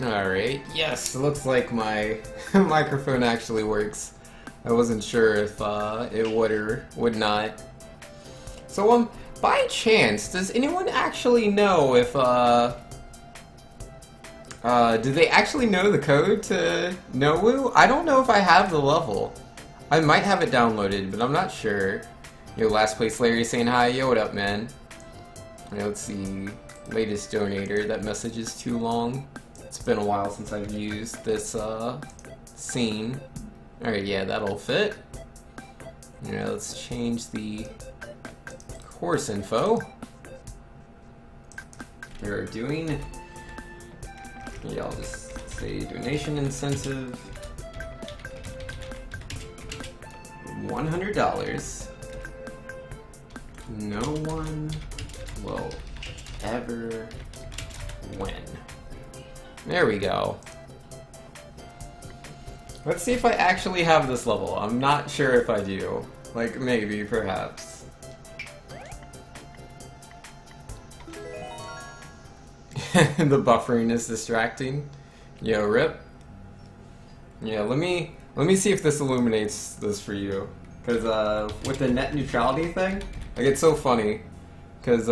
Alright, yes, it looks like my microphone actually works. I wasn't sure if it would or would not. So, by chance, does anyone actually know if, do they actually know the code to Nowoo? I don't know if I have the level. I might have it downloaded, but I'm not sure. Yo, last place Larry saying hi. Yo, what up, man? Right, let's see. Latest donator. That message is too long. It's been a while since I've used this, scene. Alright, yeah, that'll fit. Yeah, let's change the course info. We're doing... Yeah, I'll just say donation incentive. $100. No one will ever win. There we go. Let's see if I actually have this level. I'm not sure if I do. Like, maybe, perhaps. The buffering is distracting. Yo, rip. Yeah, let me see if this illuminates this for you. Because, with the net neutrality thing, like, it's so funny. Because,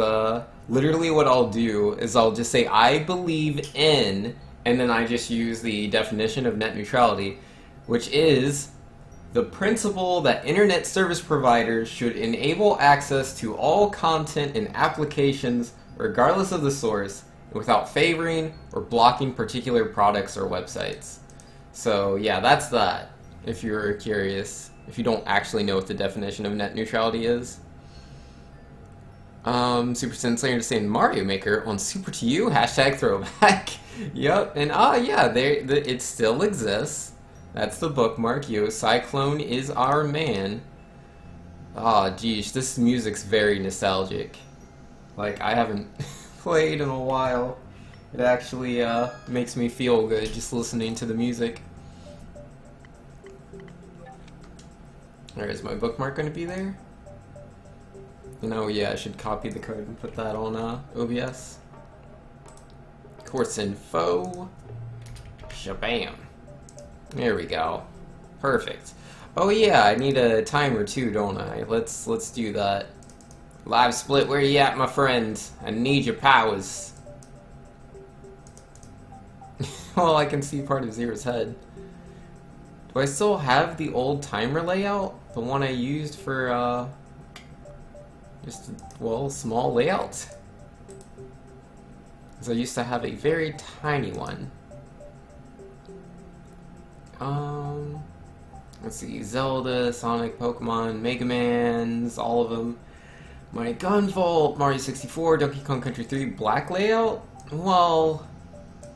literally what I'll do is I'll just say, I believe in, and then I just use the definition of net neutrality, which is the principle that internet service providers should enable access to all content and applications, regardless of the source, without favoring or blocking particular products or websites. So, yeah, that's that, if you're curious, if you don't actually know what the definition of net neutrality is. Super Sensei is saying Mario Maker on Super to You, hashtag throwback. Yup, and yeah, it still exists. That's the bookmark. Yo, Cyclone is our man. Geesh, this music's very nostalgic. Like, I haven't played in a while. It actually, makes me feel good just listening to the music. Alright, is my bookmark gonna be there? You know, yeah, I should copy the code and put that on OBS. Course info. Shabam. There we go. Perfect. Oh yeah, I need a timer too, don't I? Let's do that. Live split, where you at, my friend? I need your powers. Well, I can see part of Zero's head. Do I still have the old timer layout? The one I used for, just, well, small layout. Because I used to have a very tiny one. Let's see, Zelda, Sonic, Pokemon, Mega Man's, all of them. My Gunvolt, Mario 64, Donkey Kong Country 3, black layout? Well,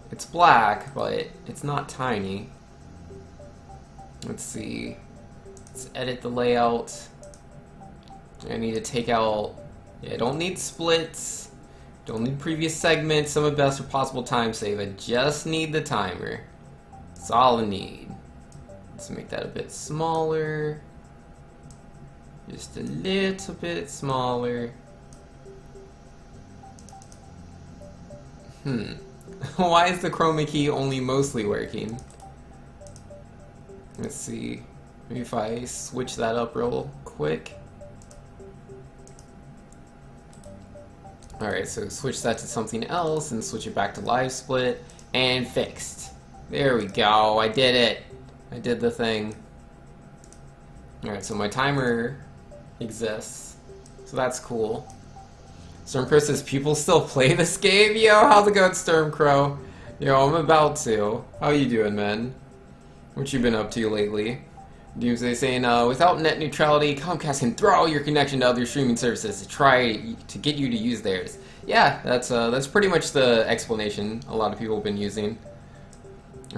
it's black, but it's not tiny. Let's see. Let's edit the layout. I need to take out... Yeah, I don't need splits. Don't need previous segments, some of best or possible time save. I just need the timer. That's all I need. Let's make that a bit smaller. Just a little bit smaller. Why is the chroma key only mostly working? Let's see. Maybe if I switch that up real quick. Alright, so switch that to something else and switch it back to live split. And fixed. There we go. I did it. I did the thing. Alright, so my timer exists. So that's cool. Stormcrow says, people still play this game? Yo, how's it going, Stormcrow? Yo, I'm about to. How you doing, man? What you been up to lately? Doomsday saying, without net neutrality, Comcast can throw your connection to other streaming services to try to get you to use theirs. Yeah, that's pretty much the explanation a lot of people have been using.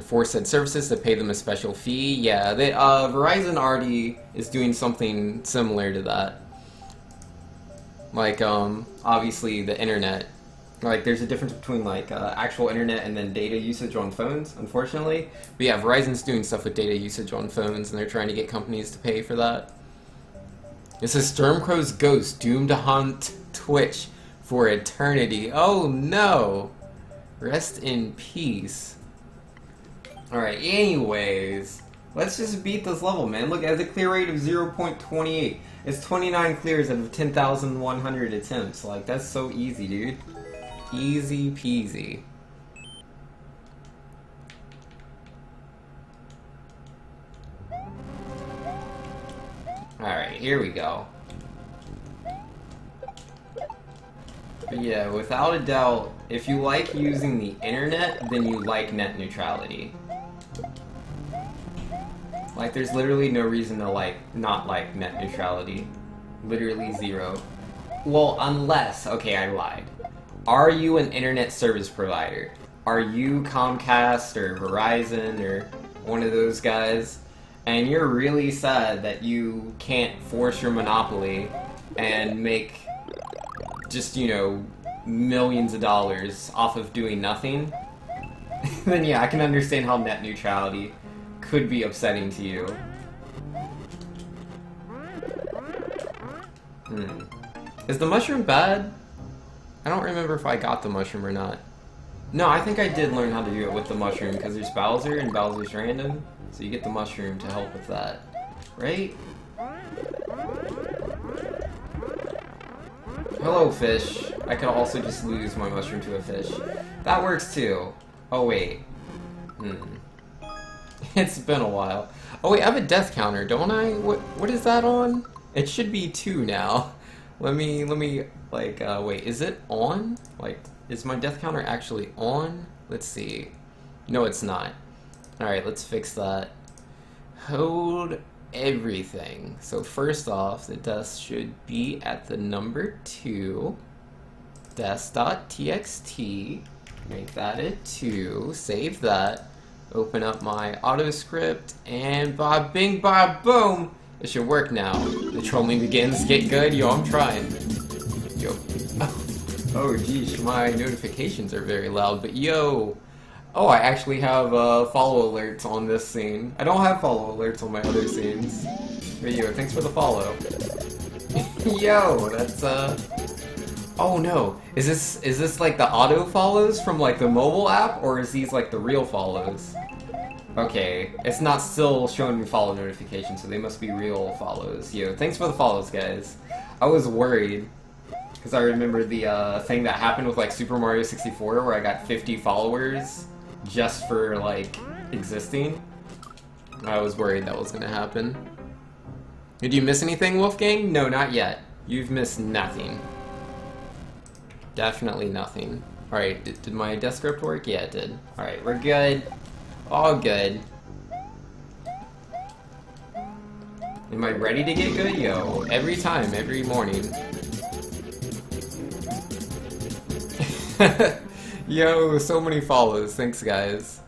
For said services to pay them a special fee. Yeah, Verizon already is doing something similar to that. Like, obviously the internet. Like, there's a difference between, like, actual internet and then data usage on phones, unfortunately. But yeah, Verizon's doing stuff with data usage on phones, and they're trying to get companies to pay for that. It says, Stormcrow's ghost doomed to haunt Twitch for eternity. Oh, no! Rest in peace. Alright, anyways, let's just beat this level, man. Look, it has a clear rate of 0.28. It's 29 clears out of 10,100 attempts. Like, that's so easy, dude. Easy peasy. Alright, here we go. But yeah, without a doubt, if you like using the internet, then you like net neutrality. Like, there's literally no reason to not like net neutrality. Literally zero. Well, unless, okay, I lied. Are you an internet service provider? Are you Comcast or Verizon or one of those guys? And you're really sad that you can't force your monopoly and make just, you know, millions of dollars off of doing nothing, then yeah, I can understand how net neutrality could be upsetting to you. Is the mushroom bad? I don't remember if I got the mushroom or not. No, I think I did learn how to do it with the mushroom, because there's Bowser, and Bowser's random, so you get the mushroom to help with that. Right? Hello, fish. I could also just lose my mushroom to a fish. That works too. Oh, wait. It's been a while. Oh, wait, I have a death counter, don't I? What is that on? It should be 2 now. Let me, like, wait, is it on? Like, is my death counter actually on? Let's see. No, it's not. Alright, let's fix that. Hold everything. So first off, the death should be at the number 2. Deaths.txt. Make that a 2. Save that. Open up my auto script, and bob bing bob boom! It should work now. The trolling begins. Get good. Yo, I'm trying. Yo. Oh, geez, my notifications are very loud, but yo. Oh, I actually have follow alerts on this scene. I don't have follow alerts on my other scenes. But yo, thanks for the follow. Yo, that's oh no. Is this like the auto follows from like the mobile app, or is these like the real follows? Okay, it's not still showing me follow notifications, so they must be real follows. Yo, thanks for the follows, guys. I was worried, because I remember the thing that happened with like Super Mario 64, where I got 50 followers just for like existing. I was worried that was gonna happen. Did you miss anything, Wolfgang? No, not yet. You've missed nothing. Definitely nothing. Alright, did my death script work? Yeah, it did. Alright, we're good. All good. Am I ready to get good? Yo, every time, every morning. Yo, so many follows. Thanks, guys.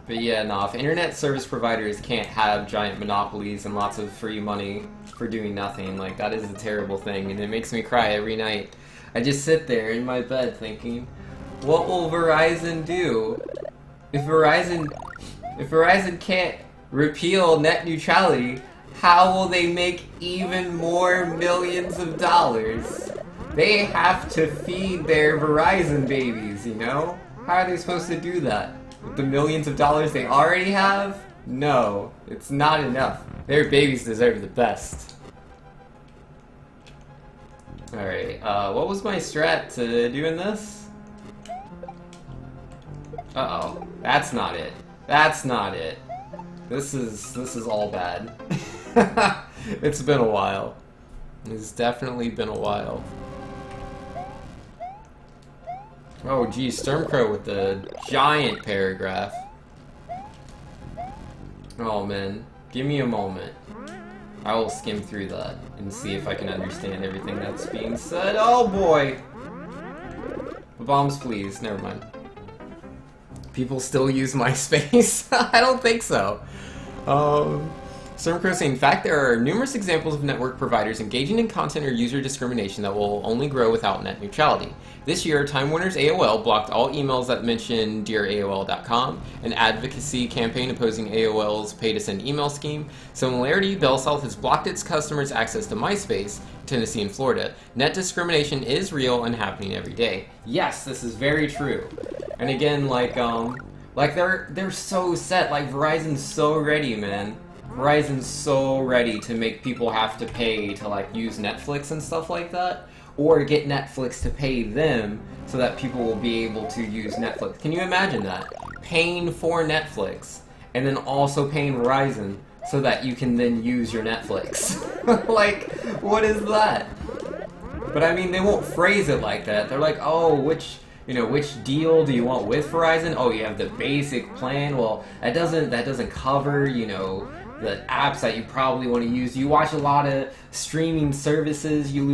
But yeah, nah, if internet service providers can't have giant monopolies and lots of free money for doing nothing, like, that is a terrible thing, and it makes me cry every night. I just sit there in my bed thinking, what will Verizon do? If Verizon can't repeal net neutrality, how will they make even more millions of dollars? They have to feed their Verizon babies, you know? How are they supposed to do that? With the millions of dollars they already have? No, it's not enough. Their babies deserve the best. Alright, what was my strat to doing this? Uh-oh, that's not it. That's not it. This is all bad. It's been a while. It's definitely been a while. Oh geez, Stormcrow with the giant paragraph. Oh man, give me a moment. I will skim through that and see if I can understand everything that's being said. Oh boy! Bombs please, never mind. People still use MySpace? I don't think so. Stormcrow saying, in fact, there are numerous examples of network providers engaging in content or user discrimination that will only grow without net neutrality. This year, Time Warner's AOL blocked all emails that mention DearAOL.com, an advocacy campaign opposing AOL's pay-to-send email scheme. Similarly, BellSouth has blocked its customers' access to MySpace, Tennessee and Florida. Net discrimination is real and happening every day. Yes, this is very true. And again, like they're so set. Like Verizon's so ready, man. Verizon's so ready to make people have to pay to like use Netflix and stuff like that, or get Netflix to pay them so that people will be able to use Netflix. Can you imagine that? Paying for Netflix and then also paying Verizon so that you can then use your Netflix. Like, what is that? But I mean, they won't phrase it like that. They're like, oh, which deal do you want with Verizon? Oh, you have the basic plan. Well, that doesn't cover, the apps that you probably want to use. You watch a lot of streaming services. You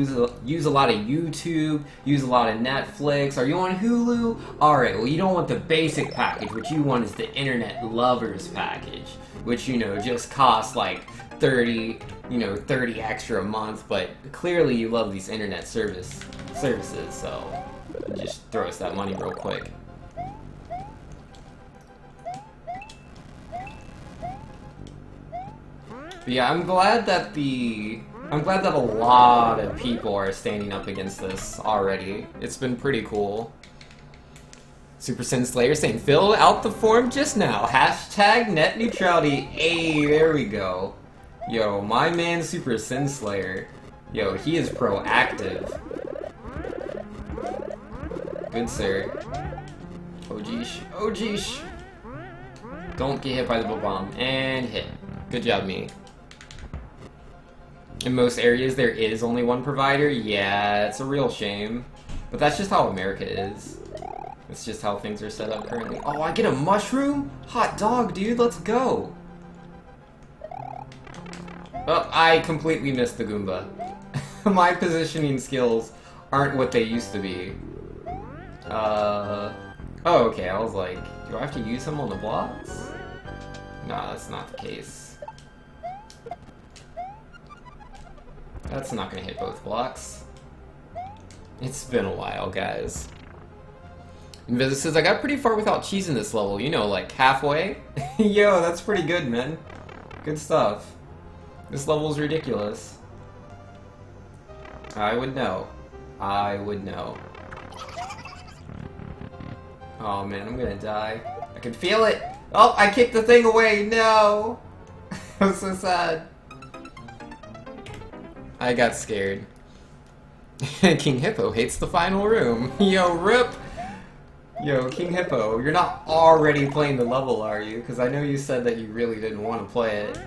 use a lot of YouTube. Use a lot of Netflix. Are you on Hulu? All right. Well, you don't want the basic package. What you want is the Internet Lovers package, which just costs like 30 extra a month. But clearly, you love these internet services. So just throw us that money real quick. But yeah, I'm glad that a lot of people are standing up against this already. It's been pretty cool. Super Sin Slayer saying, fill out the form just now. Hashtag net neutrality. Hey, there we go. Yo, my man Super Sin Slayer. Yo, he is proactive. Good sir. Oh geesh. Oh geesh. Don't get hit by the bomb. And hit. Good job, me. In most areas, there is only one provider. Yeah, it's a real shame. But that's just how America is. It's just how things are set up currently. Oh, I get a mushroom? Hot dog, dude. Let's go. Well, I completely missed the Goomba. My positioning skills aren't what they used to be. Oh, okay. I was like, do I have to use him on the blocks? Nah, that's not the case. That's not gonna hit both blocks. It's been a while, guys. Invis says, I got pretty far without cheese in this level. Like halfway? Yo, that's pretty good, man. Good stuff. This level's ridiculous. I would know. I would know. Oh man, I'm gonna die. I can feel it! Oh, I kicked the thing away! No! I'm so sad. I got scared. King Hippo hates the final room. Yo, rip! Yo, King Hippo, you're not already playing the level, are you? Because I know you said that you really didn't want to play it.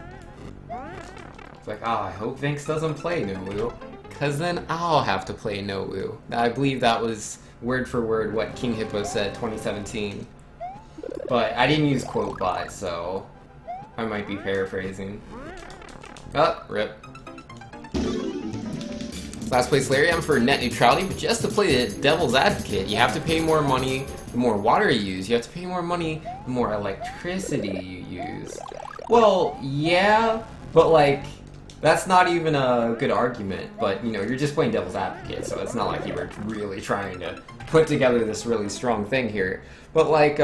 It's like, I hope Vinx doesn't play No-Woo. Because then I'll have to play No-Woo. I believe that was word for word what King Hippo said 2017. But I didn't use quote bot, so I might be paraphrasing. Oh, rip. Last place Larry, I'm for net neutrality, but just to play the devil's advocate, you have to pay more money the more water you use. You have to pay more money the more electricity you use. Well, yeah, but like, that's not even a good argument, but you're just playing devil's advocate, so it's not like you were really trying to put together this really strong thing here. But like,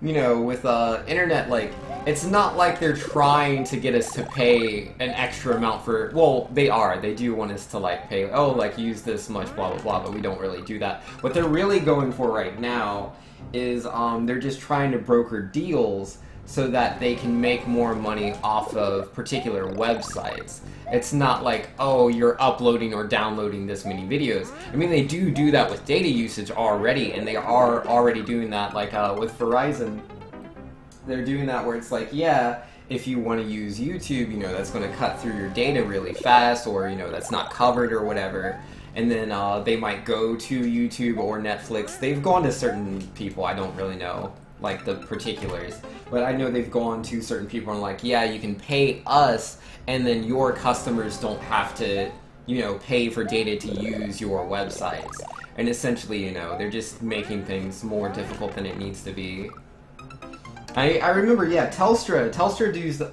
with internet, like, it's not like they're trying to get us to pay an extra amount for, well, they do want us to like pay, oh, like use this much, blah, blah, blah, but we don't really do that. What they're really going for right now is, they're just trying to broker deals so that they can make more money off of particular websites. It's not like, oh, you're uploading or downloading this many videos. I mean, they do that with data usage already, and they are already doing that, like with Verizon. They're doing that where it's like, yeah, if you want to use YouTube, that's going to cut through your data really fast, or, that's not covered or whatever. And then they might go to YouTube or Netflix. They've gone to certain people, I don't really know, like the particulars. But I know they've gone to certain people and like, yeah, you can pay us, and then your customers don't have to, pay for data to use your websites. And essentially, they're just making things more difficult than it needs to be. I remember, yeah, Telstra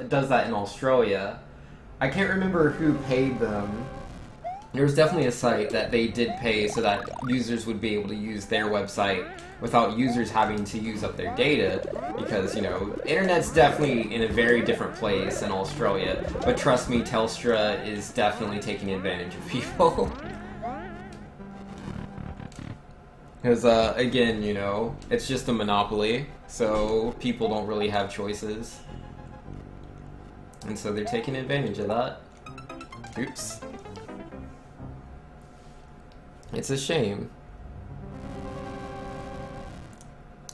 does that in Australia. I can't remember who paid them. There was definitely a site that they did pay so that users would be able to use their website without users having to use up their data, because, internet's definitely in a very different place in Australia, but trust me, Telstra is definitely taking advantage of people. Because, again, you know, it's just a monopoly, so people don't really have choices. And so they're taking advantage of that. Oops. It's a shame.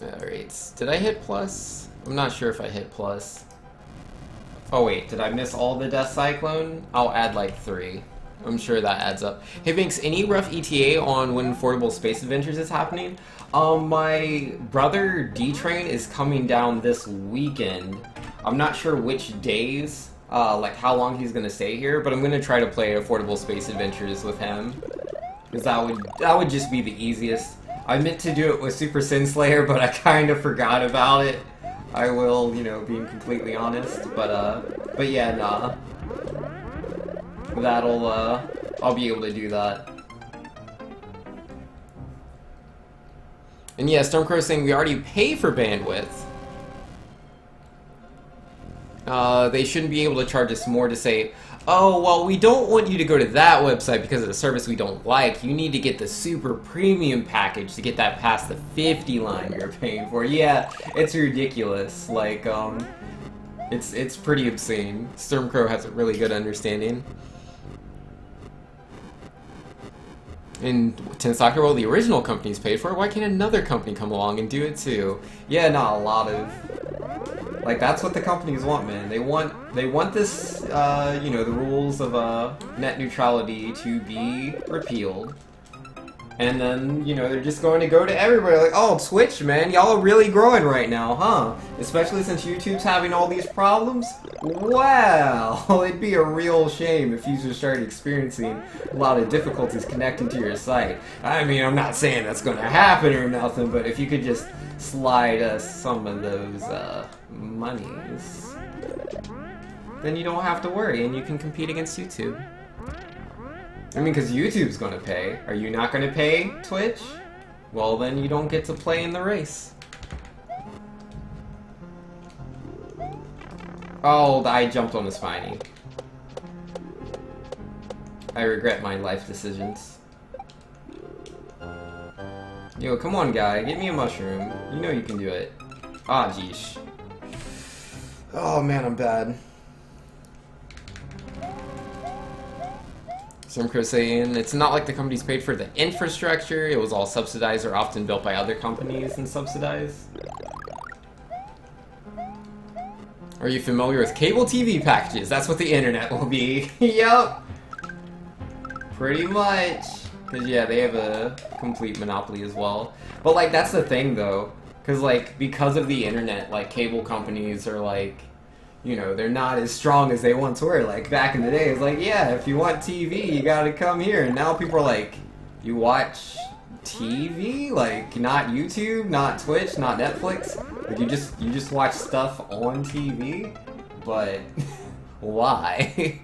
Alright, did I hit plus? I'm not sure if I hit plus. Oh wait, did I miss all the Death Cyclone? I'll add like 3. I'm sure that adds up. Hey Binks, any rough ETA on when Affordable Space Adventures is happening? My brother D-Train is coming down this weekend. I'm not sure which days, like how long he's gonna stay here, but I'm gonna try to play Affordable Space Adventures with him. Because that would just be the easiest. I meant to do it with Super Sin Slayer, but I kind of forgot about it. I will, you know, being completely honest, but yeah, nah. That'll, I'll be able to do that. And yeah, Stormcrow saying we already pay for bandwidth. They shouldn't be able to charge us more to say, oh, well, we don't want you to go to that website because of the service we don't like. You need to get the super premium package to get that past the 50 line you're paying for. Yeah, it's ridiculous. Like, it's pretty obscene. Stormcrow has a really good understanding. In Tensaki World, the original company's paid for it. Why can't another company come along and do it too? Yeah, not a lot of... Like, that's what the companies want, man. They want this, you know, the rules of net neutrality to be repealed. And then, you know, they're just going to go to everybody like, oh, Twitch, man, y'all are really growing right now, huh? Especially since YouTube's having all these problems? Wow, it'd be a real shame if users started experiencing a lot of difficulties connecting to your site. I mean, I'm not saying that's going to happen or nothing, but if you could just slide us some of those, monies, then you don't have to worry and you can compete against YouTube. I mean, because YouTube's gonna pay. Are you not gonna pay, Twitch? Well, then you don't get to play in the race. Oh, I jumped on the Spiny. I regret my life decisions. Yo, come on, guy. Get me a mushroom. You know you can do it. Ah, jeesh. Oh, man, I'm bad. Stormcrow saying, it's not like the companies paid for the infrastructure, it was all subsidized or often built by other companies and subsidized. Are you familiar with cable TV packages? That's what the internet will be. Yup. Pretty much. Because, yeah, they have a complete monopoly as well. But, like, that's the thing, though. Because, like, because of the internet, like, cable companies are, like, you know, they're not as strong as they once were. Like, back in the day, it's like, yeah, if you want TV, you gotta come here. And now people are like, you watch TV? Like, not YouTube, not Twitch, not Netflix? Like, you just watch stuff on TV? But, why?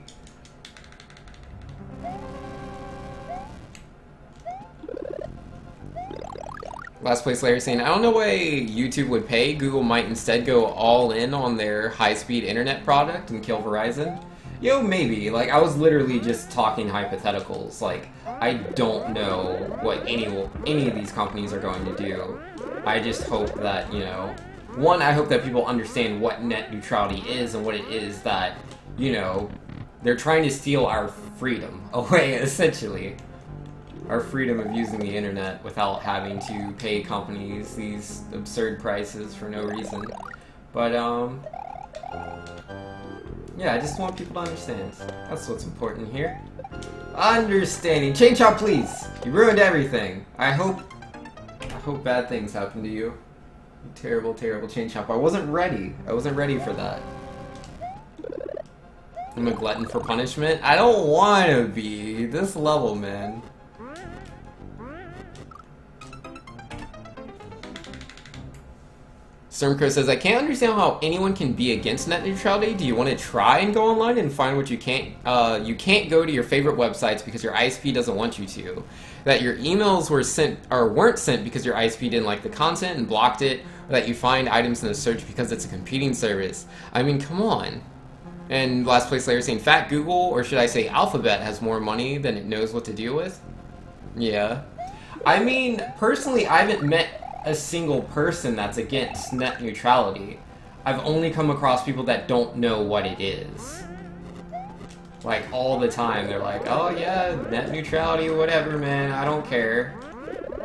Last place Larry saying, I don't know why YouTube would pay. Google might instead go all in on their high-speed internet product and kill Verizon. Yo, maybe. Like, I was literally just talking hypotheticals. Like, I don't know what any of these companies are going to do. I just hope that, you know... One, I hope that people understand what net neutrality is and what it is that, you know, they're trying to steal our freedom away, essentially. Our freedom of using the internet without having to pay companies these absurd prices for no reason. But, yeah, I just want people to understand. That's what's important here. Understanding. Chain Chomp, please! You ruined everything. I hope bad things happen to you. You terrible, terrible Chain Chomp. I wasn't ready. I wasn't ready for that. I'm a glutton for punishment? I don't want to be. This level, man. Stormcrow says, I can't understand how anyone can be against net neutrality. Do you want to try and go online and find what you can't? You can't go to your favorite websites because your ISP doesn't want you to. That your emails were sent or weren't sent because your ISP didn't like the content and blocked it. Or that you find items in the search because it's a competing service. I mean, come on. And last place Larry saying, Fat Google, or should I say Alphabet, has more money than it knows what to deal with? Yeah. I mean, personally, I haven't met a single person that's against net neutrality. I've only come across people that don't know what it is. Like, all the time, they're like, oh yeah, net neutrality, whatever, man, I don't care.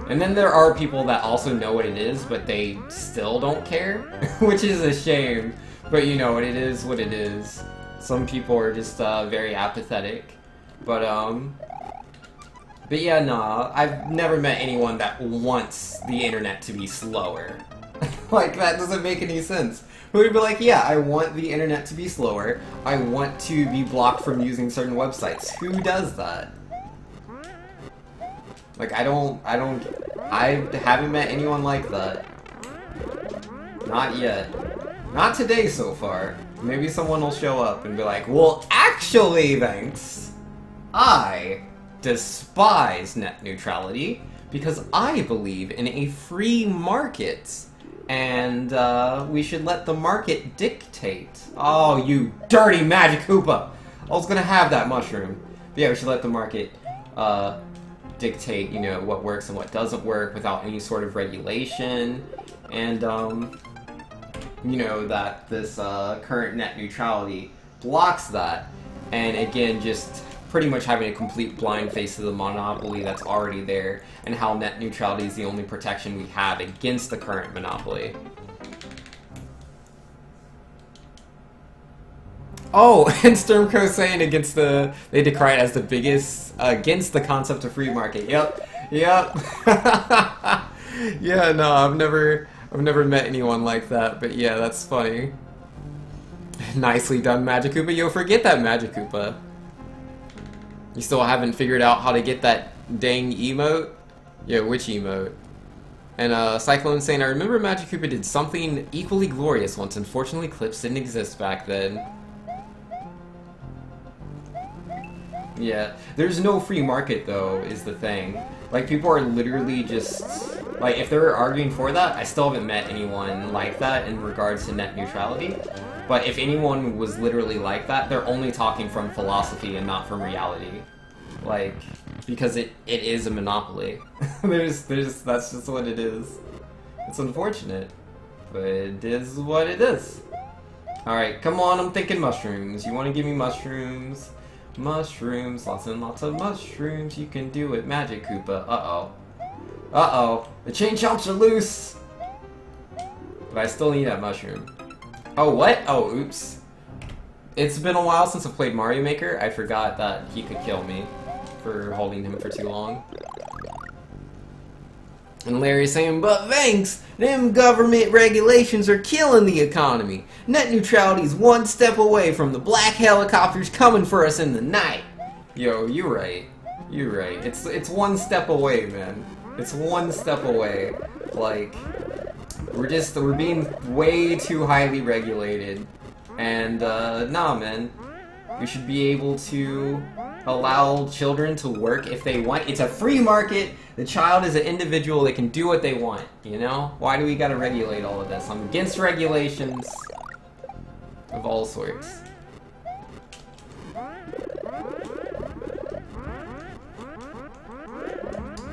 And then there are people that also know what it is, but they still don't care, which is a shame. But you know, it is what it is. Some people are just very apathetic. But yeah, nah, I've never met anyone that wants the internet to be slower. Like, that doesn't make any sense. Who would be like, yeah, I want the internet to be slower. I want to be blocked from using certain websites. Who does that? Like, I haven't met anyone like that. Not yet. Not today so far. Maybe someone will show up and be like, well, actually, thanks. I despise net neutrality because I believe in a free market. And, we should let the market dictate. Oh, you dirty Magic Koopa! I was gonna have that mushroom. But yeah, we should let the market, dictate, you know, what works and what doesn't work without any sort of regulation. And, you know, that this, current net neutrality blocks that. And again, just pretty much having a complete blind face to the monopoly that's already there, and how net neutrality is the only protection we have against the current monopoly. Oh, and Sturmco saying against they decry it as the biggest, against the concept of free market. Yep, yep. Yeah, no, I've never met anyone like that, but yeah, that's funny. Nicely done, Magic Koopa. Yo, forget that Magic Koopa. You still haven't figured out how to get that dang emote? Yeah, which emote? And Cyclone saying, I remember Magic Koopa did something equally glorious once. Unfortunately, clips didn't exist back then. Yeah, there's no free market though, is the thing. Like, people are literally just... Like, if they're arguing for that, I still haven't met anyone like that in regards to net neutrality. But if anyone was literally like that, they're only talking from philosophy and not from reality. Like, because it is a monopoly. That's just what it is. It's unfortunate, but it is what it is. Alright, come on, I'm thinking mushrooms. You want to give me mushrooms? Mushrooms, lots and lots of mushrooms. You can do it, Magic Koopa. Uh-oh. Uh-oh. The chain chomps are loose! But I still need that mushroom. Oh, what? Oh, oops. It's been a while since I played Mario Maker. I forgot that he could kill me for holding him for too long. And Larry's saying, but thanks! Them government regulations are killing the economy. Net neutrality's one step away from the black helicopters coming for us in the night. Yo, you're right. You're right. It's one step away, man. It's one step away. Like... We're being way too highly regulated, and, nah, man. We should be able to allow children to work if they want. It's a free market, the child is an individual, they can do what they want, you know? Why do we gotta regulate all of this? I'm against regulations of all sorts.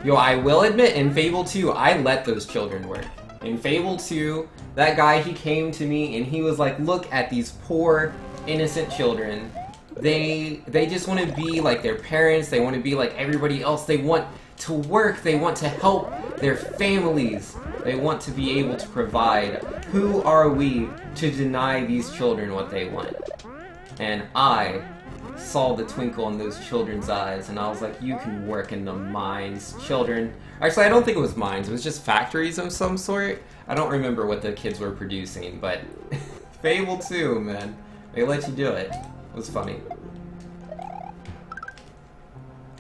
Yo, I will admit, in Fable 2, I let those children work. In Fable 2, that guy, he came to me and he was like, look at these poor, innocent children. They just want to be like their parents, they want to be like everybody else, they want to work, they want to help their families, they want to be able to provide. Who are we to deny these children what they want? And I saw the twinkle in those children's eyes, and I was like, you can work in the mines, children. Actually, I don't think it was mines, it was just factories of some sort. I don't remember what the kids were producing, but Fable 2, man. They let you do it. It was funny.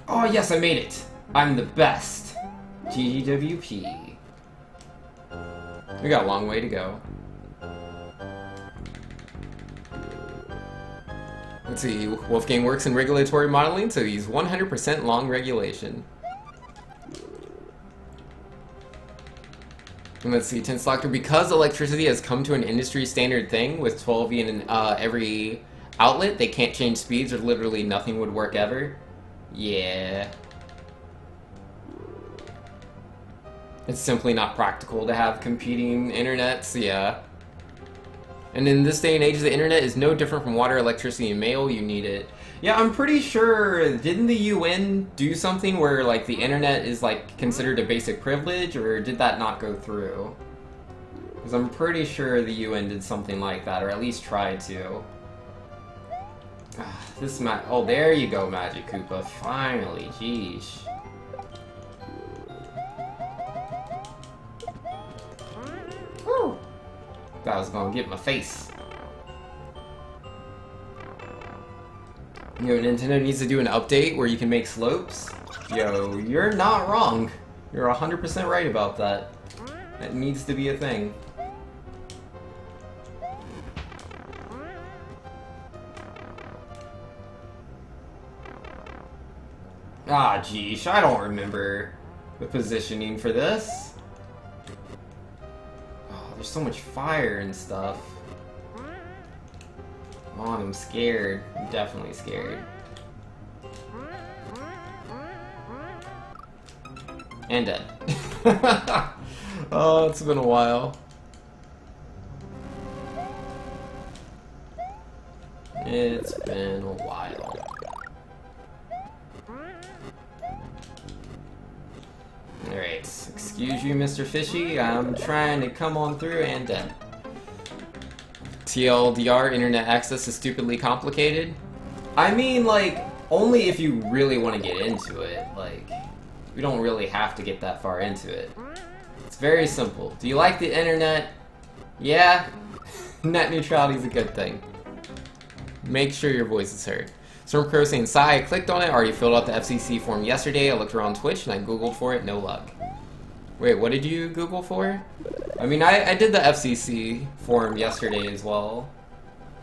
Oh yes, I made it! I'm the best! GGWP. We got a long way to go. Let's see, Wolfgang works in regulatory modeling, so he's 100% long regulation. And let's see, Tinslaughter, because electricity has come to an industry standard thing with 12V in every outlet, they can't change speeds or literally nothing would work ever. Yeah. It's simply not practical to have competing internets, yeah. And in this day and age, the internet is no different from water, electricity, and mail. You need it. Yeah, I'm pretty sure, didn't the UN do something where, like, the internet is, like, considered a basic privilege, or did that not go through? Because I'm pretty sure the UN did something like that, or at least tried to. Oh, there you go, Magic Koopa. Finally, jeez. Whew. Thought I was gonna get my face. Yo, Nintendo needs to do an update where you can make slopes. Yo, you're not wrong. You're 100% right about that. That needs to be a thing. Ah, geesh, I don't remember the positioning for this. Oh, there's so much fire and stuff. Come on, I'm scared. I'm definitely scared. And dead. Oh, it's been a while. It's been a while. Alright, excuse you, Mr. Fishy. I'm trying to come on through and dead. TLDR, internet access is stupidly complicated. I mean, like, only if you really want to get into it. Like, you don't really have to get that far into it. It's very simple. Do you like the internet? Yeah? Net neutrality is a good thing. Make sure your voice is heard. Stormcrow saying, "Sigh, I clicked on it, already filled out the FCC form yesterday, I looked around Twitch, and I googled for it, no luck." Wait, what did you Google for? I mean, I did the FCC form yesterday as well.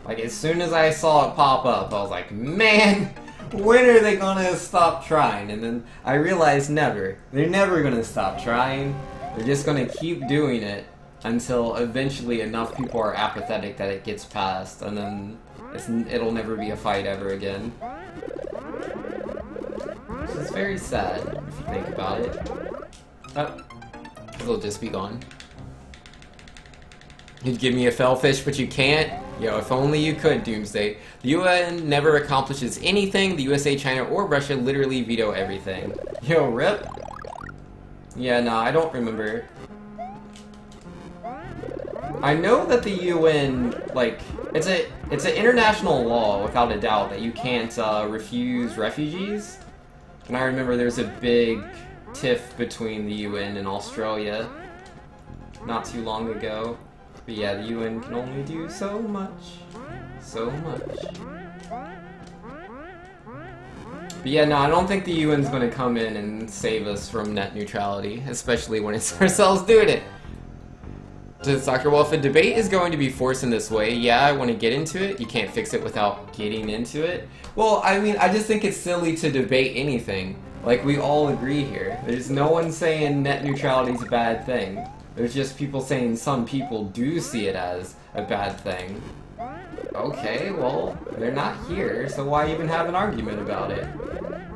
Like, as soon as I saw it pop up, I was like, man, when are they gonna stop trying? And then I realized never. They're never gonna stop trying. They're just gonna keep doing it until eventually enough people are apathetic that it gets passed, and then it'll never be a fight ever again. Which is very sad, if you think about it. Oh, it'll just be gone. You'd give me a fellfish, but you can't? Yo, if only you could, Doomsday. The UN never accomplishes anything. The USA, China, or Russia literally veto everything. Yo, rip? Yeah, nah, I don't remember. I know that the UN, like, it's an international law, without a doubt, that you can't refuse refugees. And I remember there's a big tiff between the UN and Australia not too long ago. But yeah, the UN can only do so much. So much. But yeah, no, I don't think the UN's gonna come in and save us from net neutrality, especially when it's ourselves doing it. Says Dr. Wolf, a debate is going to be forced in this way. Yeah, I want to get into it. You can't fix it without getting into it. Well, I mean, I just think it's silly to debate anything. Like, we all agree here. There's no one saying net neutrality is a bad thing. There's just people saying some people do see it as a bad thing. Okay, well, they're not here, so why even have an argument about it?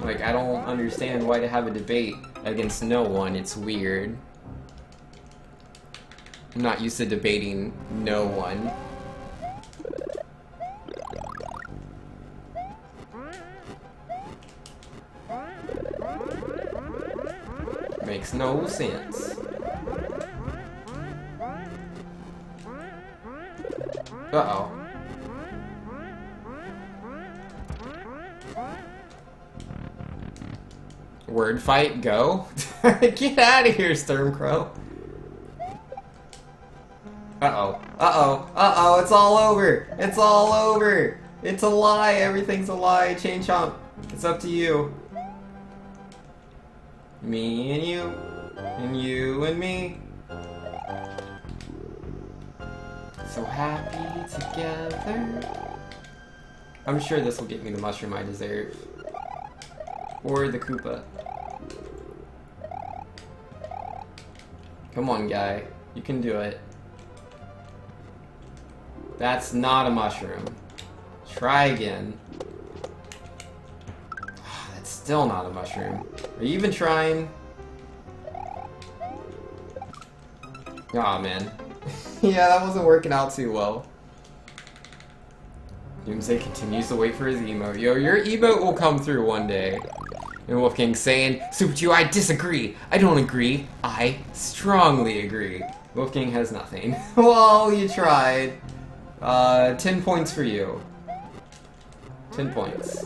Like, I don't understand why to have a debate against no one. It's weird. I'm not used to debating no one. Makes no sense. Uh-oh. Word fight, go? Get out of here, Stormcrow. Uh-oh. Uh-oh. Uh-oh, it's all over. It's all over. It's a lie. Everything's a lie. Chain Chomp, it's up to you. Me and you. And you and me. So happy together. I'm sure this will get me the mushroom I deserve. Or the Koopa. Come on, guy. You can do it. That's not a mushroom. Try again. That's still not a mushroom. Are you even trying? Aw, man. Yeah, that wasn't working out too well. Doomsday continues to wait for his emote. Yo, your emote will come through one day. And Wolfgang saying, Super Chew, I disagree. I don't agree. I strongly agree. Wolfgang has nothing. Well, you tried. 10 points for you. 10 points.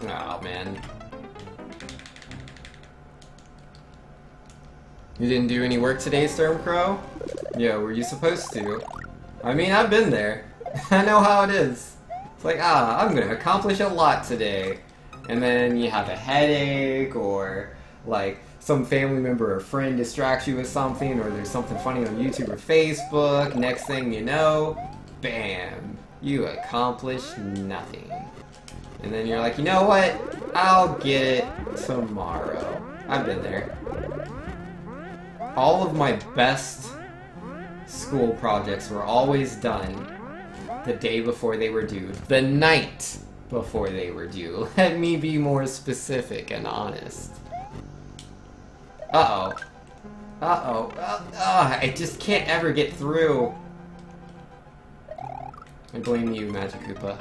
Oh, man. You didn't do any work today, Stormcrow? Yeah, were you supposed to? I mean, I've been there. I know how it is. It's like, I'm gonna accomplish a lot today. And then you have a headache, or like some family member or friend distracts you with something, or there's something funny on YouTube or Facebook. Next thing you know, bam, you accomplish nothing. And then you're like, you know what? I'll get it tomorrow. I've been there. All of my best school projects were always done the day before they were due. The night before they were due. Let me be more specific and honest. Uh-oh. Uh-oh. I just can't ever get through. I blame you, Magic Koopa.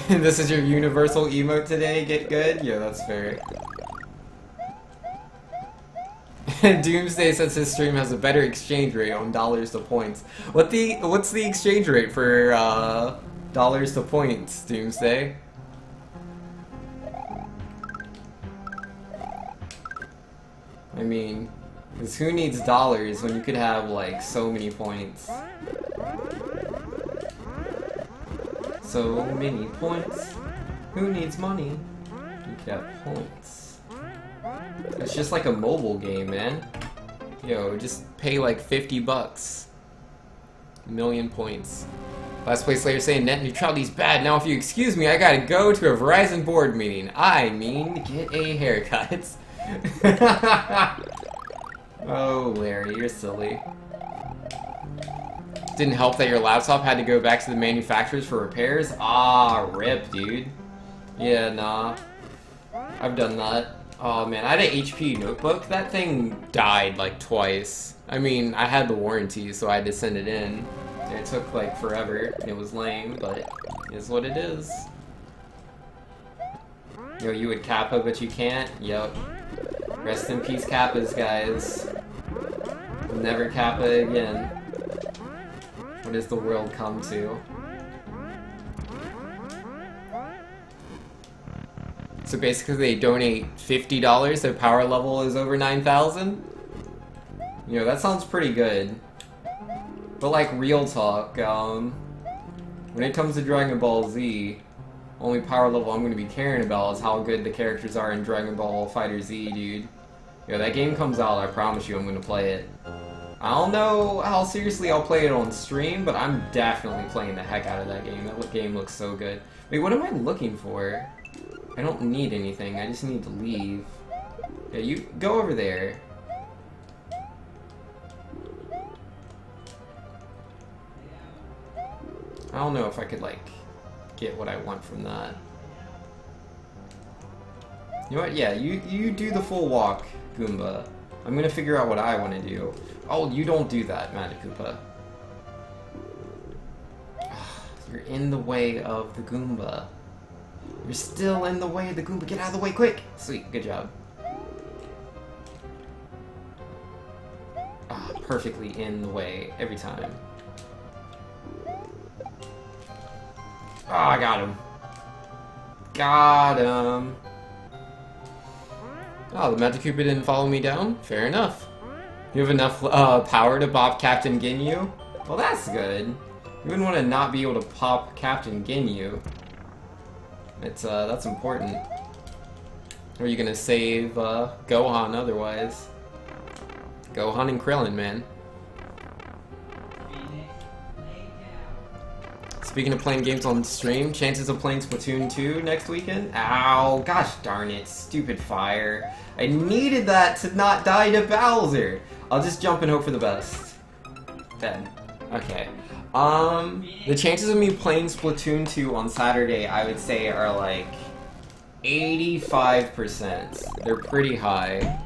This is your universal emote today? Get good? Yeah, that's fair. Doomsday says his stream has a better exchange rate on dollars to points. What's the exchange rate for dollars to points, Doomsday? I mean, 'cause who needs dollars when you could have like so many points? So many points. Who needs money? You could have points. It's just like a mobile game, man. Yo, just pay like 50 bucks. A million points. Last Place Slayer saying net neutrality's bad. Now if you excuse me, I gotta go to a Verizon board meeting. I mean, get a haircut. Oh, Larry, you're silly. Didn't help that your laptop had to go back to the manufacturers for repairs? Ah, rip, dude. Yeah, nah. I've done that. Oh man, I had an HP notebook. That thing died like twice. I mean, I had the warranty, so I had to send it in. And it took like forever. It was lame, but it is what it is. Yo, you would Kappa, but you can't? Yup. Rest in peace, Kappas, guys. Never Kappa again. What does the world come to? So basically they donate $50, their power level is over 9,000? You know, that sounds pretty good. But like, real talk, when it comes to Dragon Ball Z, only power level I'm going to be caring about is how good the characters are in Dragon Ball FighterZ, dude. Yo, that game comes out, I promise you I'm going to play it. I don't know how seriously I'll play it on stream, but I'm definitely playing the heck out of that game. That game looks so good. Wait, what am I looking for? I don't need anything, I just need to leave. Yeah, you go over there. I don't know if I could, like, get what I want from that. You know what? Yeah, you do the full walk, Goomba. I'm gonna figure out what I want to do. Oh, you don't do that, Magic Koopa. You're in the way of the Goomba. You're still in the way of the Goomba. Get out of the way, quick! Sweet, good job. Ah, perfectly in the way every time. Ah, I got him. Got him. Oh, the Magic Koopa didn't follow me down? Fair enough. You have enough power to pop Captain Ginyu? Well, that's good. You wouldn't want to not be able to pop Captain Ginyu. That's important. Or are you gonna save Gohan otherwise? Gohan and Krillin, man. Speaking of playing games on stream, chances of playing Splatoon 2 next weekend? Ow, gosh darn it, stupid fire. I needed that to not die to Bowser. I'll just jump and hope for the best. Dead. Okay. The chances of me playing Splatoon 2 on Saturday, I would say, are like 85%. They're pretty high.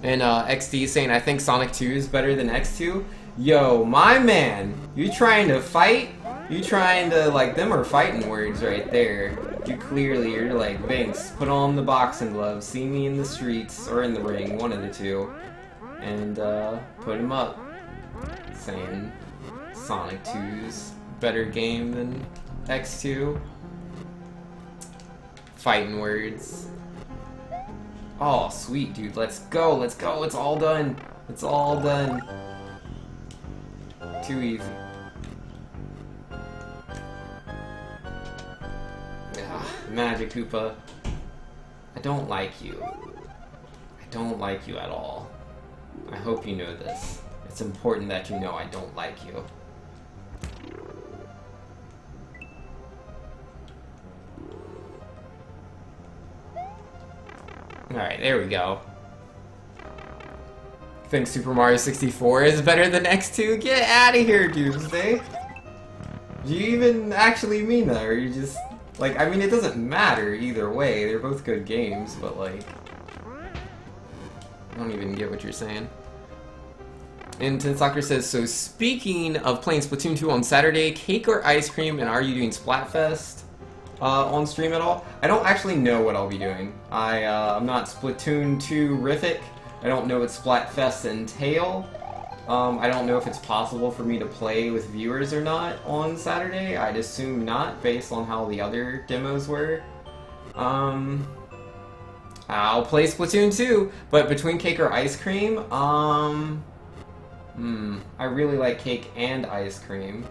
And XD saying, I think Sonic 2 is better than X2. Yo, my man, you trying to fight? You trying to, like, them are fighting words right there. You clearly, you're like, Vince, put on the boxing gloves, see me in the streets, or in the ring, one of the two, and put him up. Saying Sonic 2's better game than X2. Fighting words. Oh, sweet, dude. Let's go. Let's go. It's all done. It's all done. Too easy. Ugh, Magic Koopa. I don't like you. I don't like you at all. I hope you know this. It's important that you know I don't like you. Alright, there we go. Think Super Mario 64 is better than X2? Get out of here, Doomsday! Do you even actually mean that, or you just... Like, I mean, it doesn't matter either way. They're both good games, but like... I don't even get what you're saying. And Tensoccer says, so speaking of playing Splatoon 2 on Saturday, cake or ice cream, and are you doing Splatfest on stream at all? I don't actually know what I'll be doing. I'm not Splatoon 2-rific. I don't know what Splatfest entail. I don't know if it's possible for me to play with viewers or not on Saturday. I'd assume not, based on how the other demos were. I'll play Splatoon 2, but between cake or ice cream, I really like cake and ice cream.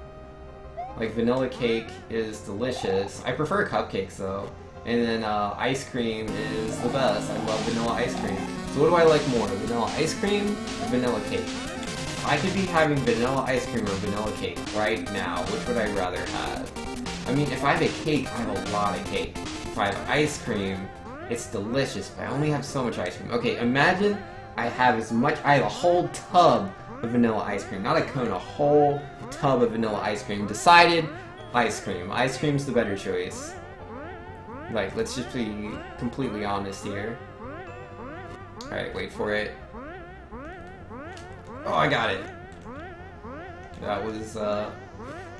Like, vanilla cake is delicious. I prefer cupcakes, though. And then, ice cream is the best. I love vanilla ice cream. So what do I like more, vanilla ice cream or vanilla cake? If I could be having vanilla ice cream or vanilla cake right now, which would I rather have? I mean, if I have a cake, I have a lot of cake. If I have ice cream, it's delicious, but I only have so much ice cream. Okay, imagine I have a whole tub of vanilla ice cream. Not a cone, a whole tub of vanilla ice cream. Decided, ice cream. Ice cream's the better choice. Like, let's just be completely honest here. Alright, wait for it. Oh, I got it. That was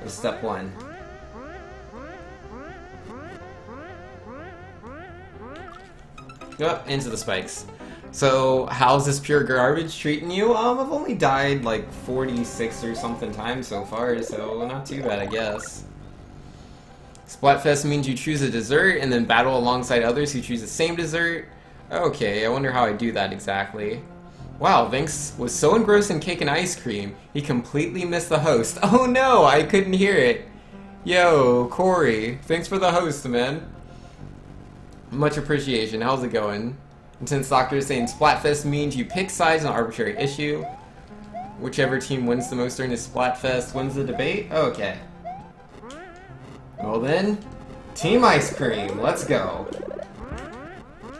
step one. Yep, into the spikes. So, how's this pure garbage treating you? I've only died like 46 or something times so far, so not too bad, I guess. Splatfest means you choose a dessert and then battle alongside others who choose the same dessert. Okay, I wonder how I do that exactly. Wow, Vinx was so engrossed in cake and ice cream, he completely missed the host. Oh no, I couldn't hear it. Yo, Corey, thanks for the host, man. Much appreciation. How's it going? Intense Doctor is saying Splatfest means you pick sides on an arbitrary issue. Whichever team wins the most during the Splatfest wins the debate? Okay. Well then, Team Ice Cream, let's go.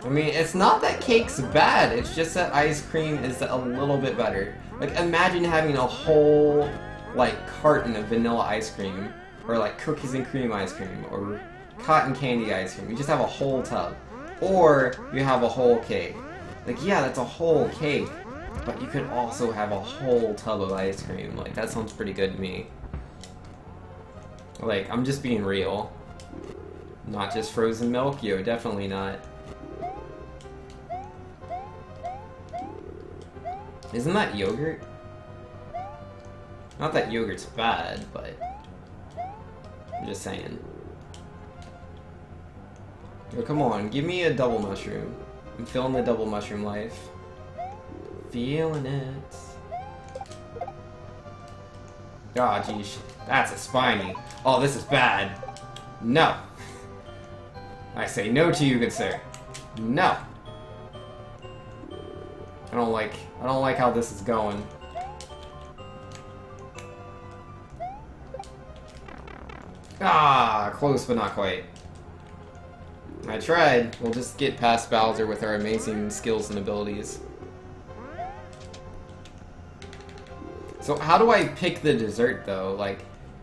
I mean, it's not that cake's bad, it's just that ice cream is a little bit better. Like, imagine having a whole, like, carton of vanilla ice cream, or like cookies and cream ice cream, or cotton candy ice cream. You just have a whole tub. Or you have a whole cake. Like, yeah, that's a whole cake, but you could also have a whole tub of ice cream. Like, that sounds pretty good to me. Like, I'm just being real. Not just frozen milk, yo, definitely not. Isn't that yogurt? Not that yogurt's bad, but I'm just saying. Yo, come on, give me a double mushroom. I'm feeling the double mushroom life. Feeling it. Ah, oh, geez. That's a spiny. Oh, this is bad. No. I say no to you, good sir. No. I don't like how this is going. Ah, close but not quite. I tried. We'll just get past Bowser with our amazing skills and abilities. So how do I pick the dessert though? Like,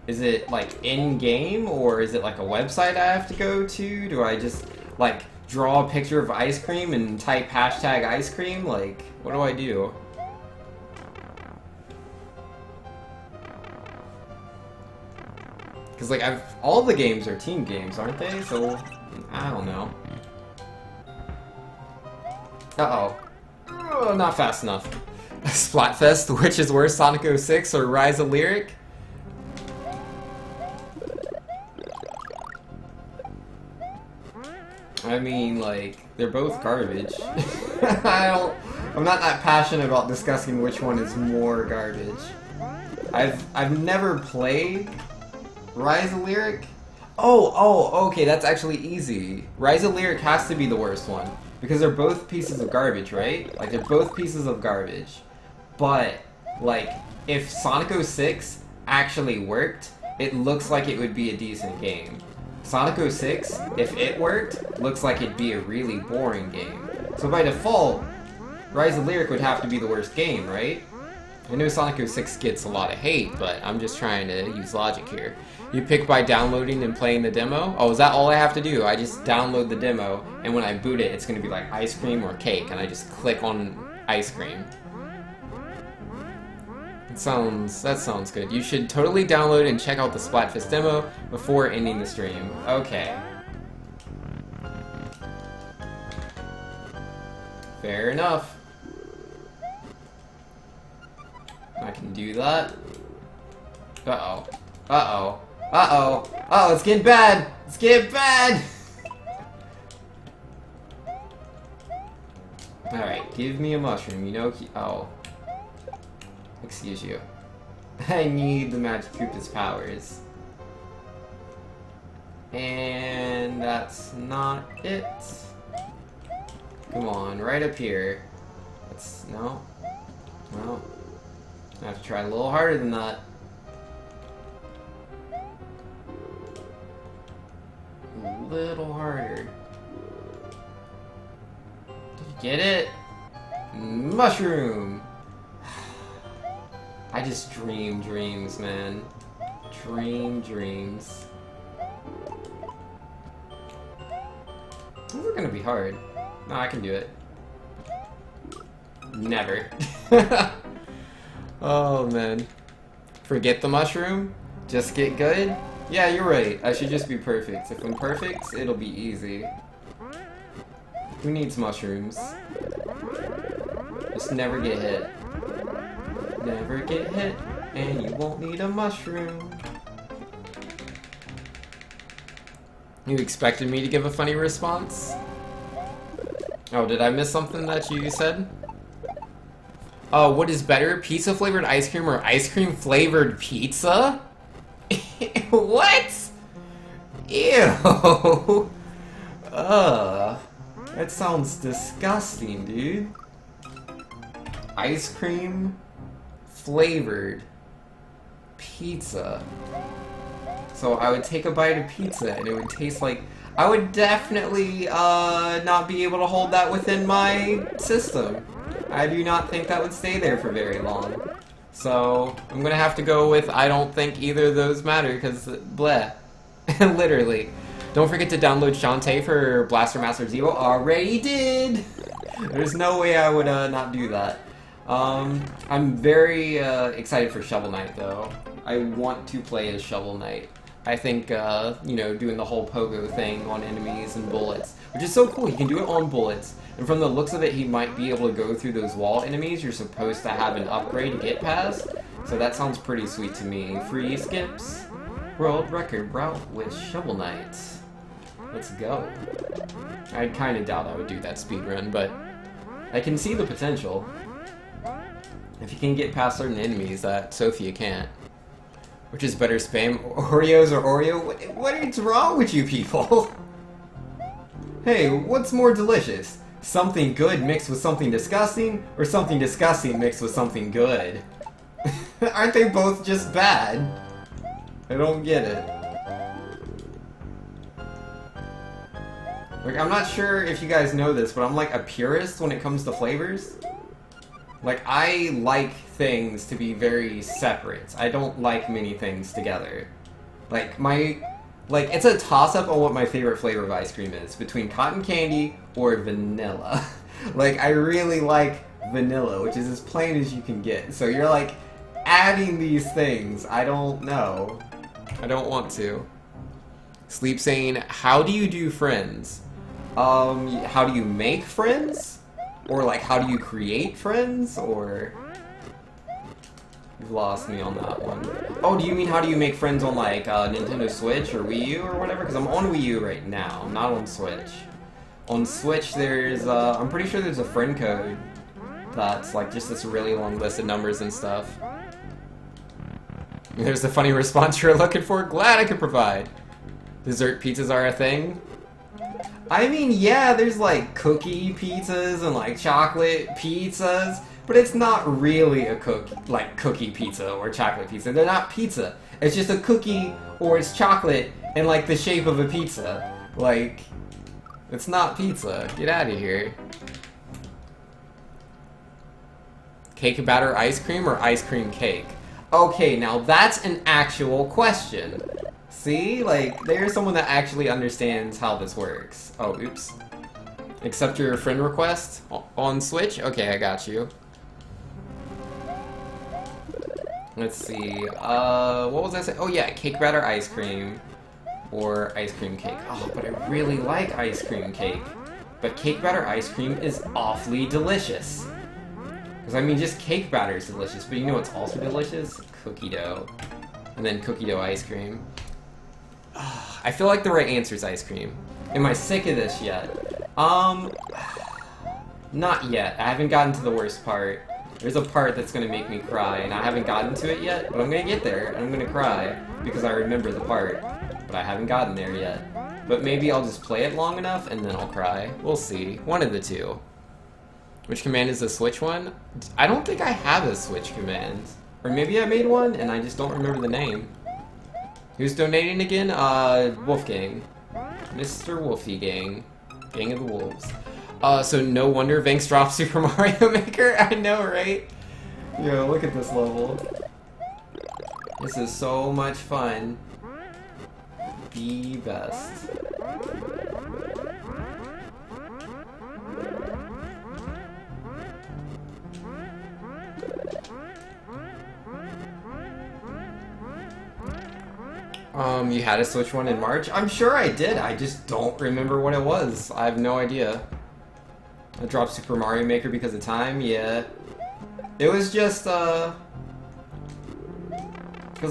is it like in-game or is it like a website I have to go to? Do I just like draw a picture of ice cream and type hashtag ice cream? Like, what do I do? Because like all the games are team games, aren't they? So I don't know. Uh-oh. Oh, not fast enough. Splatfest, which is worse, Sonic 06 or Rise of Lyric? I mean, like, they're both garbage. I'm not that passionate about discussing which one is more garbage. I've never played Rise of Lyric. Oh, okay, that's actually easy. Rise of Lyric has to be the worst one. Because they're both pieces of garbage, right? Like, they're both pieces of garbage. But, like, if Sonic 06 actually worked, it looks like it would be a decent game. Sonic 06, if it worked, looks like it'd be a really boring game. So by default, Rise of Lyric would have to be the worst game, right? I know Sonic 06 gets a lot of hate, but I'm just trying to use logic here. You pick by downloading and playing the demo? Oh, is that all I have to do? I just download the demo, and when I boot it, it's going to be like ice cream or cake, and I just click on ice cream. That sounds good. You should totally download and check out the Splatfest demo before ending the stream. Okay. Fair enough. I can do that. Uh-oh. Uh-oh. Uh-oh. Uh-oh, it's getting bad! It's getting bad! Alright, give me a mushroom, you know? Oh. Excuse you. I need the Magikoopa's powers. And that's not it. Come on, right up here. No. Well, I have to try a little harder than that. A little harder. Did you get it? Mushroom! I just dream dreams, man. Dream dreams. These are gonna be hard. No, I can do it. Never. Oh, man. Forget the mushroom? Just get good? Yeah, you're right. I should just be perfect. If I'm perfect, it'll be easy. Who needs mushrooms? Just never get hit. Never get hit, and you won't need a mushroom. You expected me to give a funny response? Oh, did I miss something that you said? Oh, what is better, pizza flavored ice cream or ice cream flavored pizza? What? Ew. That sounds disgusting, dude. Ice cream flavored pizza. So I would take a bite of pizza and it would taste like... I would definitely not be able to hold that within my system. I do not think that would stay there for very long. So I'm gonna have to go with I don't think either of those matter because bleh. Literally. Don't forget to download Shantae for Blaster Master Zero. Already did! There's no way I would not do that. I'm very excited for Shovel Knight though. I want to play as Shovel Knight. I think, you know, doing the whole pogo thing on enemies and bullets, which is so cool. He can do it on bullets, and from the looks of it, he might be able to go through those wall enemies you're supposed to have an upgrade to get past, so that sounds pretty sweet to me. Free skips, world record route with Shovel Knight. Let's go. I kind of doubt I would do that speedrun, but I can see the potential. If you can get past certain enemies that Sophia can't. Which is better, spam Oreos or Oreo? What is wrong with you people? Hey, what's more delicious? Something good mixed with something disgusting, or something disgusting mixed with something good? Aren't they both just bad? I don't get it. Like, I'm not sure if you guys know this, but I'm like a purist when it comes to flavors. Like, I like things to be very separate. I don't like many things together. Like, it's a toss-up on what my favorite flavor of ice cream is, between cotton candy or vanilla. Like, I really like vanilla, which is as plain as you can get. So you're, like, adding these things. I don't know. I don't want to. Sleep saying, how do you do friends? How do you make friends? Or, like, how do you create friends? Or... You've lost me on that one. Oh, do you mean how do you make friends on, like, Nintendo Switch or Wii U or whatever? Because I'm on Wii U right now. I'm not on Switch. On Switch, there's, I'm pretty sure there's a friend code that's, like, just this really long list of numbers and stuff. There's the funny response you're looking for. Glad I could provide. Dessert pizzas are a thing? I mean, yeah, there's, like, cookie pizzas and, like, chocolate pizzas. But it's not really a cookie pizza or chocolate pizza. They're not pizza. It's just a cookie or it's chocolate in, like, the shape of a pizza. Like, it's not pizza. Get out of here. Cake batter ice cream or ice cream cake? Okay, now that's an actual question. See? Like, there's someone that actually understands how this works. Oh, oops. Accept your friend request on Switch? Okay, I got you. Let's see, what was I saying? Oh yeah, cake batter ice cream, or ice cream cake. Oh, but I really like ice cream cake. But cake batter ice cream is awfully delicious. Because, I mean, just cake batter is delicious, but you know what's also delicious? Cookie dough. And then cookie dough ice cream. I feel like the right answer is ice cream. Am I sick of this yet? Not yet. I haven't gotten to the worst part. There's a part that's gonna make me cry, and I haven't gotten to it yet, but I'm gonna get there, and I'm gonna cry, because I remember the part. But I haven't gotten there yet. But maybe I'll just play it long enough, and then I'll cry. We'll see. One of the two. Which command is the Switch one? I don't think I have a Switch command. Or maybe I made one, and I just don't remember the name. Who's donating again? Wolfgang. Mr. Wolfie Gang. Gang of the Wolves. So no wonder Vanks dropped Super Mario Maker? I know, right? Yo, look at this level. This is so much fun. The best. You had a Switch one in March? I'm sure I did, I just don't remember what it was. I have no idea. I dropped Super Mario Maker because of time? Yeah. It was just, because,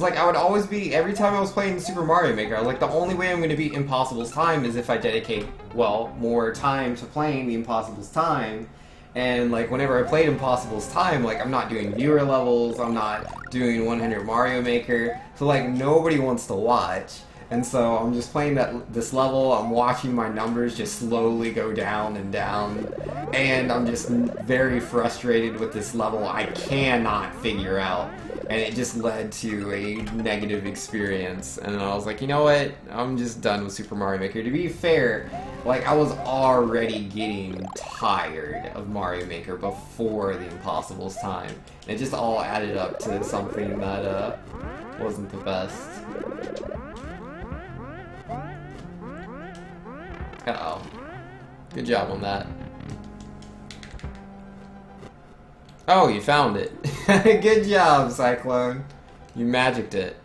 like, I would always be, every time I was playing Super Mario Maker, I was like, the only way I'm going to beat Impossible's time is if I dedicate, well, more time to playing the Impossible's time. And, like, whenever I played Impossible's time, like, I'm not doing viewer levels, I'm not doing 100 Mario Maker, so, like, nobody wants to watch. And so I'm just playing this level, I'm watching my numbers just slowly go down and down, and I'm just very frustrated with this level I cannot figure out. And it just led to a negative experience, and I was like, you know what, I'm just done with Super Mario Maker. To be fair, like, I was already getting tired of Mario Maker before the Impossible's time. It just all added up to something that, wasn't the best. Uh-oh. Good job on that. Oh, you found it. Good job, Cyclone. You magicked it.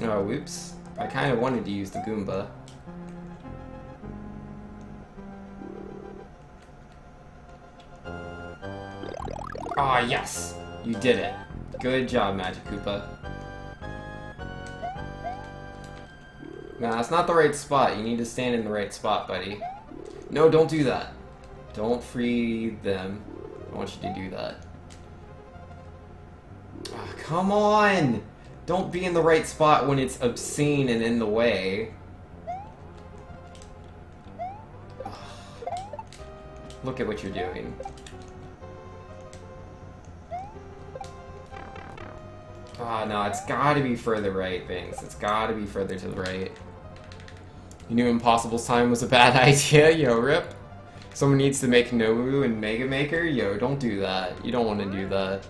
Oh, whoops. I kind of wanted to use the Goomba. Ah, yes! You did it. Good job, Magic Koopa. Nah, that's not the right spot. You need to stand in the right spot, buddy. No, don't do that. Don't free them. I want you to do that. Oh, come on! Don't be in the right spot when it's obscene and in the way. Look at what you're doing. Ah, no, it's gotta be further right, Banks. It's gotta be further to the right. You knew Impossible's time was a bad idea? Yo, rip. Someone needs to make Nobu and Mega Maker? Yo, don't do that. You don't want to do that.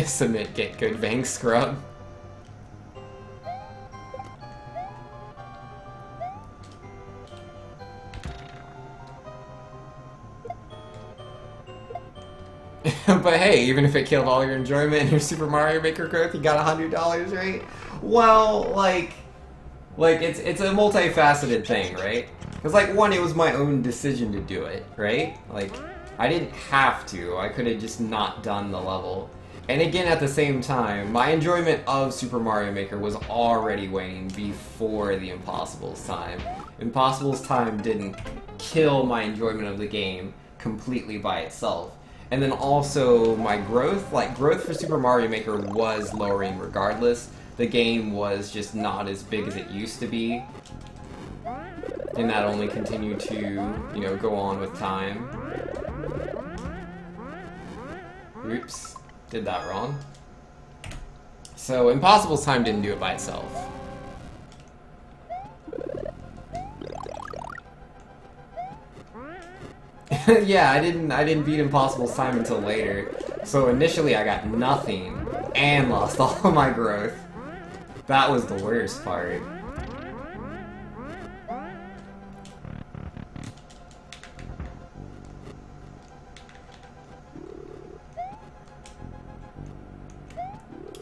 Submit, get good bang scrub. But hey, even if it killed all your enjoyment and your Super Mario Maker growth, you got $100, right? Well, like it's a multifaceted thing, right? Because like one, it was my own decision to do it, right? Like I didn't have to. I could have just not done the level. And again, at the same time, my enjoyment of Super Mario Maker was already waning before the Impossible's time. Impossible's time didn't kill my enjoyment of the game completely by itself. And then also my growth, like growth for Super Mario Maker was lowering regardless. The game was just not as big as it used to be. And that only continued to, you know, go on with time. Oops, did that wrong. So Impossible's time didn't do it by itself. Yeah, I didn't beat Impossible's time until later. So initially I got nothing and lost all of my growth. That was the worst part.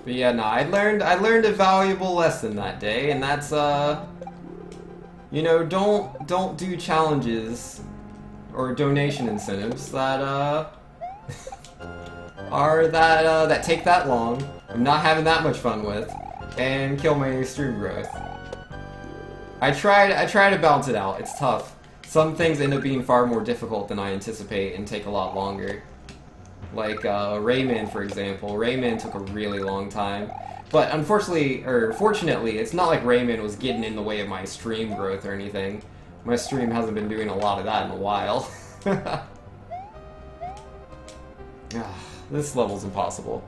But yeah, no, I learned a valuable lesson that day, and that's you know, don't do challenges or donation incentives that that take that long. I'm not having that much fun with, and kill my stream growth. I try to balance it out. It's tough. Some things end up being far more difficult than I anticipate and take a lot longer. Like Rayman, for example. Rayman took a really long time. But unfortunately, or fortunately, it's not like Rayman was getting in the way of my stream growth or anything. My stream hasn't been doing a lot of that in a while. This level's impossible.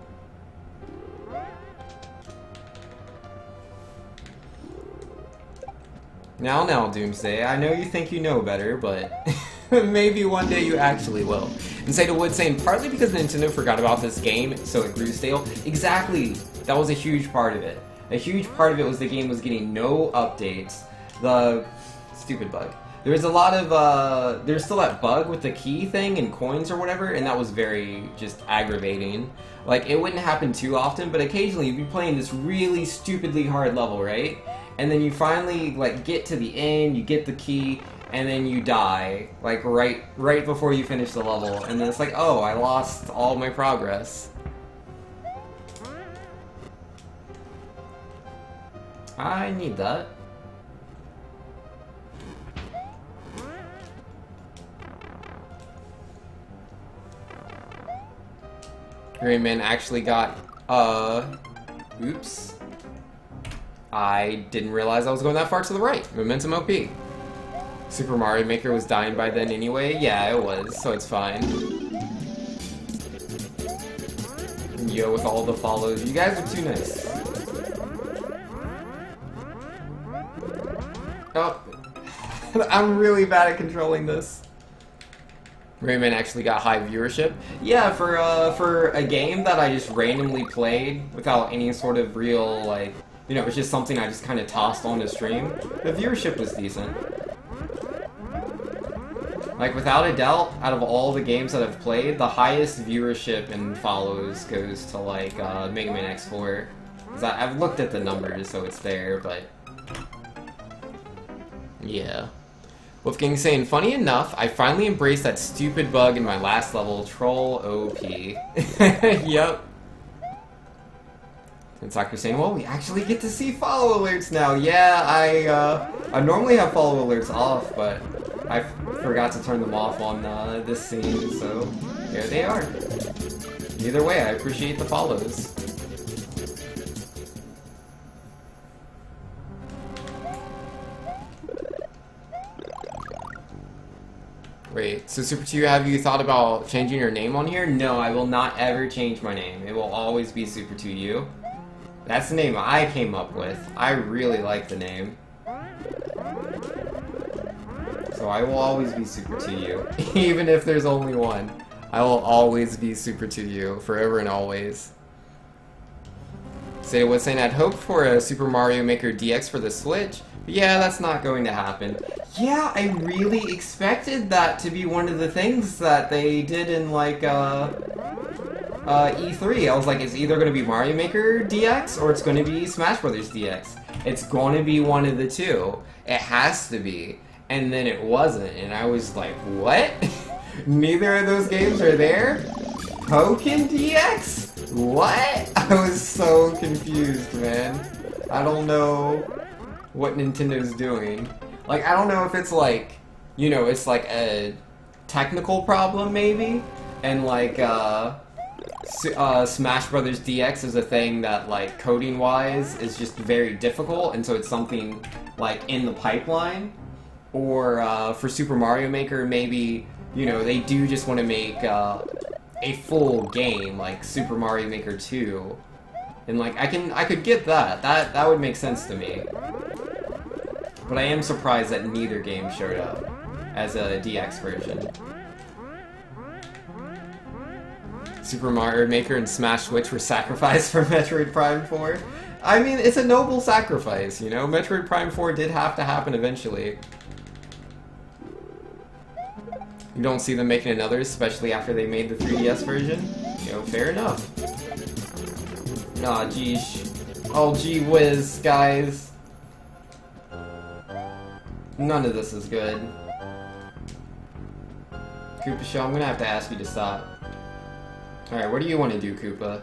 Now, Doomsday, I know you think you know better, but maybe one day you actually will. And Say to Wood saying, partly because Nintendo forgot about this game, so it grew stale. Exactly! That was a huge part of it. A huge part of it was the game was getting no updates. The stupid bug. There was a lot of, there's still that bug with the key thing and coins or whatever, and that was very just aggravating. Like, it wouldn't happen too often, but occasionally you'd be playing this really stupidly hard level, right? And then you finally, like, get to the end, you get the key, and then you die, like, right before you finish the level. And then it's like, oh, I lost all my progress. I need that. Rayman actually got, oops. I didn't realize I was going that far to the right. Momentum OP. Super Mario Maker was dying by then anyway? Yeah, it was, so it's fine. Yo, with all the follows. You guys are too nice. Oh. I'm really bad at controlling this. Rayman actually got high viewership. Yeah, for a game that I just randomly played without any sort of real, like, you know, it was just something I just kind of tossed on the stream, the viewership was decent. Like, without a doubt, out of all the games that I've played, the highest viewership and follows goes to, like, Mega Man X4. 'Cause I've looked at the numbers, so it's there, but... yeah. Wolfgang's saying, funny enough, I finally embraced that stupid bug in my last level, Troll OP. Yep. And Sakura's saying, well, we actually get to see follow alerts now. Yeah, I normally have follow alerts off, but I forgot to turn them off on this scene, so here they are. Either way, I appreciate the follows. Wait, so Super 2, have you thought about changing your name on here? No, I will not ever change my name. It will always be Super 2U. That's the name I came up with. I really like the name. So I will always be Super 2U. Even if there's only one. I will always be Super 2U. Forever and always. Say was saying I'd hoped for a Super Mario Maker DX for the Switch. But yeah, that's not going to happen. Yeah, I really expected that to be one of the things that they did in like E3. I was like, it's either going to be Mario Maker DX or it's going to be Smash Brothers DX. It's going to be one of the two. It has to be. And then it wasn't, and I was like, what? Neither of those games are there? Pokken DX? What? I was so confused, man. I don't know what Nintendo's doing. Like, I don't know if it's like, you know, it's like a technical problem, maybe? And like, Smash Brothers DX is a thing that, like, coding-wise is just very difficult, and so it's something, like, in the pipeline. Or, for Super Mario Maker, maybe, you know, they do just want to make, a full game, like Super Mario Maker 2. And, like, I could get that. That would make sense to me. But I am surprised that neither game showed up as a DX version. Super Mario Maker and Smash Switch were sacrificed for Metroid Prime 4. I mean, it's a noble sacrifice, you know? Metroid Prime 4 did have to happen eventually. You don't see them making another, especially after they made the 3DS version? You know, fair enough. Aw, geesh. Oh, gee whiz, guys. None of this is good. Koopa Show, I'm gonna have to ask you to stop. Alright, what do you want to do, Koopa?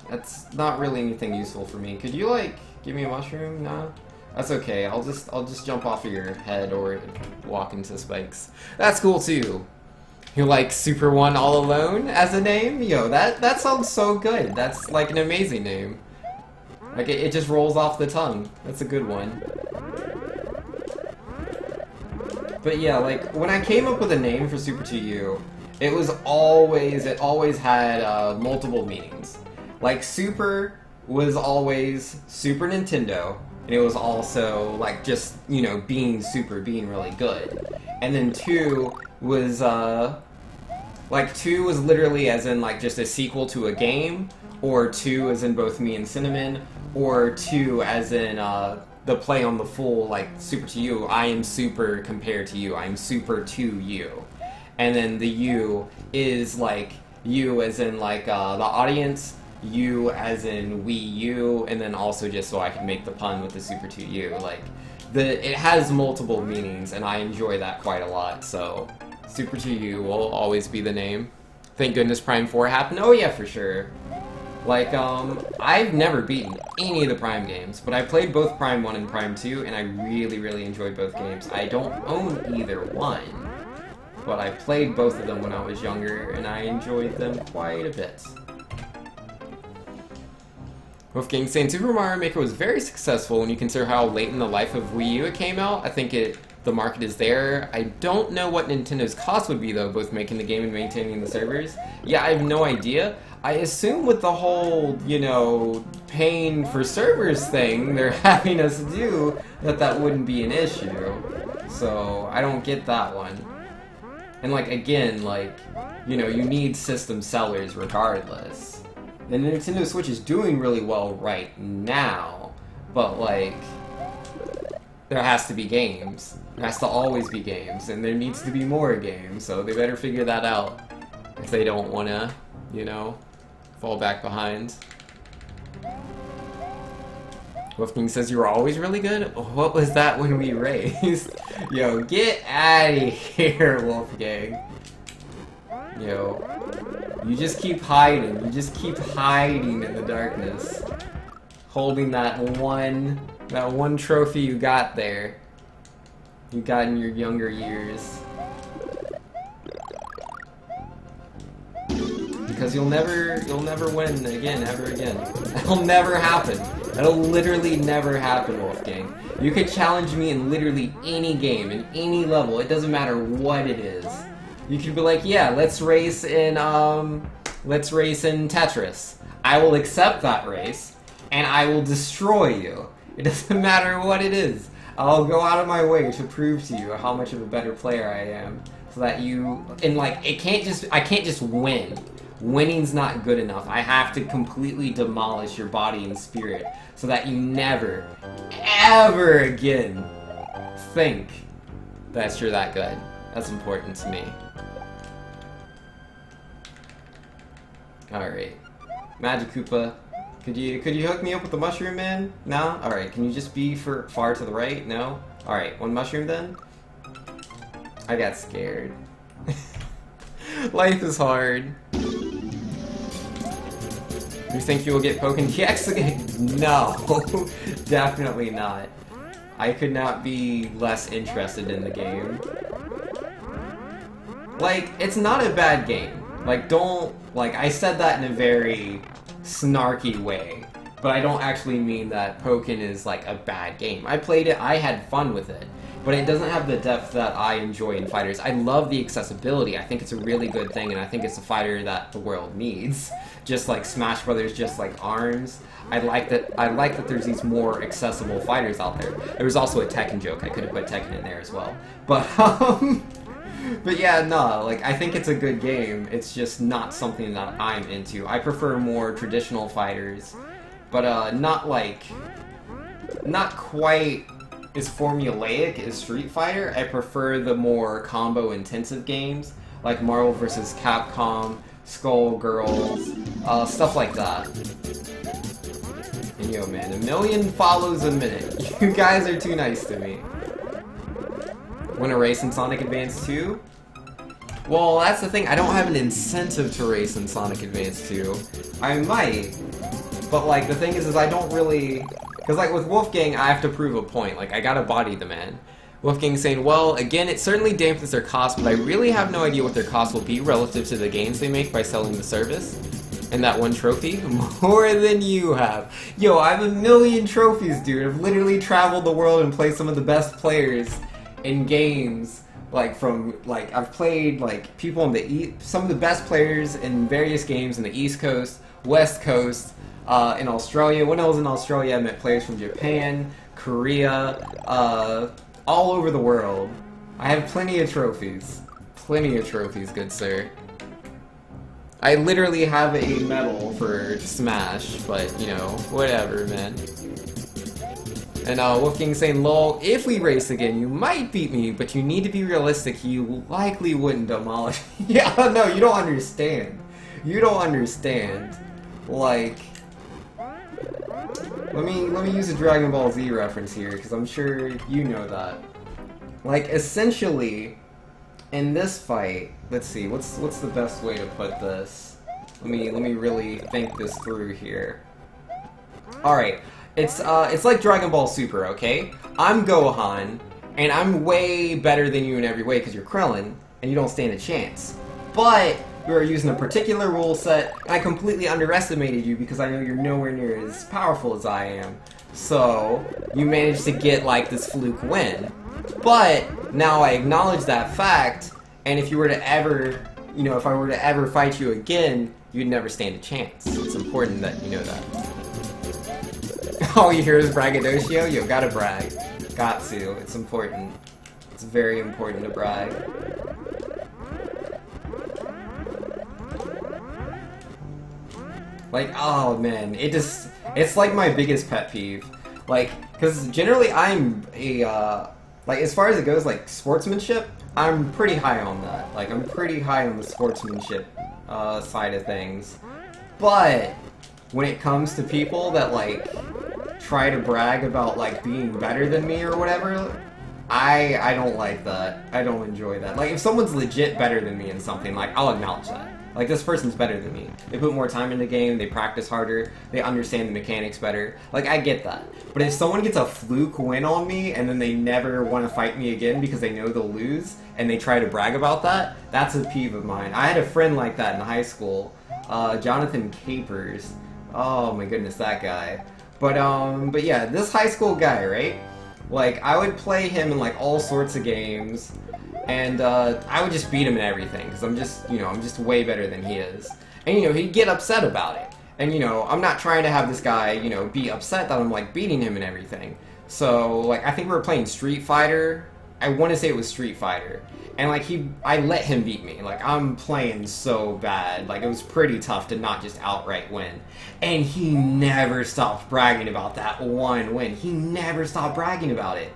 That's not really anything useful for me. Could you, like, give me a mushroom? No? That's okay. I'll just jump off of your head or walk into spikes. That's cool too. You like Super 1 All Alone as a name? Yo, that sounds so good. That's like an amazing name. Like it just rolls off the tongue. That's a good one. But yeah, like when I came up with a name for Super 2U, it always had multiple meanings. Like Super was always Super Nintendo. And it was also, like, just, you know, being really good. And then 2 was, like, 2 was literally as in, like, just a sequel to a game, or 2 as in both me and Cinnamon, or 2 as in, the play on the full, like, Super to You. I am super compared to you. I am super to you. And then the U is, like, you as in, like, the audience, U as in Wii U, and then also just so I can make the pun with the Super 2U. Like, it has multiple meanings, and I enjoy that quite a lot, so Super 2U will always be the name. Thank goodness Prime 4 happened. Oh yeah, for sure. Like, I've never beaten any of the Prime games, but I played both Prime 1 and Prime 2, and I really, really enjoyed both games. I don't own either one, but I played both of them when I was younger, and I enjoyed them quite a bit. Wolfgang saying Super Mario Maker was very successful when you consider how late in the life of Wii U it came out. I think the market is there. I don't know what Nintendo's cost would be though, both making the game and maintaining the servers. Yeah, I have no idea. I assume with the whole, you know, paying for servers thing they're having us do, that wouldn't be an issue. So, I don't get that one. And like, again, like, you know, you need system sellers regardless. The Nintendo Switch is doing really well right now, but like, there has to be games. There has to always be games, and there needs to be more games, so they better figure that out if they don't want to, you know, fall back behind. Wolfgang says you were always really good? What was that when we raced? Yo, get out of here, Wolfgang. Yo. You just keep hiding. You just keep hiding in the darkness. Holding that one trophy you got there. You got in your younger years. Because you'll never win again, ever again. That'll never happen. That'll literally never happen, Wolfgang. You could challenge me in literally any game, in any level. It doesn't matter what it is. You could be like, yeah, let's race in Tetris. I will accept that race, and I will destroy you. It doesn't matter what it is. I'll go out of my way to prove to you how much of a better player I am, so that you, and like, I can't just win. Winning's not good enough. I have to completely demolish your body and spirit, so that you never, ever again think that you're that good. That's important to me. Alright. Magic Koopa. Could you hook me up with the mushroom, man? No? Alright, can you just be far to the right? No? Alright, one mushroom then? I got scared. Life is hard. You think you will get Pokédex? No, definitely not. I could not be less interested in the game. Like, it's not a bad game. Like, I said that in a very snarky way, but I don't actually mean that Pokken is, like, a bad game. I played it, I had fun with it, but it doesn't have the depth that I enjoy in fighters. I love the accessibility. I think it's a really good thing, and I think it's a fighter that the world needs. Just like Smash Brothers, just like ARMS. I like that there's these more accessible fighters out there. There was also a Tekken joke. I could have put Tekken in there as well. But, but yeah, no, like, I think it's a good game. It's just not something that I'm into. I prefer more traditional fighters, but not quite as formulaic as Street Fighter. I prefer the more combo-intensive games, like Marvel vs. Capcom, Skullgirls, stuff like that. And yo, man, 1 million follows a minute. You guys are too nice to me. Wanna race in Sonic Advance 2? Well, that's the thing. I don't have an incentive to race in Sonic Advance 2. I might, but like the thing is I don't really. Because, like, with Wolfgang, I have to prove a point. Like, I gotta body the man. Wolfgang's saying, well, again, it certainly dampens their cost, but I really have no idea what their cost will be relative to the gains they make by selling the service. And that one trophy? More than you have. Yo, I have 1 million trophies, dude. I've literally traveled the world and played some of the best players in games. Like, I've played, like, people on the some of the best players in various games in the East Coast, West Coast, in Australia. When I was in Australia, I met players from Japan, Korea, all over the world. I have plenty of trophies. Plenty of trophies, good sir. I literally have a medal for Smash, but, you know, whatever, man. And Wolfgang saying, lol, if we race again, you might beat me, but you need to be realistic. You likely wouldn't demolish me. Yeah, no, you don't understand. You don't understand. Like, let me use a Dragon Ball Z reference here, because I'm sure you know that. Like, essentially, in this fight, let's see, what's the best way to put this? Let me really think this through here. Alright, it's like Dragon Ball Super, okay? I'm Gohan, and I'm way better than you in every way because you're Krillin, and you don't stand a chance. But you are using a particular rule set, and I completely underestimated you because I know you're nowhere near as powerful as I am. So, you managed to get, like, this fluke win. But, now I acknowledge that fact, and if you were to ever, you know, if I were to ever fight you again, you'd never stand a chance. It's important that you know that. All you hear is braggadocio? You gotta brag. Got to. It's important. It's very important to brag. Like, oh man, it's like my biggest pet peeve. Like, because generally I'm a, like, as far as it goes, like, sportsmanship, I'm pretty high on that. Like, I'm pretty high on the sportsmanship side of things. But when it comes to people that, like, try to brag about, like, being better than me or whatever, I don't like that. I don't enjoy that. Like, if someone's legit better than me in something, like, I'll acknowledge that. Like, this person's better than me. They put more time in the game, they practice harder, they understand the mechanics better. Like, I get that. But if someone gets a fluke win on me and then they never want to fight me again because they know they'll lose, and they try to brag about that, that's a peeve of mine. I had a friend like that in high school, Jonathan Capers. Oh my goodness, that guy. But yeah, this high school guy, right? Like, I would play him in, like, all sorts of games, and I would just beat him in everything, because I'm just, you know, I'm just way better than he is. And, you know, he'd get upset about it. And, you know, I'm not trying to have this guy, you know, be upset that I'm, like, beating him and everything. So, like, I think we were playing Street Fighter. I want to say it was Street Fighter. And, like, I let him beat me. Like, I'm playing so bad. Like, it was pretty tough to not just outright win. And he never stopped bragging about that one win. He never stopped bragging about it.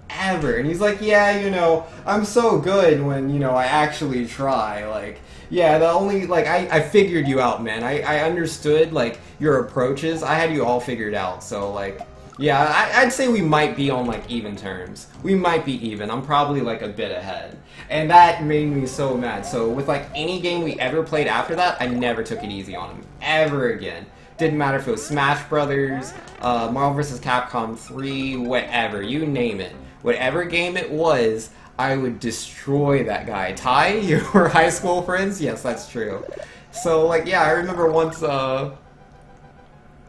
Ever. And he's like, yeah, you know, I'm so good when, you know, I actually try. Like, yeah, the only, like, I figured you out, man. I understood, like, your approaches. I had you all figured out. So, like, yeah, I'd say we might be on, like, even terms. We might be even. I'm probably, like, a bit ahead. And that made me so mad. So, with, like, any game we ever played after that, I never took it easy on him. Ever again. Didn't matter if it was Smash Brothers, Marvel vs. Capcom 3, whatever. You name it. Whatever game it was, I would destroy that guy. Ty, you were high school friends? Yes, that's true. So, like, yeah, I remember once,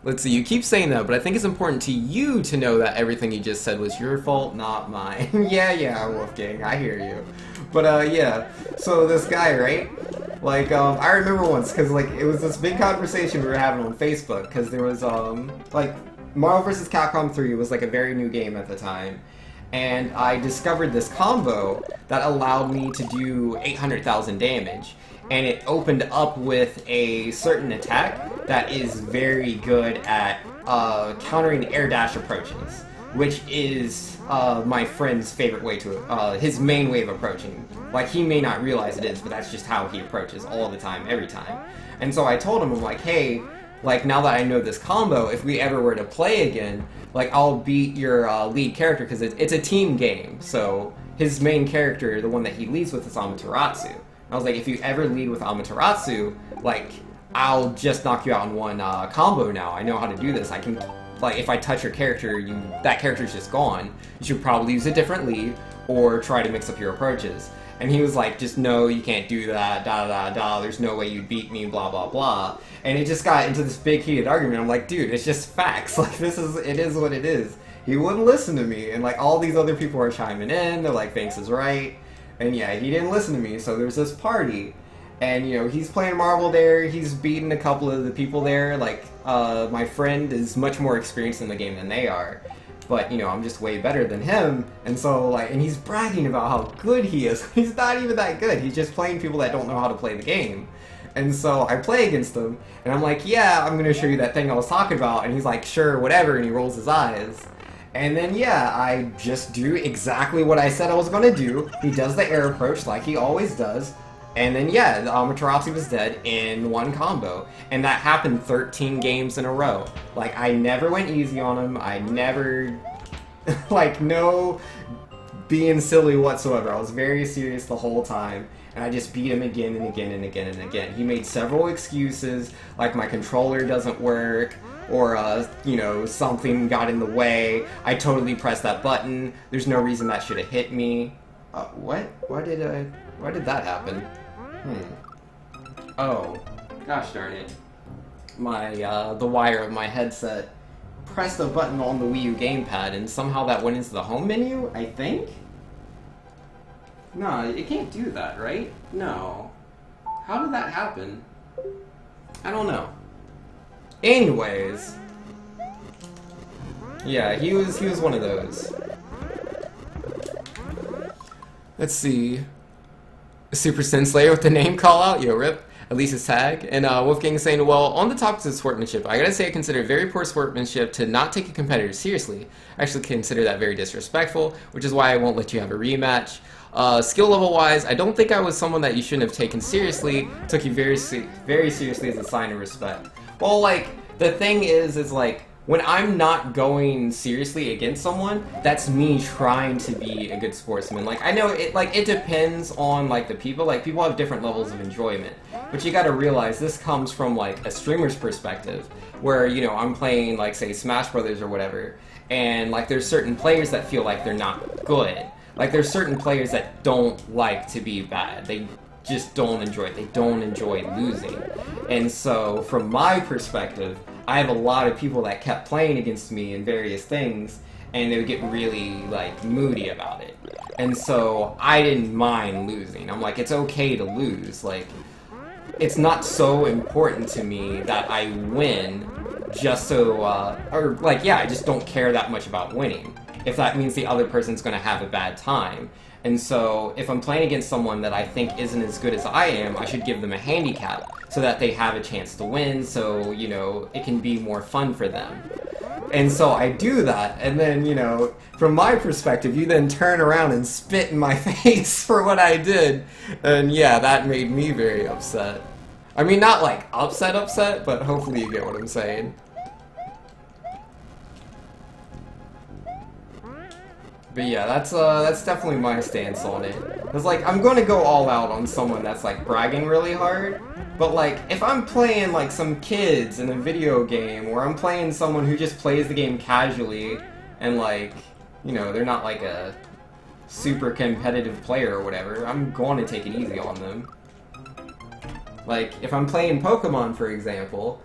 let's see, you keep saying that, but I think it's important to you to know that everything you just said was your fault, not mine. yeah, Wolfgang, I hear you. But, yeah, so this guy, right? Like, I remember once, because, like, it was this big conversation we were having on Facebook, because there was, like, Marvel vs. Capcom 3 was, like, a very new game at the time. And I discovered this combo that allowed me to do 800,000 damage. And it opened up with a certain attack that is very good at countering air dash approaches, which is my friend's favorite way to, his main way of approaching. Like, he may not realize it is, but that's just how he approaches all the time, every time. And so I told him, I'm like, hey, like, now that I know this combo, if we ever were to play again, like, I'll beat your lead character, because it's a team game, so his main character, the one that he leads with, is Amaterasu. And I was like, if you ever lead with Amaterasu, like, I'll just knock you out in one combo now. I know how to do this. I can, like, if I touch your character, that character's just gone. You should probably use a different lead, or try to mix up your approaches. And he was like, just no, you can't do that, there's no way you'd beat me, blah, blah, blah. And it just got into this big heated argument. I'm like, dude, it's just facts. Like, it is what it is. He wouldn't listen to me, and, like, all these other people are chiming in, they're like, Banks is right. And yeah, he didn't listen to me, so there's this party. And, you know, he's playing Marvel there, he's beaten a couple of the people there, like, my friend is much more experienced in the game than they are. But, you know, I'm just way better than him, and so, like, and he's bragging about how good he is. He's not even that good, he's just playing people that don't know how to play the game. And so I play against him, and I'm like, yeah, I'm gonna show you that thing I was talking about, and he's like, sure, whatever, and he rolls his eyes. And then, yeah, I just do exactly what I said I was gonna do. He does the air approach like he always does, and then, yeah, the Amaterasu was dead in one combo. And that happened 13 games in a row. Like, I never went easy on him. I never, like, no being silly whatsoever. I was very serious the whole time. And I just beat him again and again and again and again. He made several excuses, like my controller doesn't work, or, you know, something got in the way. I totally pressed that button. There's no reason that should have hit me. What? Why did that happen? Oh, gosh darn it. My, the wire of my headset pressed a button on the Wii U gamepad, and somehow that went into the home menu, I think? No, it can't do that, right? No. How did that happen? I don't know. Anyways. Yeah, he was one of those. Let's see. Super Sin Slayer with the name call out, yo rip. Elisa's tag. And Wolfgang saying, well, on the topic of sportsmanship, I gotta say I consider very poor sportsmanship to not take a competitor seriously. I actually consider that very disrespectful, which is why I won't let you have a rematch. Skill level wise, I don't think I was someone that you shouldn't have taken seriously. Took you very seriously as a sign of respect. Well, like, the thing is like, when I'm not going seriously against someone, that's me trying to be a good sportsman. Like, I know it depends on, like, the people. Like, people have different levels of enjoyment. But you gotta realize this comes from, like, a streamer's perspective. Where, you know, I'm playing, like, say, Smash Brothers or whatever. And, like, there's certain players that feel like they're not good. Like, there's certain players that don't like to be bad. They just don't enjoy it. They don't enjoy losing. And so, from my perspective, I have a lot of people that kept playing against me in various things, and they would get really, like, moody about it. And so, I didn't mind losing. I'm like, it's okay to lose. Like, it's not so important to me that I win just so, or like, yeah, I just don't care that much about winning. If that means the other person's gonna have a bad time. And so, if I'm playing against someone that I think isn't as good as I am, I should give them a handicap so that they have a chance to win, so, you know, it can be more fun for them. And so I do that, and then, you know, from my perspective, you then turn around and spit in my face for what I did. And yeah, that made me very upset. I mean, not like upset, but hopefully you get what I'm saying. But yeah, that's definitely my stance on it. Cause like, I'm gonna go all out on someone that's like bragging really hard, but like, if I'm playing like some kids in a video game, or I'm playing someone who just plays the game casually, and like, you know, they're not like a super competitive player or whatever, I'm going to take it easy on them. Like, if I'm playing Pokemon, for example,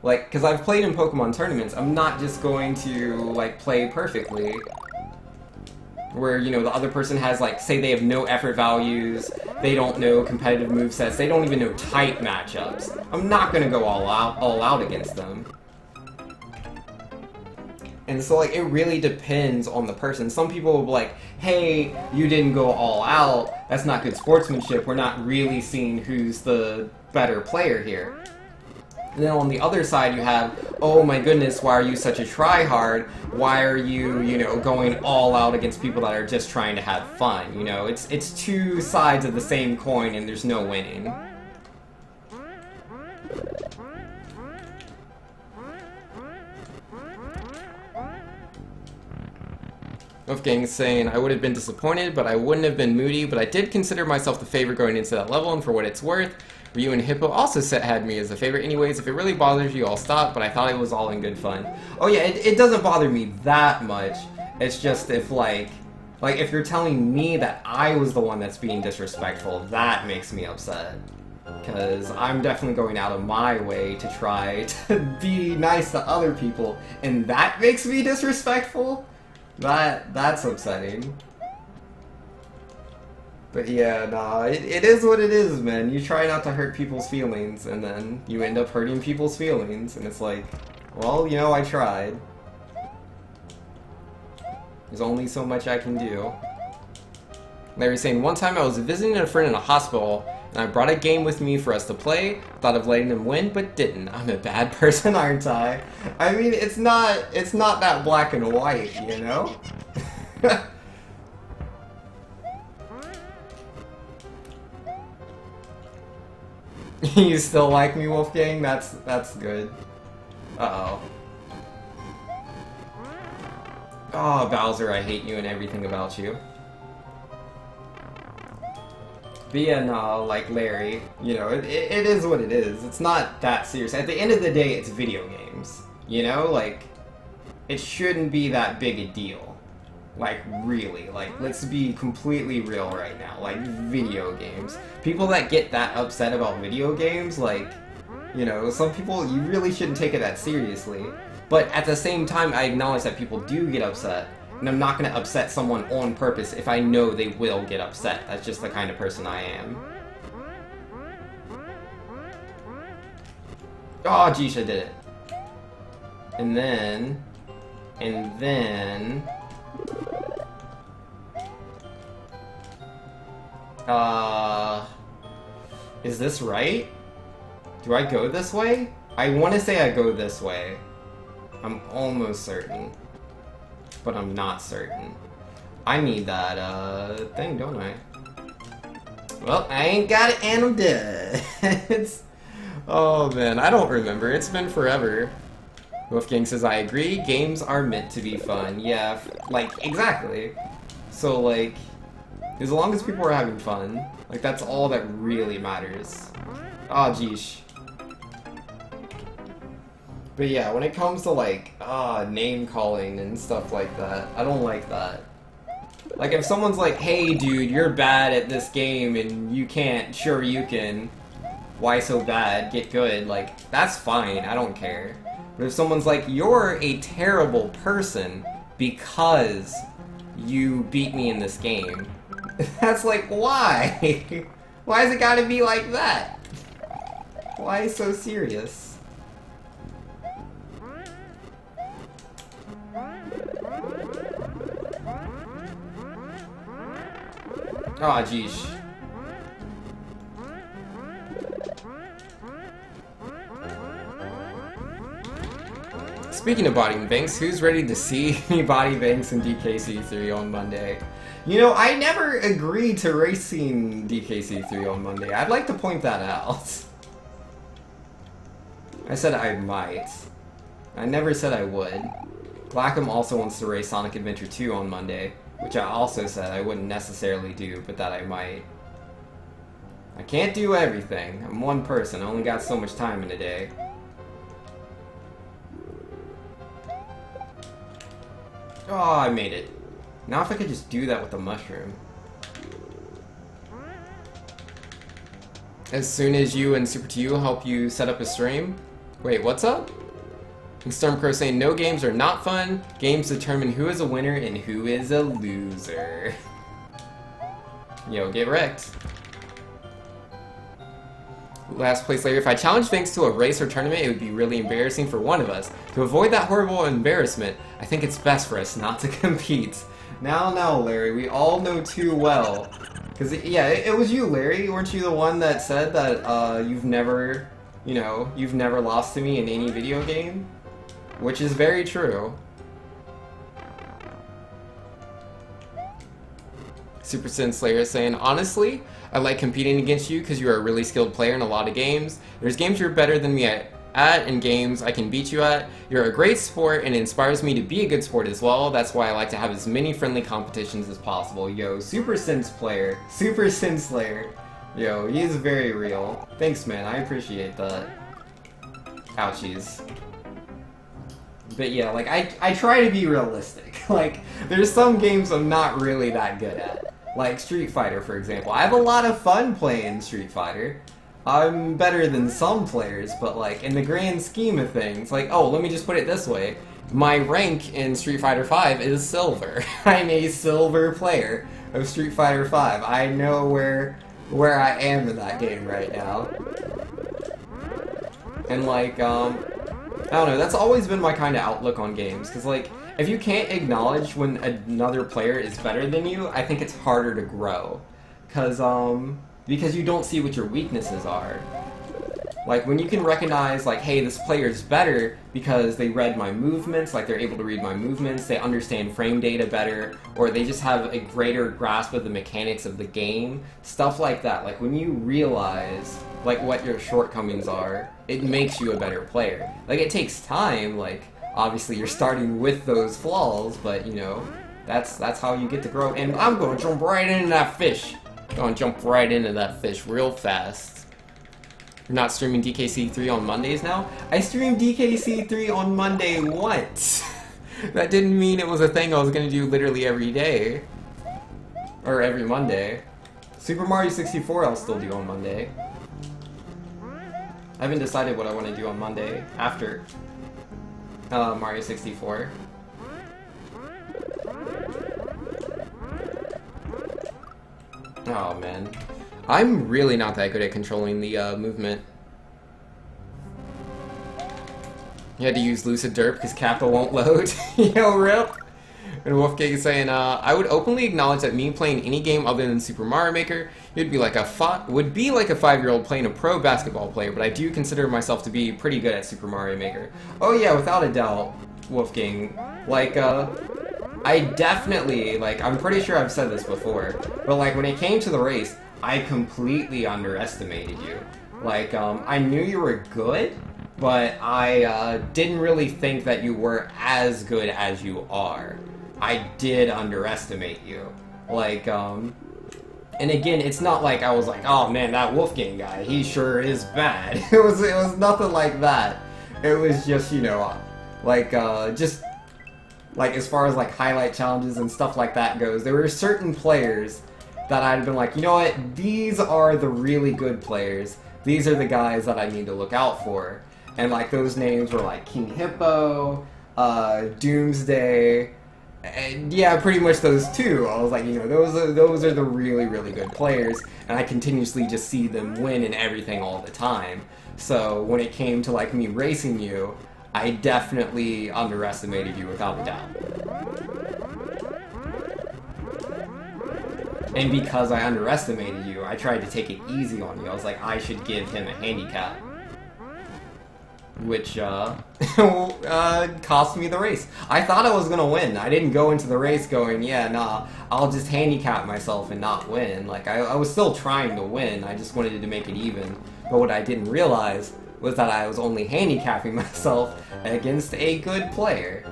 like, because I've played in Pokemon tournaments, I'm not just going to like play perfectly. Where, you know, the other person has, like, say they have no effort values, they don't know competitive movesets, they don't even know tight matchups. I'm not gonna go all out against them. And so, like, it really depends on the person. Some people will be like, hey, you didn't go all out, that's not good sportsmanship, we're not really seeing who's the better player here. And then on the other side you have, oh my goodness, why are you such a tryhard? Why are you, you know, going all out against people that are just trying to have fun? You know, it's two sides of the same coin and there's no winning. Wolfgang's saying, I would have been disappointed, but I wouldn't have been moody, but I did consider myself the favorite going into that level, and for what it's worth, Ryu and Hippo also had me as a favorite. Anyways, if it really bothers you, I'll stop, but I thought it was all in good fun. Oh yeah, it doesn't bother me that much. It's just if, like, if you're telling me that I was the one that's being disrespectful, that makes me upset. Because I'm definitely going out of my way to try to be nice to other people, and that makes me disrespectful? That's upsetting. But yeah, nah, it is what it is, man. You try not to hurt people's feelings, and then you end up hurting people's feelings, and it's like, well, you know, I tried. There's only so much I can do. Larry's saying, one time I was visiting a friend in a hospital, and I brought a game with me for us to play. Thought of letting him win, but didn't. I'm a bad person, aren't I? I mean, it's not that black and white, you know? You still like me, Wolfgang? That's good. Uh-oh. Oh, Bowser, I hate you and everything about you. But yeah, no, like Larry, you know, it is what it is. It's not that serious. At the end of the day, it's video games. You know, like, it shouldn't be that big a deal. Like, really. Like, let's be completely real right now. Like, video games. People that get that upset about video games, like, you know, some people, you really shouldn't take it that seriously. But at the same time, I acknowledge that people do get upset. And I'm not going to upset someone on purpose if I know they will get upset. That's just the kind of person I am. Oh, Jisha did it. And then... Is this right? Do I go this way? I want to say I go this way. I'm almost certain. But I'm not certain. I need that, thing, don't I? Well, I ain't got it and I'm dead. Oh man, I don't remember. It's been forever. Wolfgang says, I agree, games are meant to be fun. Yeah, like, exactly. So, like, as long as people are having fun, like, that's all that really matters. Oh, geesh. But yeah, when it comes to, like, name-calling and stuff like that, I don't like that. Like, if someone's like, hey, dude, you're bad at this game and you can't Shoryuken, why so bad, get good, like, that's fine, I don't care. But if someone's like, you're a terrible person because you beat me in this game, that's like, why? Why has it gotta be like that? Why so serious? Aw, geesh. Speaking of bodying Banks, who's ready to see me body Banks in DKC3 on Monday? You know, I never agreed to racing DKC3 on Monday. I'd like to point that out. I said I might. I never said I would. Blackham also wants to race Sonic Adventure 2 on Monday, which I also said I wouldn't necessarily do, but that I might. I can't do everything. I'm one person. I only got so much time in a day. Oh, I made it. Now if I could just do that with the mushroom. As soon as you and Super to You help you set up a stream. Wait, what's up? And Stormcrow saying no games are not fun. Games determine who is a winner and who is a loser. Yo, get wrecked. Last place later. If I challenge Banks to a race or tournament, it would be really embarrassing for one of us. To avoid that horrible embarrassment, I think it's best for us not to compete. Now, Larry, we all know too well. Because, yeah, it was you, Larry. Weren't you the one that said that you've never, you've never lost to me in any video game? Which is very true. Super Sin Slayer saying, honestly, I like competing against you because you are a really skilled player in a lot of games. There's games you're better than me at and games I can beat you at. You're a great sport and it inspires me to be a good sport as well. That's why I like to have as many friendly competitions as possible. Yo, Super Sin Slayer. Yo, he is very real. Thanks, man. I appreciate that. Ouchies. But yeah, like, I try to be realistic. Like, there's some games I'm not really that good at. Like Street Fighter, for example. I have a lot of fun playing Street Fighter. I'm better than some players, but like, in the grand scheme of things, like, oh, let me just put it this way. My rank in Street Fighter V is silver. I'm a silver player of Street Fighter V. I know where I am in that game right now. And like, I don't know, that's always been my kind of outlook on games, because like, if you can't acknowledge when another player is better than you, I think it's harder to grow. Because you don't see what your weaknesses are. Like, when you can recognize, like, hey, this player's better because they read my movements, like, they're able to read my movements, they understand frame data better, or they just have a greater grasp of the mechanics of the game, stuff like that. Like, when you realize, like, what your shortcomings are, it makes you a better player. Like, it takes time, like, obviously you're starting with those flaws, but, that's how you get to grow. And I'm gonna jump right into that fish. Gonna jump right into that fish real fast. You're not streaming DKC3 on Mondays now? I streamed DKC3 on Monday once. That didn't mean it was a thing I was gonna do literally every day. Or every Monday. Super Mario 64 I'll still do on Monday. I haven't decided what I want to do on Monday after Mario 64. Oh man. I'm really not that good at controlling the movement. You had to use Lucid Derp because Capital won't load. Yo, rip! And Wolfgang is saying, I would openly acknowledge that me playing any game other than Super Mario Maker would be like a 5-year-old playing a pro basketball player, but I do consider myself to be pretty good at Super Mario Maker. Oh yeah, without a doubt, Wolfgang. Like, I definitely, like, I'm pretty sure I've said this before, but like, when it came to the race, I completely underestimated you. Like, I knew you were good, but I didn't really think that you were as good as you are. I did underestimate you. Like, and again, it's not like I was like, oh man, that Wolfgang guy, he sure is bad. It was nothing like that. It was just, like, just, like, as far as, like, highlight challenges and stuff like that goes, there were certain players that I'd been like, you know what, these are the really good players. These are the guys that I need to look out for. And, like, those names were, like, King Hippo, Doomsday, And yeah, pretty much those two. I was like, those are the really, really good players, and I continuously just see them win and everything all the time. So when it came to like me racing you, I definitely underestimated you without a doubt. And because I underestimated you, I tried to take it easy on you. I was like, I should give him a handicap. Which, cost me the race. I thought I was gonna win. I didn't go into the race going, yeah, nah, I'll just handicap myself and not win. Like, I was still trying to win, I just wanted to make it even. But what I didn't realize was that I was only handicapping myself against a good player.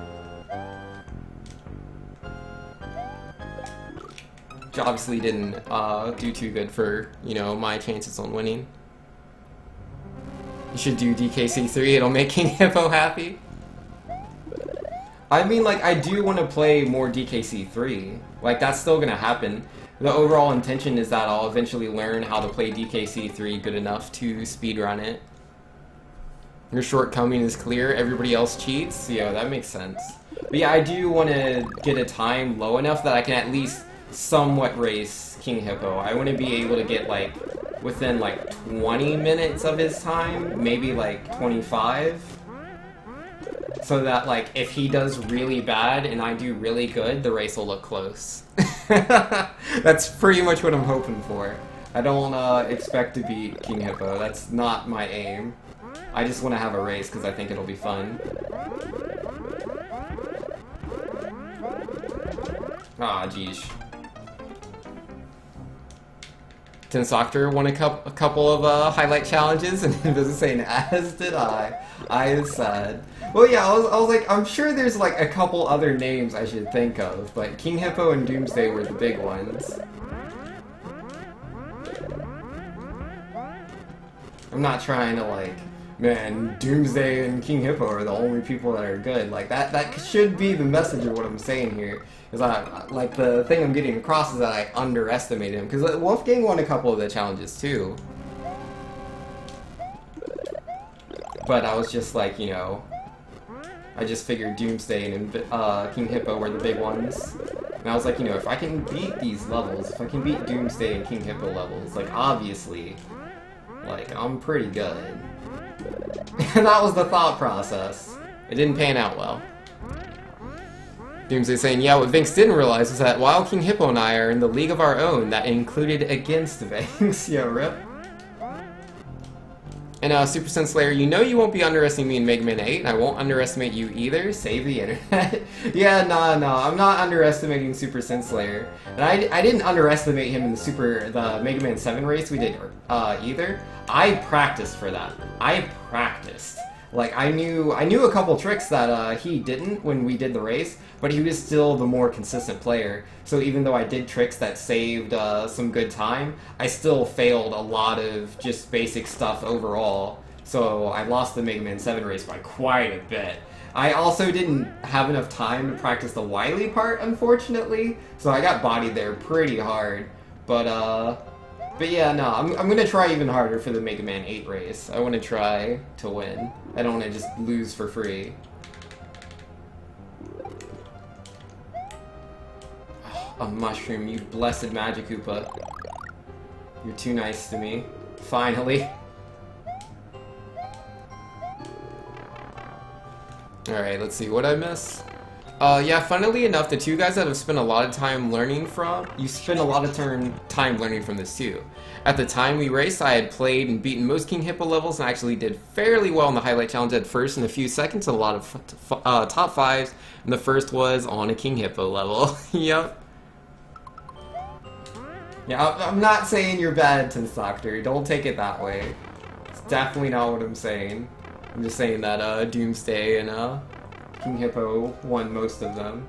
Which obviously didn't, do too good for, my chances on winning. You should do DKC3, it'll make King Hippo happy. I mean, like, I do want to play more DKC3. Like, that's still gonna happen. The overall intention is that I'll eventually learn how to play DKC3 good enough to speedrun it. Your shortcoming is clear, everybody else cheats? Yeah, that makes sense. But yeah, I do want to get a time low enough that I can at least somewhat race King Hippo. I want to be able to get, like, within like 20 minutes of his time, maybe like 25. So that like if he does really bad and I do really good, the race will look close. That's pretty much what I'm hoping for. I don't expect to beat King Hippo, that's not my aim. I just want to have a race because I think it'll be fun. Ah, geez. Tensoctor won a couple of highlight challenges, and Invis is saying, as did I. I is sad. Well, yeah, I was like, I'm sure there's like a couple other names I should think of, but King Hippo and Doomsday were the big ones. I'm not trying to like, man, Doomsday and King Hippo are the only people that are good. Like, that should be the message of what I'm saying here. Is like, the thing I'm getting across is that I underestimated him. Because Wolfgang won a couple of the challenges, too. But I was just like, I just figured Doomsday and King Hippo were the big ones. And I was like, if I can beat these levels, if I can beat Doomsday and King Hippo levels, like, obviously, like, I'm pretty good. And that was the thought process. It didn't pan out well. Doomsday saying, yeah, what Vinx didn't realize was that while King Hippo and I are in the league of our own, that included against Vinx. Yeah, rip. And Super Sense Slayer, you won't be underestimating me in Mega Man 8, and I won't underestimate you either. Save the internet. Yeah, no, I'm not underestimating Super Sense Slayer. And I didn't underestimate him in the Mega Man 7 race we did either. I practiced for that. I practiced. Like, I knew a couple tricks that he didn't when we did the race, but he was still the more consistent player. So even though I did tricks that saved some good time, I still failed a lot of just basic stuff overall. So I lost the Mega Man 7 race by quite a bit. I also didn't have enough time to practice the Wily part, unfortunately, so I got bodied there pretty hard. But yeah, no, I'm gonna try even harder for the Mega Man 8 race. I want to try to win. I don't want to just lose for free. Oh, a mushroom, you blessed Magic Koopa. You're too nice to me. Finally. Alright, let's see, what'd I miss? Yeah, funnily enough, the two guys that have spent a lot of time learning from, you spend a lot of time learning from this too. At the time we raced, I had played and beaten most King Hippo levels and actually did fairly well in the highlight challenge at first in a few seconds, and a lot of top fives, and the first was on a King Hippo level. Yep. Yeah, I'm not saying you're bad, Tensoctor, don't take it that way. It's definitely not what I'm saying. I'm just saying that Doomsday and King Hippo won most of them.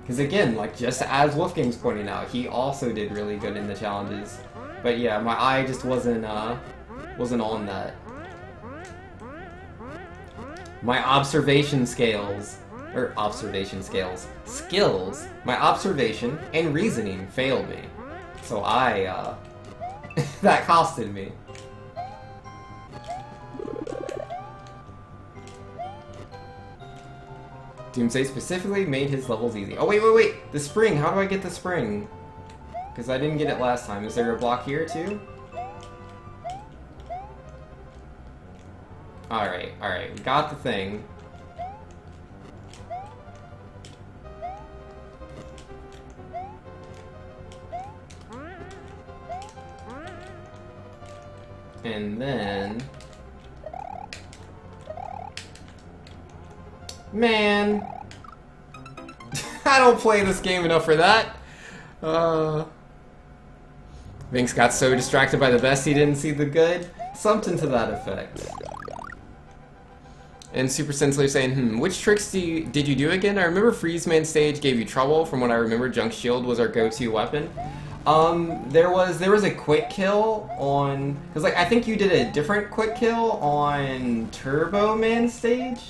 Because again, like just as Wolfgang's pointing out, he also did really good in the challenges. But yeah, my eye just wasn't on that. My skills, my observation and reasoning failed me. So that costed me. Doomsday specifically made his levels easy. Oh, wait! The spring! How do I get the spring? Because I didn't get it last time. Is there a block here, too? Alright. We got the thing. And then... Man! I don't play this game enough for that! Vince got so distracted by the best he didn't see the good? Something to that effect. And Super Senslave saying, which tricks did you do again? I remember Freeze Man stage gave you trouble. From what I remember, Junk Shield was our go-to weapon. There was a quick kill on... Because, like, I think you did a different quick kill on Turbo Man stage?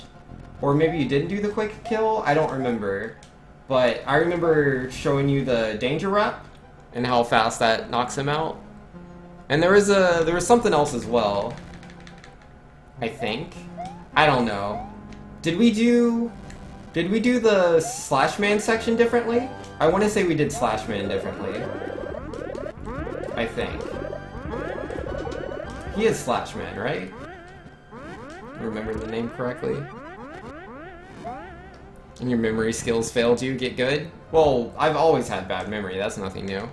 Or maybe you didn't do the quick kill? I don't remember. But I remember showing you the danger rep and how fast that knocks him out. And there was something else as well. I think. I don't know. Did we do the Slash Man section differently? I want to say we did Slash Man differently. I think. He is Slash Man, right? Remember the name correctly? And your memory skills failed you get good? Well, I've always had bad memory, that's nothing new.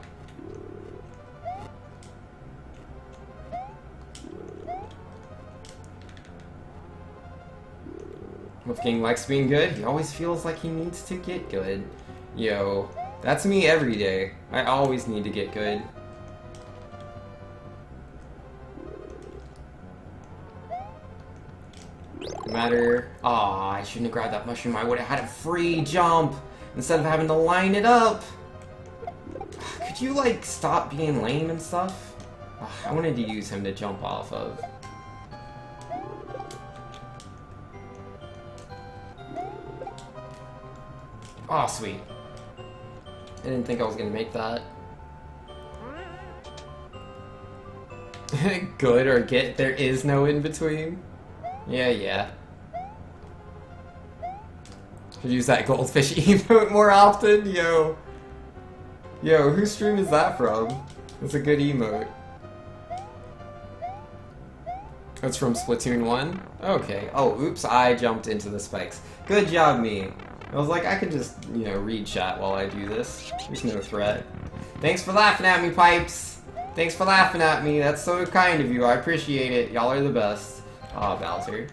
Wolfgang likes being good, he always feels like he needs to get good. Yo, that's me every day. I always need to get good. No matter... Aw, I shouldn't have grabbed that mushroom. I would have had a free jump instead of having to line it up. Could you, like, stop being lame and stuff? I wanted to use him to jump off of. Aw, sweet. I didn't think I was gonna make that. Good or get, there is no in-between. Yeah. Should use that goldfish emote more often, yo. Yo, whose stream is that from? It's a good emote. That's from Splatoon 1? Okay. Oh, oops, I jumped into the spikes. Good job, me. I was like, I could just, you know, read chat while I do this. There's no threat. Thanks for laughing at me, Pipes! Thanks for laughing at me, that's so kind of you, I appreciate it. Y'all are the best. Aw, Bowser.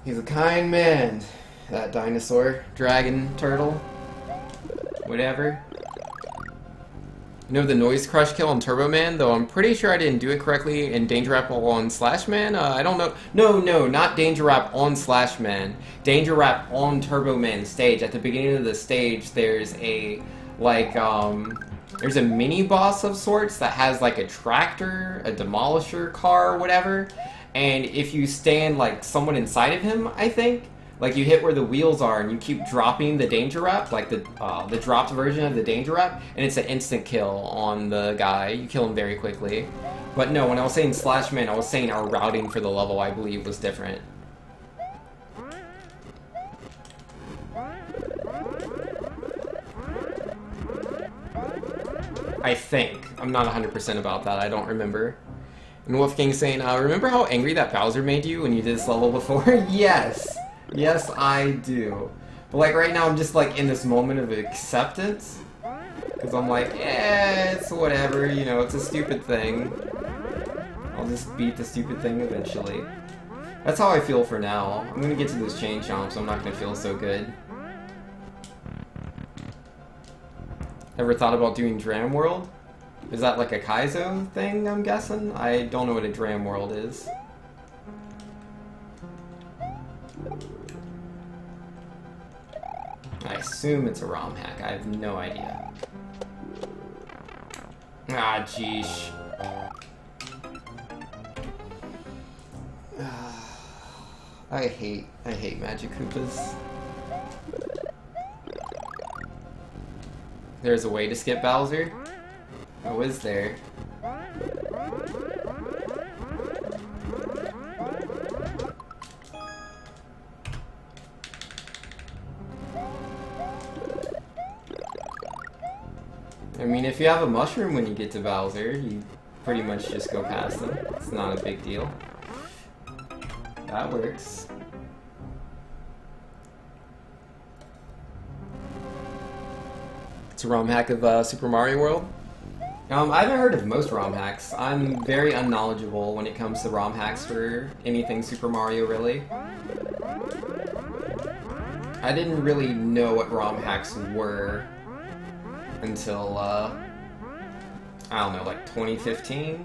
He's a kind man. That dinosaur, dragon, turtle, whatever. You know the Noise Crush kill on Turbo Man? Though I'm pretty sure I didn't do it correctly in Danger Rap on Slash Man. I don't know. No, not Danger Rap on Slash Man. Danger Rap on Turbo Man stage. At the beginning of the stage, there's a, like, there's a mini boss of sorts that has, like, a tractor, a demolisher car, or whatever. And if you stand, like, someone inside of him, I think, like, you hit where the wheels are and you keep dropping the Danger Rap, like the dropped version of the Danger Rap, and it's an instant kill on the guy. You kill him very quickly. But no, when I was saying Slash Man, I was saying our routing for the level, I believe, was different. I think. I'm not 100% about that. I don't remember. And Wolfgang saying, remember how angry that Bowser made you when you did this level before? Yes! Yes, I do. But, like, right now I'm just, like, in this moment of acceptance. Because I'm like, it's whatever, you know, it's a stupid thing. I'll just beat the stupid thing eventually. That's how I feel for now. I'm gonna get to those chain chomps, so I'm not gonna feel so good. Ever thought about doing Dram World? Is that like a Kaizo thing, I'm guessing? I don't know what a Dram World is. I assume it's a ROM hack. I have no idea. Ah, jeesh. I hate Magic Koopas. There's a way to skip Bowser? Oh, is there? mean, if you have a mushroom when you get to Bowser, you pretty much just go past them. It's not a big deal. That works. It's a ROM hack of Super Mario World. I haven't heard of most ROM hacks. I'm very unknowledgeable when it comes to ROM hacks for anything Super Mario, really. I didn't really know what ROM hacks were until, I don't know, like 2015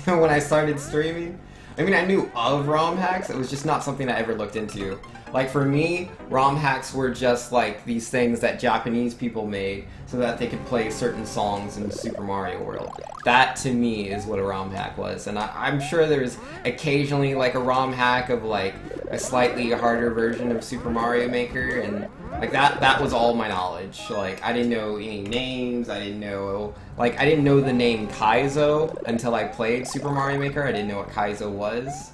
when I started streaming. I mean, I knew of ROM hacks, it was just not something I ever looked into. Like, for me, ROM hacks were just like these things that Japanese people made so that they could play certain songs in Super Mario World. That, to me, is what a ROM hack was. And I'm sure there's occasionally like a ROM hack of like a slightly harder version of Super Mario Maker, and like that was all my knowledge. Like, I didn't know any names, I didn't know the name Kaizo until I played Super Mario Maker. I didn't know what Kaizo was.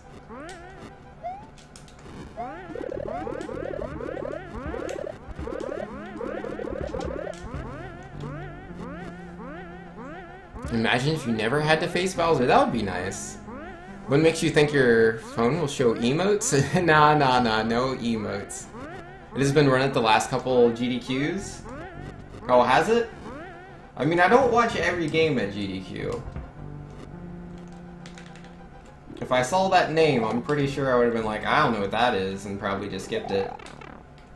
Imagine if you never had to face Bowser, that would be nice. What makes you think your phone will show emotes? Nah, no emotes. It has been run at the last couple GDQs. Oh, has it? I mean, I don't watch every game at GDQ. If I saw that name, I'm pretty sure I would have been like, I don't know what that is, and probably just skipped it.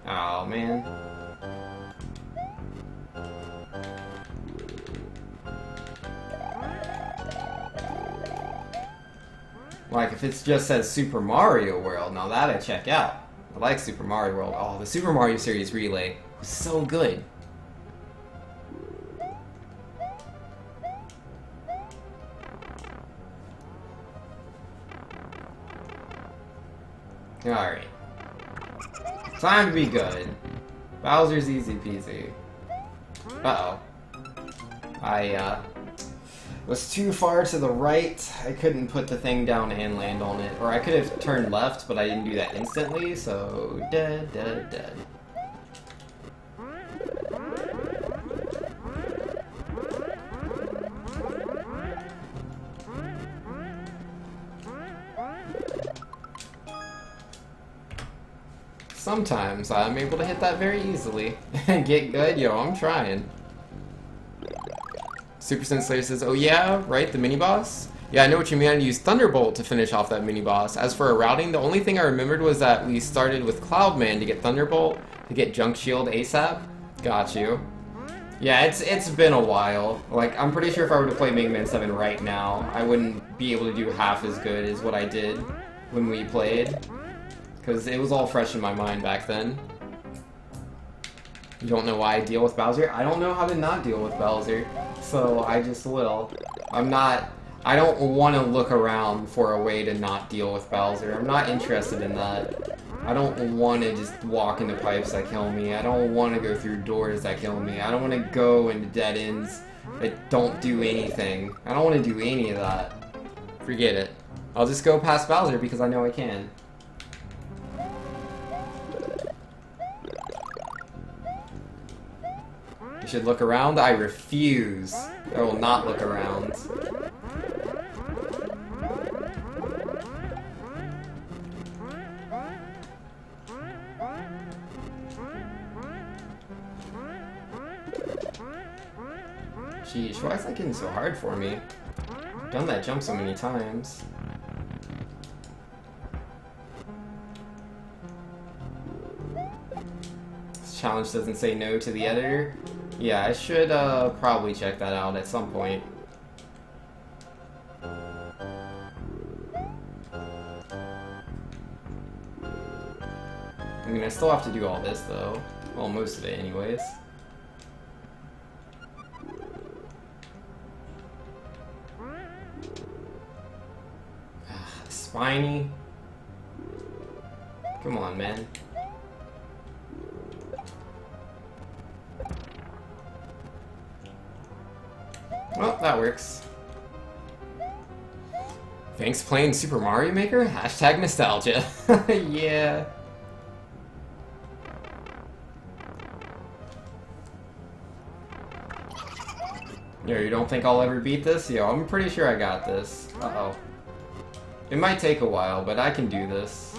Oh, man. Like, if it just says Super Mario World, now that I check out. I like Super Mario World. Oh, the Super Mario series Relay was so good. Alright. Time to be good. Bowser's easy peasy. Uh-oh. I, was too far to the right. I couldn't put the thing down and land on it. Or I could have turned left, but I didn't do that instantly, so dead. Sometimes I'm able to hit that very easily. Get good? Yo, I'm trying. Super Slayer says, oh yeah, right, the mini-boss? Yeah, I know what you mean. I used Thunderbolt to finish off that mini-boss. As for our routing, the only thing I remembered was that we started with Cloudman to get Thunderbolt, to get Junk Shield ASAP. Got you. Yeah, it's been a while. Like, I'm pretty sure if I were to play Mega Man 7 right now, I wouldn't be able to do half as good as what I did when we played. Because it was all fresh in my mind back then. You don't know why I deal with Bowser? I don't know how to not deal with Bowser. So I just will. I don't want to look around for a way to not deal with Bowser. I'm not interested in that. I don't want to just walk into pipes that kill me. I don't want to go through doors that kill me. I don't want to go into dead ends that don't do anything. I don't want to do any of that. Forget it. I'll just go past Bowser because I know I can. You should look around. I refuse. I will not look around. Sheesh, why is that getting so hard for me? I've done that jump so many times. This challenge doesn't say no to the editor. Yeah, I should probably check that out at some point. I mean, I still have to do all this, though. Well, most of it, anyways. Spiny. Come on, man. Well, that works. Thanks playing Super Mario Maker? Hashtag nostalgia. Yeah. Yo, you don't think I'll ever beat this? Yo, I'm pretty sure I got this. Uh-oh. It might take a while, but I can do this.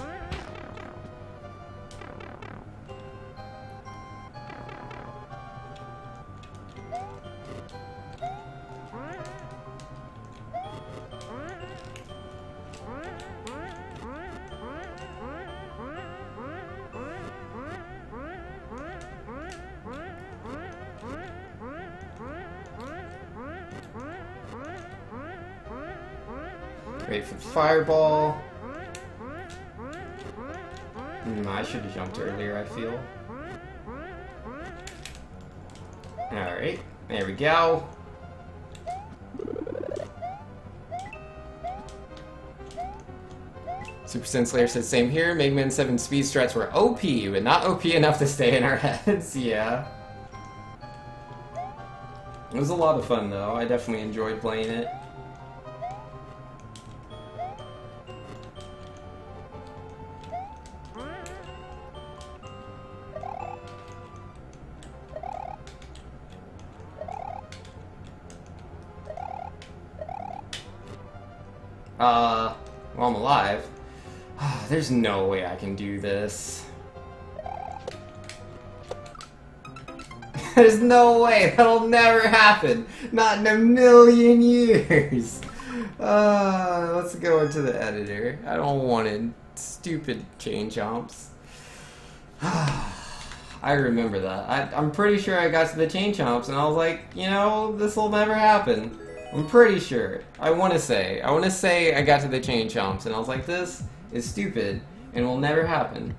Wait for the fireball. I should have jumped earlier, I feel. Alright, there we go. Super Sin Slayer says, same here. Mega Man 7 speed strats were OP, but not OP enough to stay in our heads. Yeah. It was a lot of fun, though. I definitely enjoyed playing it. Well, I'm alive. There's no way I can do this. There's no way! That'll never happen! Not in a million years! Let's go into the editor. I don't want it. Stupid chain chomps. I remember that. I'm pretty sure I got to the chain chomps and I was like, you know, this'll never happen. I'm pretty sure. I want to say I got to the chain chomps and I was like, this is stupid and will never happen.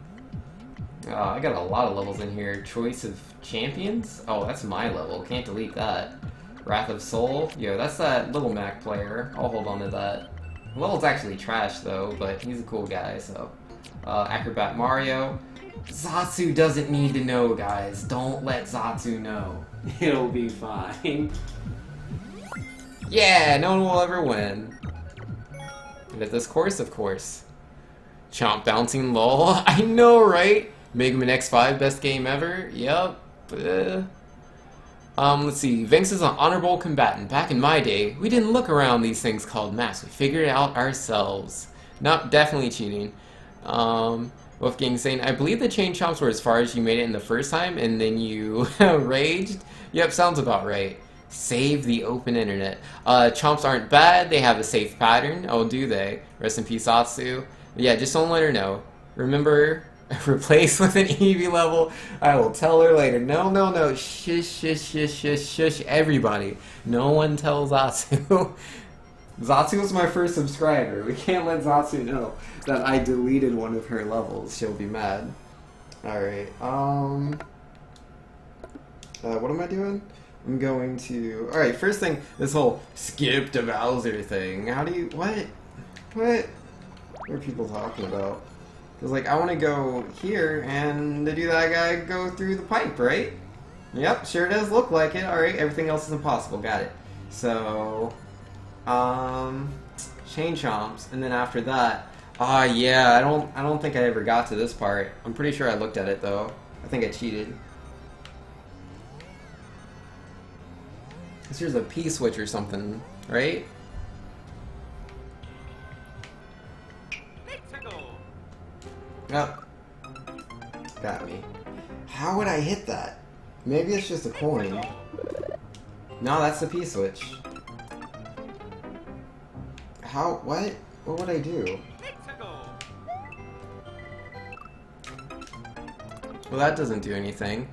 I got a lot of levels in here. Choice of champions? Oh, that's my level. Can't delete that. Wrath of Soul? Yo, that's that Little Mac player. I'll hold on to that. The level's actually trash though, but he's a cool guy, so. Acrobat Mario. Zatsu doesn't need to know, guys. Don't let Zatsu know. It'll be fine. Yeah, no one will ever win. And at this course, of course. Chomp bouncing lol. I know, right? Mega Man X5, best game ever? Yup. Let's see. Vinx is an honorable combatant. Back in my day, we didn't look around these things called maps. We figured it out ourselves. Not definitely cheating. Wolfgang saying, I believe the chain chomps were as far as you made it in the first time, and then you raged? Yep, sounds about right. Save the open internet. Chomps aren't bad, they have a safe pattern. Oh, do they? Rest in peace, Atsu. Yeah, just don't let her know. Remember, replace with an Eevee level? I will tell her later. No, no, no. Shush, shush, shush, shush, shush, everybody. No one tells Atsu. Zatsu was my first subscriber. We can't let Zatsu know that I deleted one of her levels. She'll be mad. Alright, what am I doing? I'm going to... Alright, first thing, this whole skip to Bowser thing. How do you... What? What are people talking about? Because, like, I want to go here, and to do that, I gotta go through the pipe, right? Yep, sure does look like it. Alright, everything else is impossible. Got it. So... chain chomps, and then after that... yeah, I don't think I ever got to this part. I'm pretty sure I looked at it, though. I think I cheated. Because here's a P-switch or something, right? Oh. Got me. How would I hit that? Maybe it's just a coin. No, that's the P-switch. How? What? What would I do? Well, that doesn't do anything.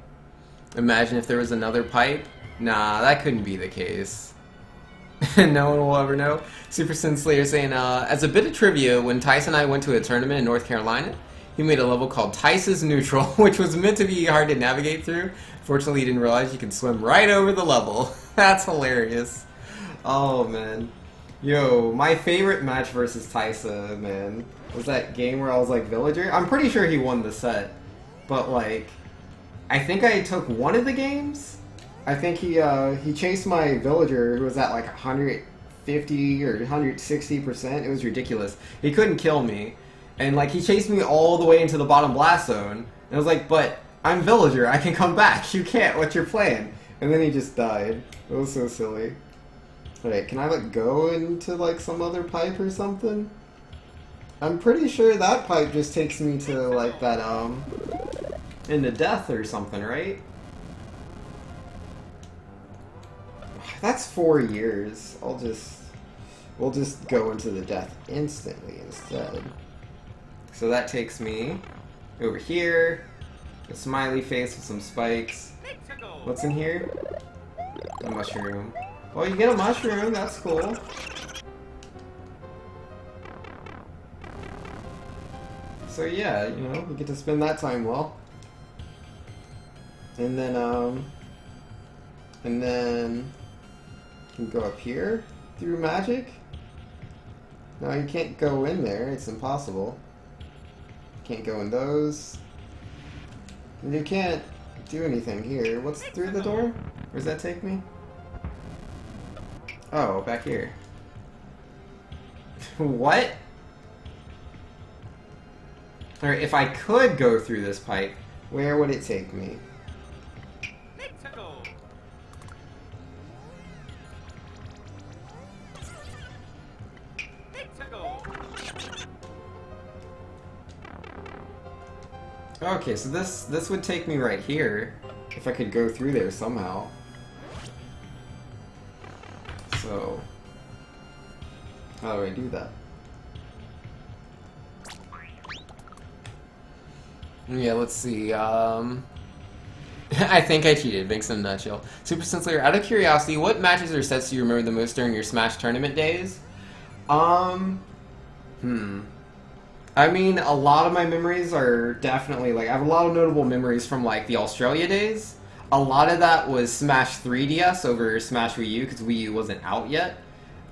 Imagine if there was another pipe. Nah, that couldn't be the case. No one will ever know. Super Sin Slayer saying, as a bit of trivia, when Tyson and I went to a tournament in North Carolina, he made a level called Tyson's Neutral, which was meant to be hard to navigate through. Fortunately, he didn't realize you could swim right over the level. That's hilarious. Oh, man. Yo, my favorite match versus Tyson, man, was that game where I was like villager. I'm pretty sure he won the set, but like, I think I took one of the games. I think he chased my villager who was at like 150 or 160%. It was ridiculous. He couldn't kill me, and like he chased me all the way into the bottom blast zone. And I was like, but I'm villager, I can come back. You can't. What's your plan? And then he just died. It was so silly. Wait, can I like go into like some other pipe or something? I'm pretty sure that pipe just takes me to like that into death or something, right? That's 4 years. We'll just go into the death instantly instead. So that takes me over here. A smiley face with some spikes. What's in here? A mushroom. Well, you get a mushroom, that's cool. So yeah, you know, we get to spend that time well. And then you can go up here through magic. No, you can't go in there, it's impossible. Can't go in those. And you can't do anything here. What's through the door? Where does that take me? Oh, back here. What? Alright, if I could go through this pipe, where would it take me? Okay, so this would take me right here, if I could go through there somehow. So, how do I do that? Yeah, let's see, I think I cheated, Vinx in a nutshell. Super Sinclair, out of curiosity, what matches or sets do you remember the most during your Smash tournament days? I mean, a lot of my memories are definitely, like, I have a lot of notable memories from, like, the Australia days. A lot of that was Smash 3DS over Smash Wii U, because Wii U wasn't out yet.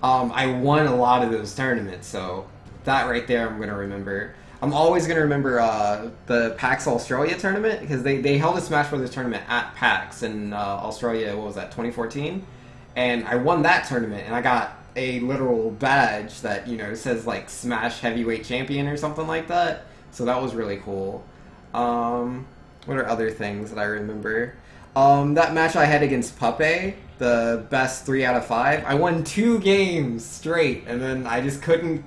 I won a lot of those tournaments, so that right there I'm going to remember. I'm always going to remember the PAX Australia tournament, because they held a Smash Brothers tournament at PAX in Australia, what was that, 2014? And I won that tournament, and I got a literal badge that, you know, says like Smash Heavyweight Champion or something like that. So that was really cool. What are other things that I remember? That match I had against Puppey, the best 3 out of 5. I won 2 games straight, and then I just couldn't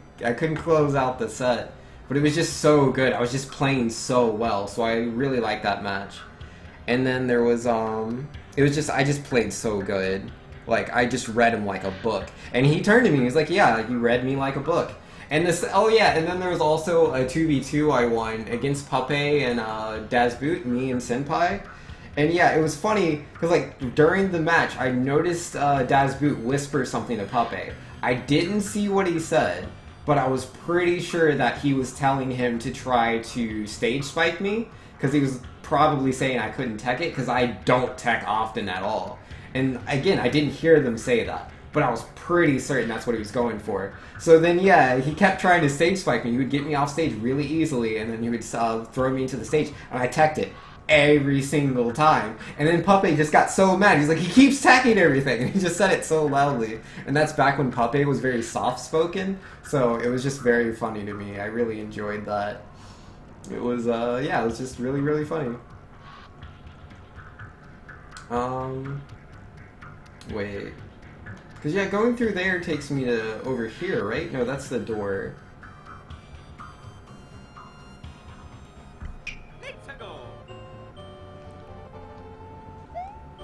close out the set. But it was just so good. I was just playing so well, so I really liked that match. And then there was it was just I just played so good. Like, I just read him like a book. And he turned to me, he was like, yeah, you read me like a book. And this, oh yeah, and then there was also a 2v2 I won against Puppey and Dazboot, me and Senpai. And yeah, it was funny, because like, during the match, I noticed Dazboot whisper something to Puppey. I didn't see what he said, but I was pretty sure that he was telling him to try to stage spike me, because he was probably saying I couldn't tech it, because I don't tech often at all. And again, I didn't hear them say that, but I was pretty certain that's what he was going for. So then, yeah, he kept trying to stage spike me. He would get me off stage really easily, and then he would throw me into the stage, and I teched it every single time. And then Puppey just got so mad. He's like, he keeps teching everything, and he just said it so loudly. And that's back when Puppey was very soft-spoken, so it was just very funny to me. I really enjoyed that. It was, yeah, it was just really, really funny. Wait. Because, yeah, going through there takes me to over here, right? No, that's the door.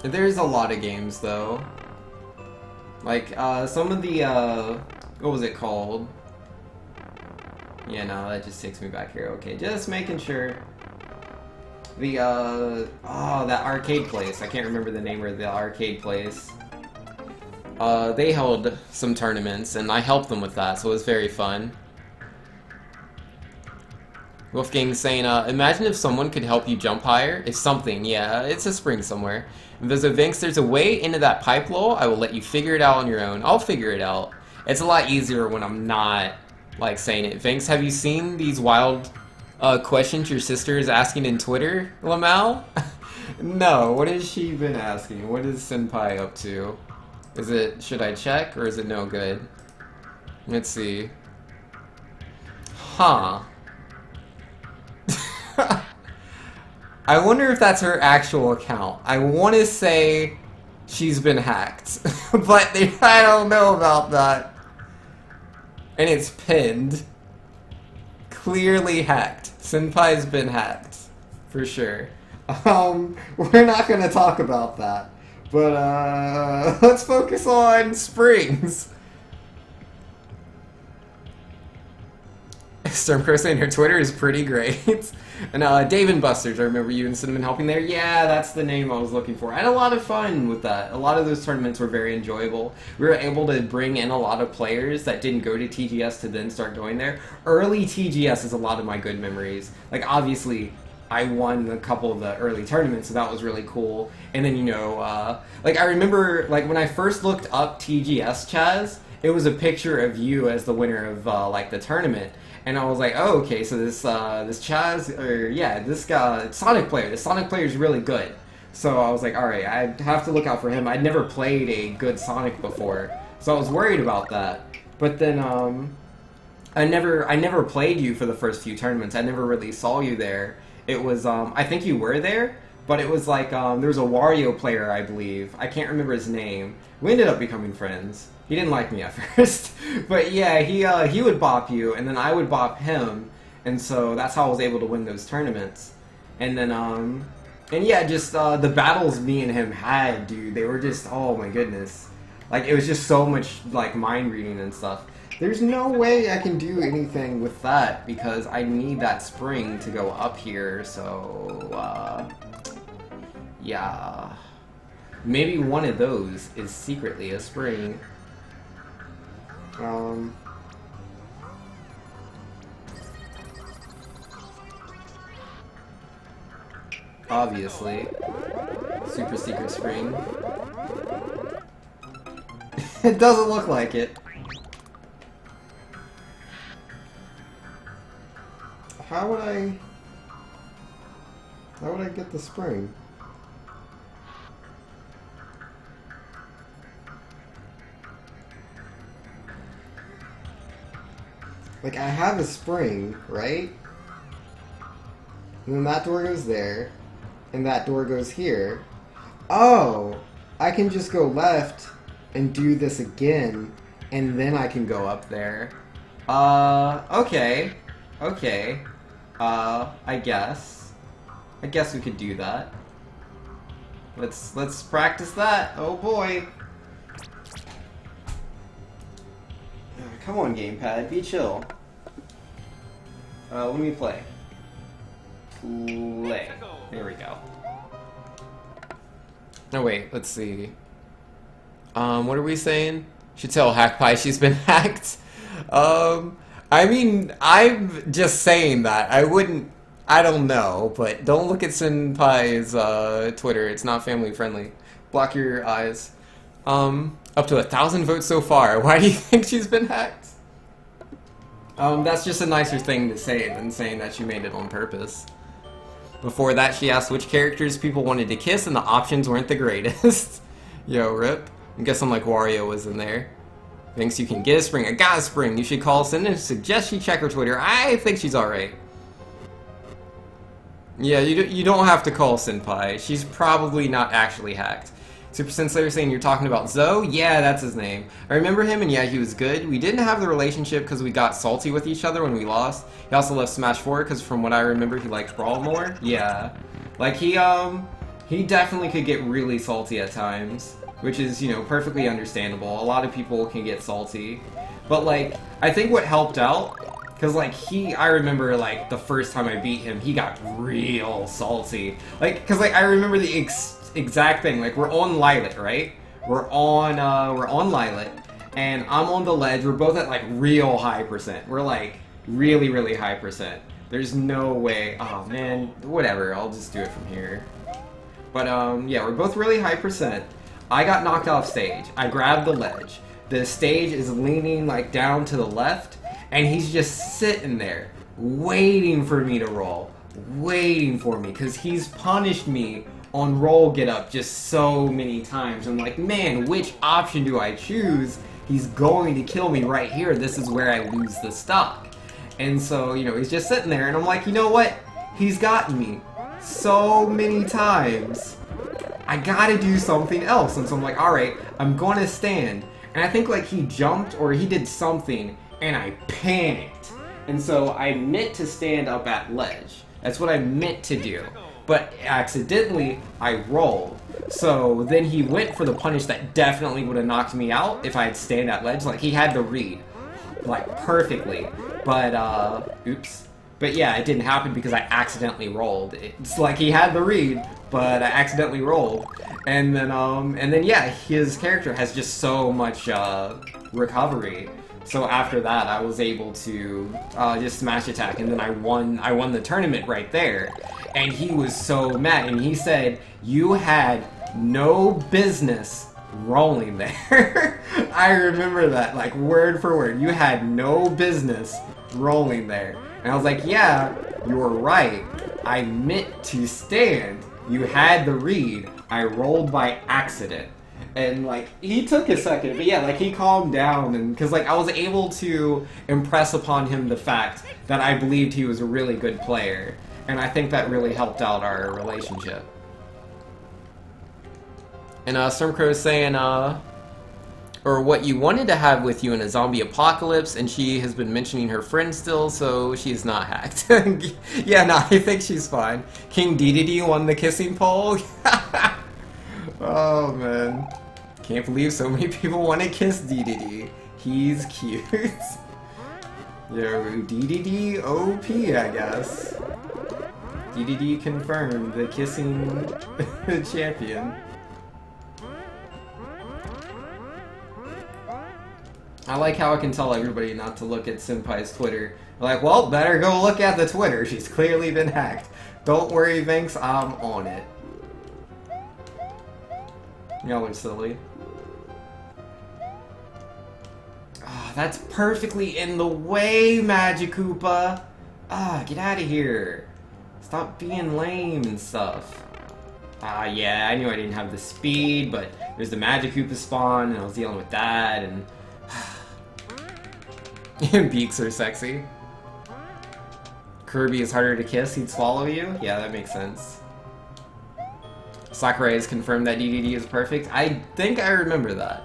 There's a lot of games, though. Like, some of the, what was it called? Yeah, no, that just takes me back here. Okay, just making sure. The, oh, that arcade place. I can't remember the name of the arcade place. They held some tournaments, and I helped them with that, so it was very fun. Wolfgang saying, imagine if someone could help you jump higher. It's something, yeah, it's a spring somewhere. And there's a way into that pipe lol. I will let you figure it out on your own. I'll figure it out. It's a lot easier when I'm not, like, saying it. Vinx, have you seen these wild questions your sister is asking in Twitter, Lamal? No, what has she been asking? What is Senpai up to? Is it, should I check, or is it no good? Let's see. Huh. I wonder if that's her actual account. I want to say she's been hacked. But I don't know about that. And it's pinned. Clearly hacked. Senpai's been hacked. For sure. We're not gonna talk about that. But, let's focus on Springs. Stormcrow saying her Twitter is pretty great. And Dave and Busters, I remember you and Cinnamon helping there. Yeah, that's the name I was looking for. I had a lot of fun with that. A lot of those tournaments were very enjoyable. We were able to bring in a lot of players that didn't go to TGS to then start going there. Early TGS is a lot of my good memories. Like, obviously, I won a couple of the early tournaments, so that was really cool. And then, you know, like, I remember, like, when I first looked up TGS, Chaz, it was a picture of you as the winner of, like, the tournament. And I was like, oh, okay, so this Chaz, or yeah, this guy, the Sonic player is really good. So I was like, alright, I'd have to look out for him. I'd never played a good Sonic before, so I was worried about that. But then, I never played you for the first few tournaments. I never really saw you there. It was, I think you were there, but it was like, there was a Wario player, I believe. I can't remember his name. We ended up becoming friends. He didn't like me at first, but yeah, he would bop you, and then I would bop him, and so that's how I was able to win those tournaments. And then, and yeah, just, the battles me and him had, dude, they were just, oh my goodness. Like, it was just so much, like, mind reading and stuff. There's no way I can do anything with that, because I need that spring to go up here, so, yeah. Maybe one of those is secretly a spring. Obviously. Super secret spring. It doesn't look like it. How would I get the spring? Like, I have a spring, right? And then that door goes there, and that door goes here. Oh! I can just go left and do this again, and then I can go up there. Okay. Okay. I guess. I guess we could do that. Let's practice that. Oh boy. Come on, gamepad, be chill. Let me play. Play. There we go. Oh wait, let's see. What are we saying? Should tell HackPie she's been hacked. I mean, I'm just saying that. I don't know, but don't look at Senpai's Twitter. It's not family friendly. Block your eyes. Up to 1,000 votes so far. Why do you think she's been hacked? That's just a nicer thing to say than saying that she made it on purpose. Before that, she asked which characters people wanted to kiss, and the options weren't the greatest. Yo, rip. I'm guessing like Wario was in there. Thinks you can get a spring. I got a spring. You should call us in and suggest she check her Twitter. I think she's alright. Yeah, you don't have to call Senpai. She's probably not actually hacked. Super Senslayer saying you're talking about Zoe? Yeah, that's his name. I remember him, and yeah, he was good. We didn't have the relationship because we got salty with each other when we lost. He also left Smash 4 because from what I remember, he liked Brawl more. Yeah. Like, he definitely could get really salty at times, which is, you know, perfectly understandable. A lot of people can get salty. But, like, I think what helped out, because, like, I remember, like, the first time I beat him, he got real salty. Like, because, like, I remember the exact thing. Like, we're on Lylat, right? We're on Lylat, and I'm on the ledge. We're both at, like, real high percent. We're, like, really, really high percent. There's no way. Oh, man. Whatever. I'll just do it from here. But, yeah, we're both really high percent. I got knocked off stage. I grabbed the ledge. The stage is leaning, like, down to the left, and he's just sitting there, waiting for me to roll. Waiting for me, because he's punished me on roll get up just so many times. I'm like, man, which option do I choose? He's going to kill me right here. This is where I lose the stock. And so, you know, he's just sitting there, and I'm like, you know what? He's gotten me so many times. I gotta do something else. And so I'm like, alright, I'm gonna stand. And I think like he jumped or he did something and I panicked. And so I meant to stand up at ledge. That's what I meant to do. But accidentally, I rolled. So then he went for the punish that definitely would have knocked me out if I had stand at ledge. Like, he had the read, like, perfectly. But, oops. But yeah, it didn't happen because I accidentally rolled. It's like he had the read, but I accidentally rolled. And then yeah, his character has just so much, recovery. So after that, I was able to just smash attack, and then I won the tournament right there. And he was so mad, and he said, "You had no business rolling there." I remember that, like word for word. You had no business rolling there. And I was like, "Yeah, you're right. I meant to stand. You had the read. I rolled by accident." And like he took a second, but yeah, like he calmed down, and because like I was able to impress upon him the fact that I believed he was a really good player, and I think that really helped out our relationship. And Stormcrow is saying, or what you wanted to have with you in a zombie apocalypse, and she has been mentioning her friend still, so she is not hacked. Yeah, no, I think she's fine. King Dedede won the kissing poll. Oh man. Can't believe so many people want to kiss Dedede. He's cute. Yo, Dedede OP, I guess. Dedede confirmed, the kissing champion. I like how I can tell everybody not to look at Senpai's Twitter. Like, well, better go look at the Twitter. She's clearly been hacked. Don't worry, Vinks, I'm on it. Y'all are silly. Ah, that's perfectly in the way, Magikoopa. Ah, get out of here. Stop being lame and stuff. Ah, yeah, I knew I didn't have the speed, but there's the Magikoopa spawn, and I was dealing with that, and... Beaks are sexy. Kirby is harder to kiss, he'd swallow you? Yeah, that makes sense. Sakurai has confirmed that Dedede is perfect. I think I remember that.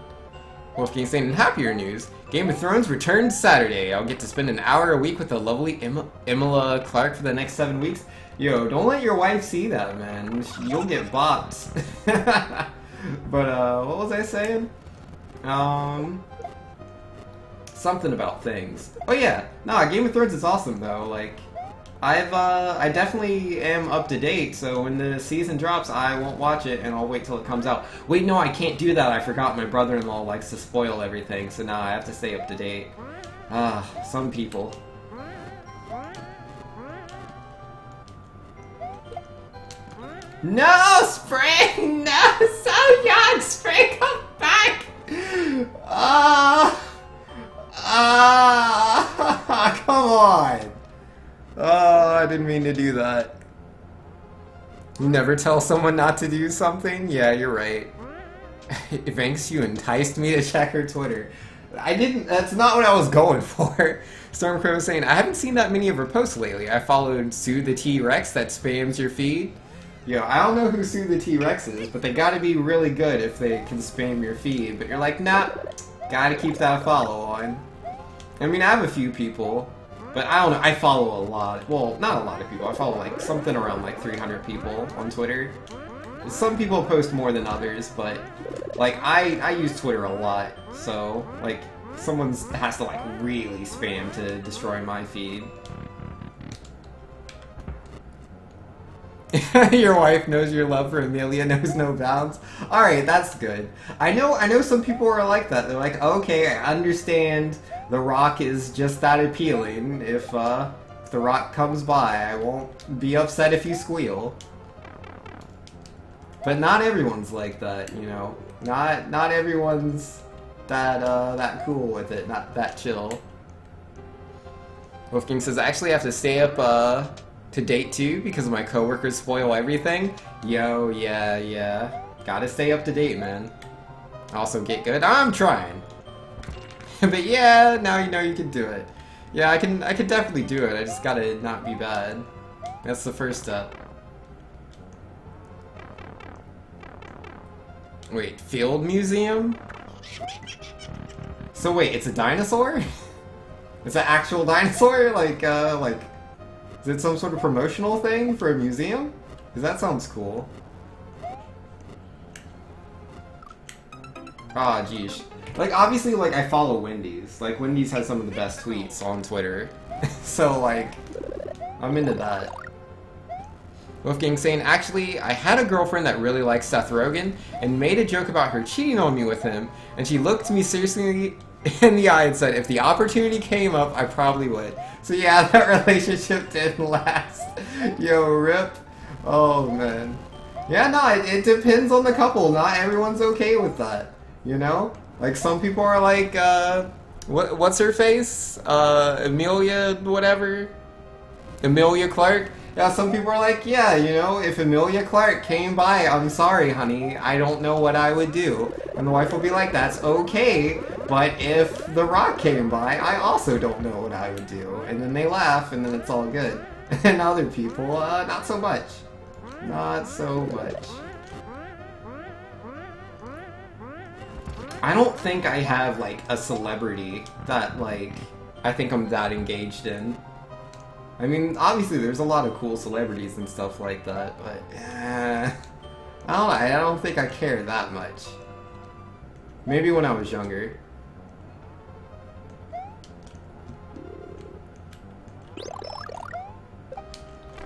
Wolfgang saying, in happier news, Game of Thrones returns Saturday. I'll get to spend an hour a week with the lovely Emilia Clarke for the next 7 weeks. Yo, don't let your wife see that, man. You'll get bots. But, what was I saying? Something about things. Oh yeah, no, Game of Thrones is awesome though. Like, I definitely am up to date, so when the season drops, I won't watch it, and I'll wait till it comes out. Wait, no, I can't do that. I forgot my brother-in-law likes to spoil everything, so now I have to stay up to date. Ah, some people. No, Spring! No, so young! Spring, come back! Come on! Oh, I didn't mean to do that. You never tell someone not to do something? Yeah, you're right. Thanks, you enticed me to check her Twitter. I didn't, that's not what I was going for. Stormcrow was saying, I haven't seen that many of her posts lately. I followed Sue the T-Rex that spams your feed. Yo, I don't know who Sue the T-Rex is, but they gotta be really good if they can spam your feed. But you're like, nah, gotta keep that follow on. I mean, I have a few people, but I don't know, I follow a lot. Well, not a lot of people. I follow like something around like 300 people on Twitter. Some people post more than others, but like I use Twitter a lot, so like someone has to like really spam to destroy my feed. Your wife knows your love for Emilia knows no bounds. Alright, that's good. I know some people are like that. They're like, okay, I understand The Rock is just that appealing. If The Rock comes by, I won't be upset if you squeal. But not everyone's like that, you know. Not everyone's that cool with it, not that chill. Wolfgang says, I actually have to stay up to date too because my coworkers spoil everything. Yo, yeah. Gotta stay up to date, man. Also get good. I'm trying. But yeah, now you know you can do it. Yeah, I can definitely do it. I just gotta not be bad. That's the first step. Wait, Field Museum? So wait, it's a dinosaur? It's an actual dinosaur? Like, is it some sort of promotional thing for a museum? Because that sounds cool. Ah, geez. Like, obviously, like, I follow Wendy's. Like, Wendy's has some of the best tweets on Twitter. So, like, I'm into that. Wolfgang saying, actually, I had a girlfriend that really liked Seth Rogen and made a joke about her cheating on me with him, and she looked me seriously in the eye and said, if the opportunity came up, I probably would. So yeah, that relationship didn't last. Yo, rip. Oh, man. Yeah, no, it depends on the couple. Not everyone's okay with that, you know? Like, some people are like, what's her face? Emilia, whatever? Emilia Clarke? Yeah, some people are like, yeah, you know, if Emilia Clarke came by, I'm sorry, honey, I don't know what I would do. And the wife will be like, that's okay, but if The Rock came by, I also don't know what I would do. And then they laugh, and then it's all good. And other people, not so much. Not so much. I don't think I have, like, a celebrity that, like, I think I'm that engaged in. I mean, obviously there's a lot of cool celebrities and stuff like that, but I don't think I care that much. Maybe when I was younger.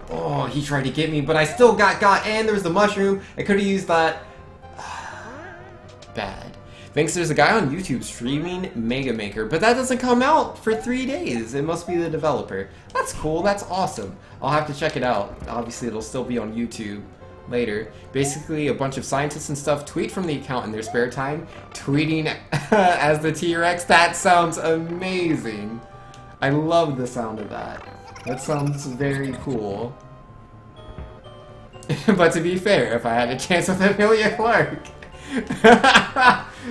Oh, he tried to get me, but I still got, and there was the mushroom. I could have used that. Bad. Thanks, there's a guy on YouTube streaming Mega Maker, but that doesn't come out for 3 days. It must be the developer. That's cool, that's awesome. I'll have to check it out. Obviously, it'll still be on YouTube later. Basically, a bunch of scientists and stuff tweet from the account in their spare time, tweeting as the T-Rex. That sounds amazing. I love the sound of that. That sounds very cool. But to be fair, if I had a chance with Emilia Clarke,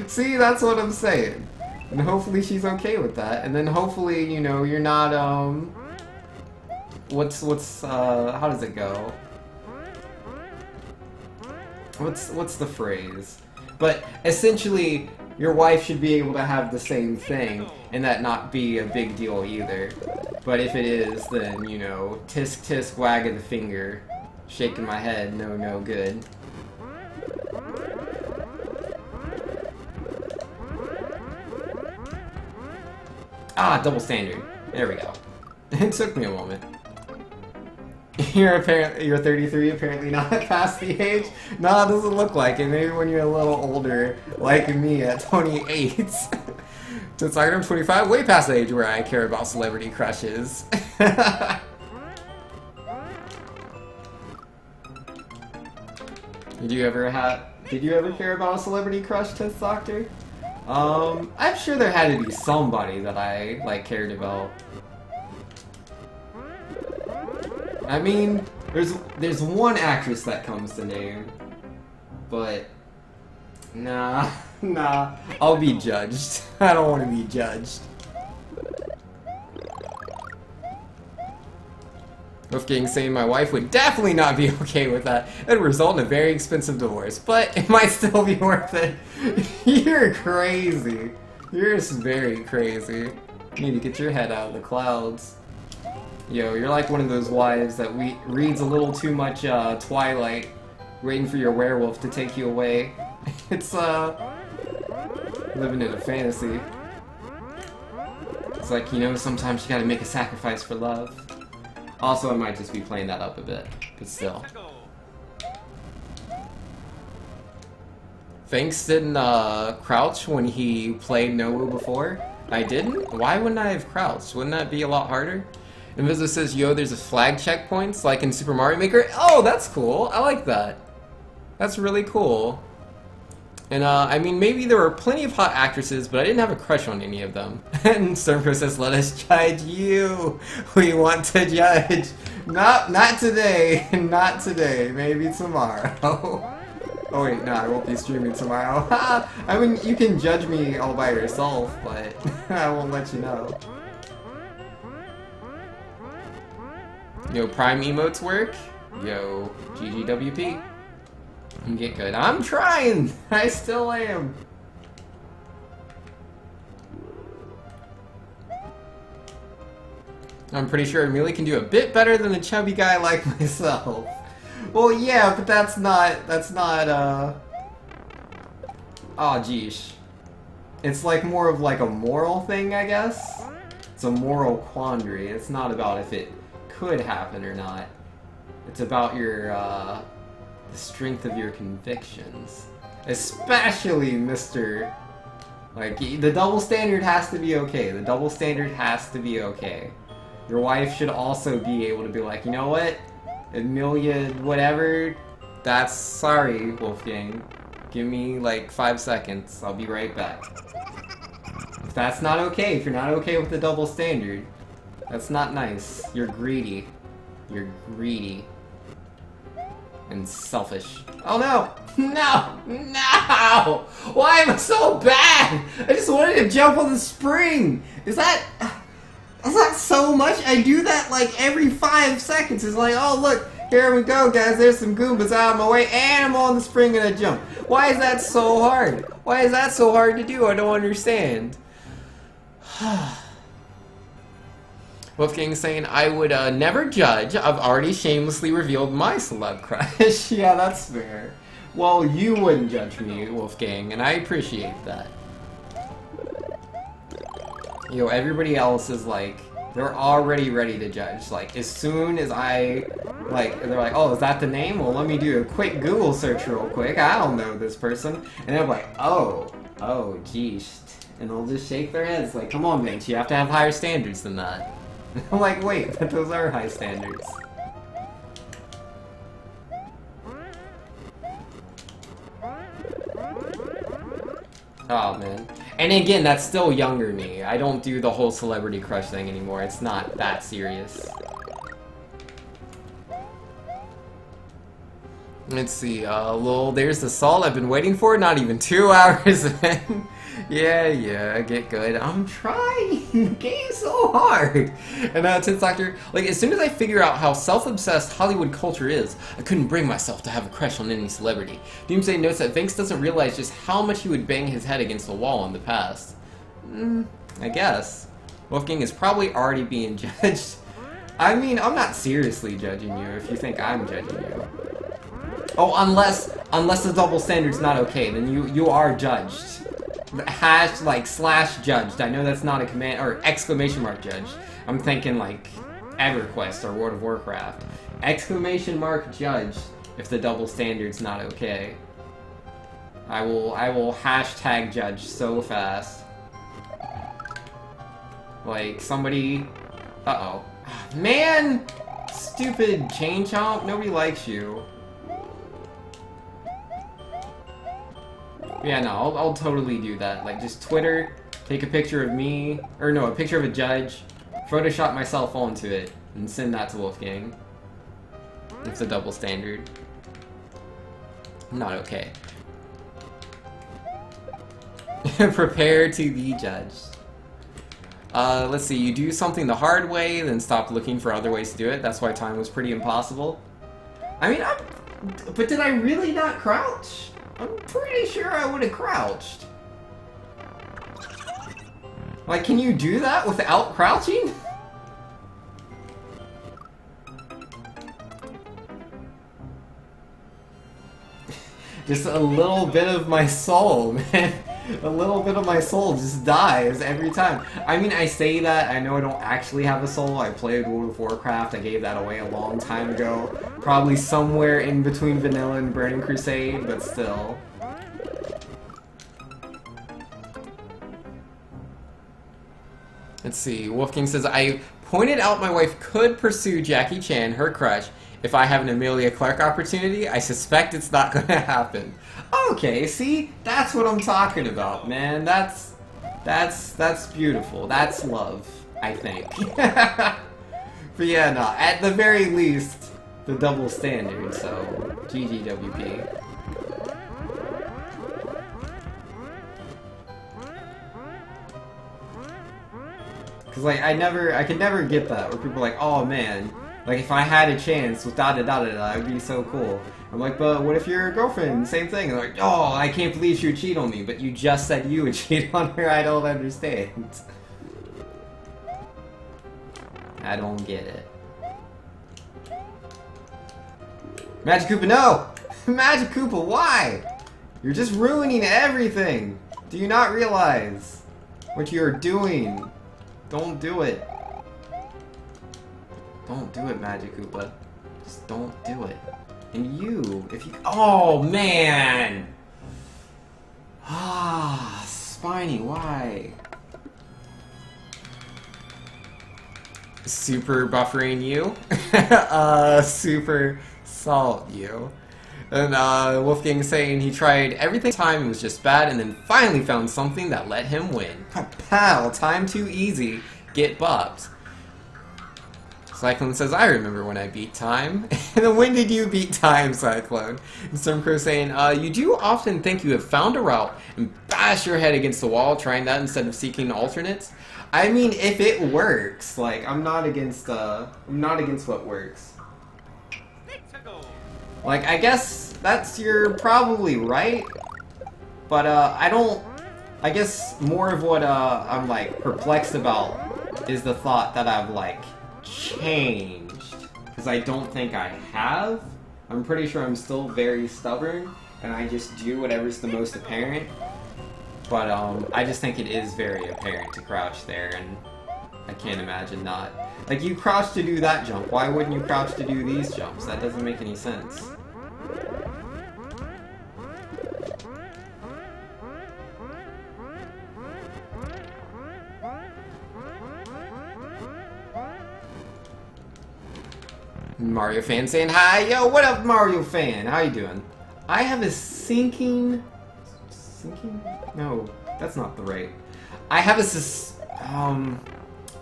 see, that's what I'm saying. And hopefully she's okay with that. And then hopefully, you know, you're not, how does it go? What's the phrase? But essentially, your wife should be able to have the same thing, and that not be a big deal either. But if it is, then, you know, tisk tisk wag of the finger. Shaking my head, no good. Ah, double standard. There we go. It took me a moment. You're 33, apparently not past the age. No, it doesn't look like it. Maybe when you're a little older, like me at 28. Since I'm 25, way past the age where I care about celebrity crushes. Did you ever care about a celebrity crush, Test Doctor? I'm sure there had to be somebody that I, like, cared about. I mean, there's one actress that comes to name, but nah, I'll be judged. I don't want to be judged. Wolfgang saying my wife would definitely not be okay with that. It would result in a very expensive divorce, but it might still be worth it. You're crazy. You're just very crazy. You need to get your head out of the clouds. Yo, you're like one of those wives that reads a little too much Twilight, waiting for your werewolf to take you away. It's living in a fantasy. It's like, you know, sometimes you gotta make a sacrifice for love. Also, I might just be playing that up a bit, but still. Thanks didn't crouch when he played Nobu before? I didn't? Why wouldn't I have crouched? Wouldn't that be a lot harder? Invisor says, yo, there's a flag checkpoints like in Super Mario Maker. Oh, that's cool. I like that. That's really cool. And, I mean, maybe there were plenty of hot actresses, but I didn't have a crush on any of them. And Stormcrow says, let us judge you. We want to judge. Not today. Not today. Maybe tomorrow. Oh, wait, no, I won't be streaming tomorrow. I mean, you can judge me all by yourself, but I won't let you know. Yo, Prime emotes work? Yo, GGWP. Get good. I'm trying! I still am. I'm pretty sure Amelia can do a bit better than a chubby guy like myself. Well, yeah, but that's not, oh, geesh. It's like more of like a moral thing, I guess? It's a moral quandary. It's not about if it could happen or not. It's about your, the strength of your convictions. Especially Mr. Like, the double standard has to be okay. The double standard has to be okay. Your wife should also be able to be like, you know what? Amelia, whatever, that's sorry, Wolfgang. Give me like 5 seconds. I'll be right back. If that's not okay, if you're not okay with the double standard, that's not nice. You're greedy. You're greedy. And selfish. Oh no! No! No! Why am I so bad? I just wanted to jump on the spring! Is that... That's not so much. I do that like every 5 seconds. It's like, oh look, here we go, guys. There's some Goombas out of my way, and I'm on the spring and I jump. Why is that so hard? Why is that so hard to do? I don't understand. Wolfgang's saying, I would never judge. I've already shamelessly revealed my celeb crush. Yeah, that's fair. Well, you wouldn't judge me, Wolfgang, and I appreciate that. Yo, everybody else is like, they're already ready to judge. Like, as soon as I, like, they're like, oh, is that the name? Well, let me do a quick Google search real quick. I don't know this person. And they're like, oh, geesh. And they'll just shake their heads like, come on, mate, you have to have higher standards than that. I'm like, wait, but those are high standards. Oh, man. And again, that's still younger me. I don't do the whole celebrity crush thing anymore. It's not that serious. Let's see, there's the salt I've been waiting for, not even 2 hours in. Yeah, get good. I'm trying. The game's so hard. And Tense Doctor, like, as soon as I figure out how self-obsessed Hollywood culture is, I couldn't bring myself to have a crush on any celebrity. Doomsday notes that Vinx doesn't realize just how much he would bang his head against the wall in the past. I guess. Wolfgang is probably already being judged. I mean, I'm not seriously judging you if you think I'm judging you. Oh, unless the double standard's not okay, then you are judged. Hash, like, / judged. I know that's not a command, or exclamation mark judged. I'm thinking, like, EverQuest or World of Warcraft. Exclamation mark judged if the double standard's not okay. I will hashtag judge so fast. Like, somebody... Uh-oh. Man! Stupid chain chomp, nobody likes you. Yeah, no, I'll totally do that. Like, just Twitter, take a picture of me, or no, a picture of a judge, Photoshop myself onto it, and send that to Wolfgang. It's a double standard. Not okay. Prepare to be judged. Let's see, you do something the hard way, then stop looking for other ways to do it. That's why time was pretty impossible. I mean, but did I really not crouch? I'm pretty sure I would have crouched. Like, can you do that without crouching? Just a little bit of my soul, man. A little bit of my soul just dies every time. I mean, I say that, I know I don't actually have a soul. I played World of Warcraft, I gave that away a long time ago. Probably somewhere in between Vanilla and Burning Crusade, but still. Let's see, Wolfgang says, I pointed out my wife could pursue Jackie Chan, her crush, if I have an Emilia Clarke opportunity. I suspect it's not gonna happen. Okay, see? That's what I'm talking about, man. That's beautiful. That's love, I think. But yeah, no, at the very least, the double standard, so GGWP. Cause like, I could never get that, where people are like, oh man, Like, if I had a chance with da-da-da-da-da, it'd be so cool. I'm like, but what if your girlfriend? Same thing. And they're like, oh, I can't believe she would cheat on me. But you just said you would cheat on her. I don't understand. I don't get it. Magic Koopa, no! Magic Koopa, why? You're just ruining everything. Do you not realize what you're doing? Don't do it. Don't do it, Magic Koopa. Just don't do it. And you, if you... Oh, man! Ah, Spiny, why? Super buffering you? Super salt you. And Wolfgang saying he tried everything time, it was just bad, and then finally found something that let him win. Pal, time too easy. Get bopped. Cyclone says, I remember when I beat time. And then when did you beat time, Cyclone? And Stormcrow saying, you do often think you have found a route and bash your head against the wall trying that instead of seeking alternates? I mean, if it works, like, I'm not against what works. Like, I guess you're probably right, but, I guess more of what, I'm, like, perplexed about is the thought that I've, like, changed, because I don't think I have. I'm pretty sure I'm still very stubborn, and I just do whatever's the most apparent. But, I just think it is very apparent to crouch there, and I can't imagine not. Like, you crouch to do that jump, why wouldn't you crouch to do these jumps? That doesn't make any sense. Mario fan saying hi, yo, what up, Mario fan? How you doing? I have a sinking. No, that's not the right. I have a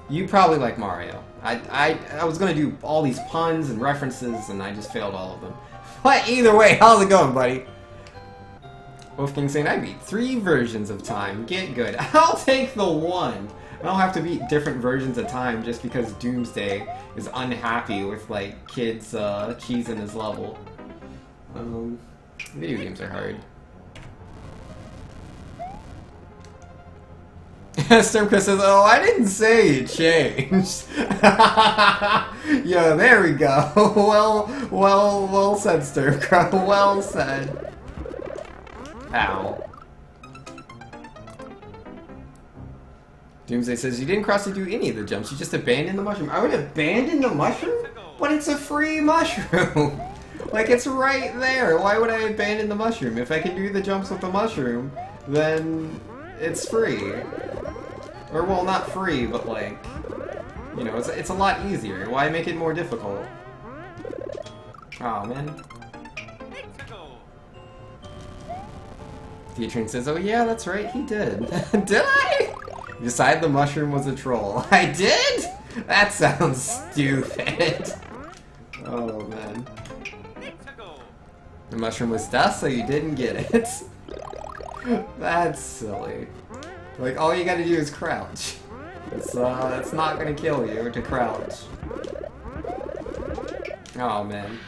you probably like Mario. I was gonna do all these puns and references, and I just failed all of them. But either way, how's it going, buddy? Wolfgang saying I beat 3 versions of time. Get good. I'll take the 1. I don't have to beat different versions of time just because Doomsday is unhappy with, like, kids cheesing his level. Video games are hard. Stormcrow says, oh, I didn't say it changed. Yo, there we go. Well said, Stormcrow. Well said. Ow. Doomsday says, you didn't cross to do any of the jumps, you just abandoned the mushroom. I would abandon the mushroom? But it's a free mushroom! Like, it's right there! Why would I abandon the mushroom? If I can do the jumps with the mushroom, then it's free. Or, well, not free, but like, you know, it's a lot easier. Why make it more difficult? Aw, man. Theatrin says, oh yeah, that's right, he did. Did I? Decide the mushroom was a troll. I did? That sounds stupid. Oh, man. The mushroom was dust, so you didn't get it. That's silly. Like, all you gotta do is crouch. It's not gonna kill you to crouch. Oh, man.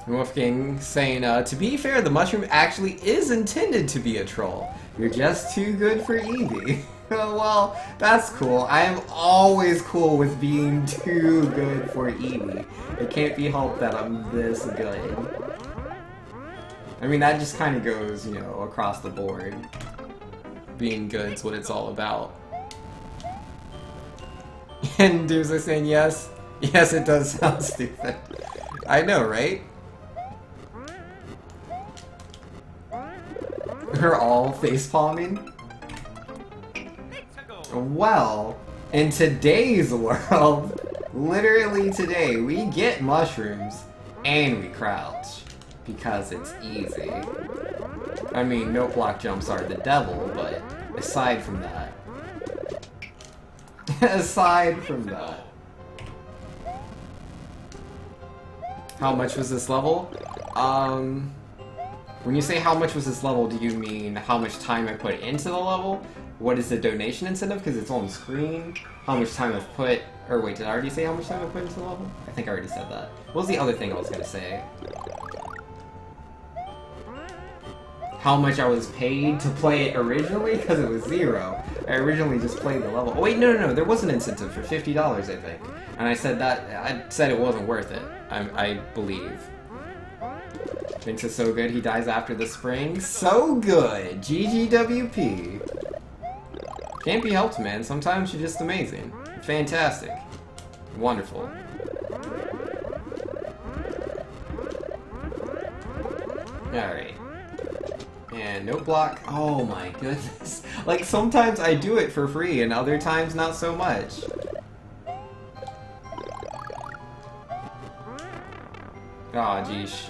Wolfgang saying, to be fair, the mushroom actually is intended to be a troll. You're just too good for Eevee. Well, that's cool. I am always cool with being too good for Eevee. It can't be helped that I'm this good. I mean, that just kind of goes, you know, across the board. Being good's what it's all about. And Doomsday saying, yes. Yes, it does sound stupid. I know, right? We're all facepalming? Well, in today's world, literally today, we get mushrooms and we crouch. Because it's easy. I mean, no block jumps are the devil, but aside from that. Aside from that. How much was this level? When you say how much was this level, do you mean how much time I put into the level? what is the donation incentive, because it's on screen, how much time I've put, or wait, did I already say how much time I've put into the level? I think I already said that. What was the other thing I was going to say? How much I was paid to play it originally, because it was 0. I originally just played the level. Oh wait, no, there was an incentive for $50, I think. And I said it wasn't worth it, I believe. Vince is so good, he dies after the spring. So good! GGWP. Can't be helped, man. Sometimes you're just amazing. Fantastic. Wonderful. Alright. And no block. Oh my goodness. Like, sometimes I do it for free, and other times not so much. Aw, geesh.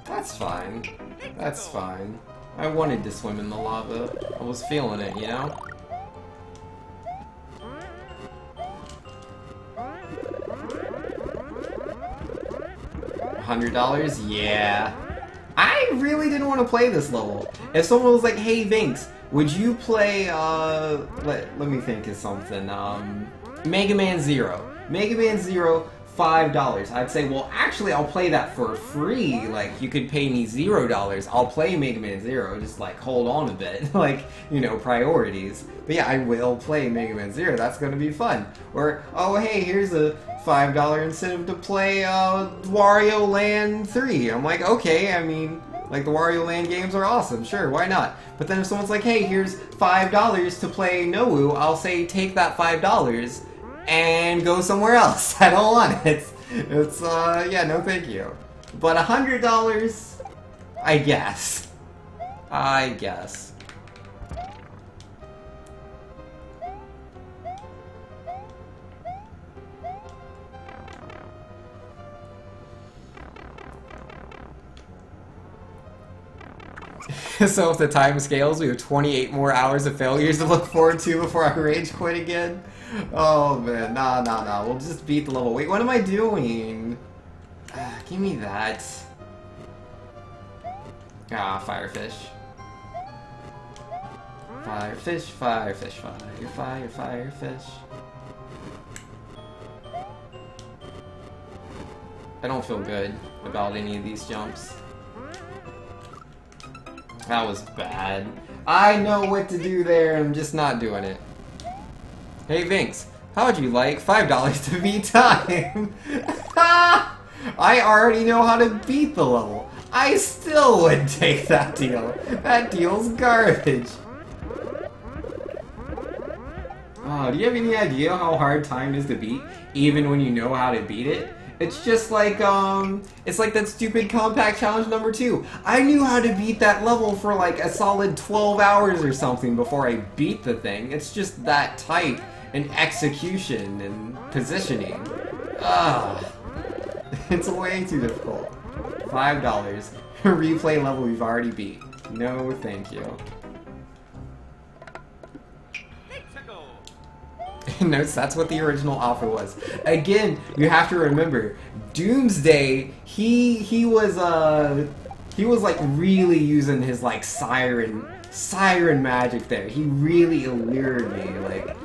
That's fine. That's fine. I wanted to swim in the lava. I was feeling it, you know? $100? Yeah. I really didn't want to play this level. If someone was like, hey Vinks, would you play, let me think of something, Mega Man Zero. Mega Man Zero, $5. I'd say, well, actually, I'll play that for free. Like, you could pay me $0. I'll play Mega Man Zero. Just, like, hold on a bit. Like, you know, priorities. But yeah, I will play Mega Man Zero. That's gonna be fun. Or, oh, hey, here's a $5 incentive to play, Wario Land 3. I'm like, okay, I mean, like, the Wario Land games are awesome. Sure, why not? But then if someone's like, hey, here's $5 to play Nowu, I'll say, take that $5 and go somewhere else. I don't want it. It's, yeah, no thank you. But $100, I guess. I guess. So if the time scales, we have 28 more hours of failures to look forward to before I rage quit again. Oh man, nah. We'll just beat the level. Wait, what am I doing? Give me that. Ah, firefish. Firefish. I don't feel good about any of these jumps. That was bad. I know what to do there, I'm just not doing it. Hey Vinks, how would you like $5 to beat time? I already know how to beat the level. I still would take that deal. That deal's garbage. Oh, do you have any idea how hard time is to beat, even when you know how to beat it? It's just like, it's like that stupid Compact Challenge number 2. I knew how to beat that level for like a solid 12 hours or something before I beat the thing. It's just that tight in execution and positioning. It's way too difficult. $5. Replay level we've already beat. No, thank you. Notes, that's what the original offer was. Again, you have to remember, Doomsday, he was like really using his like siren magic there. He really allured me. Like,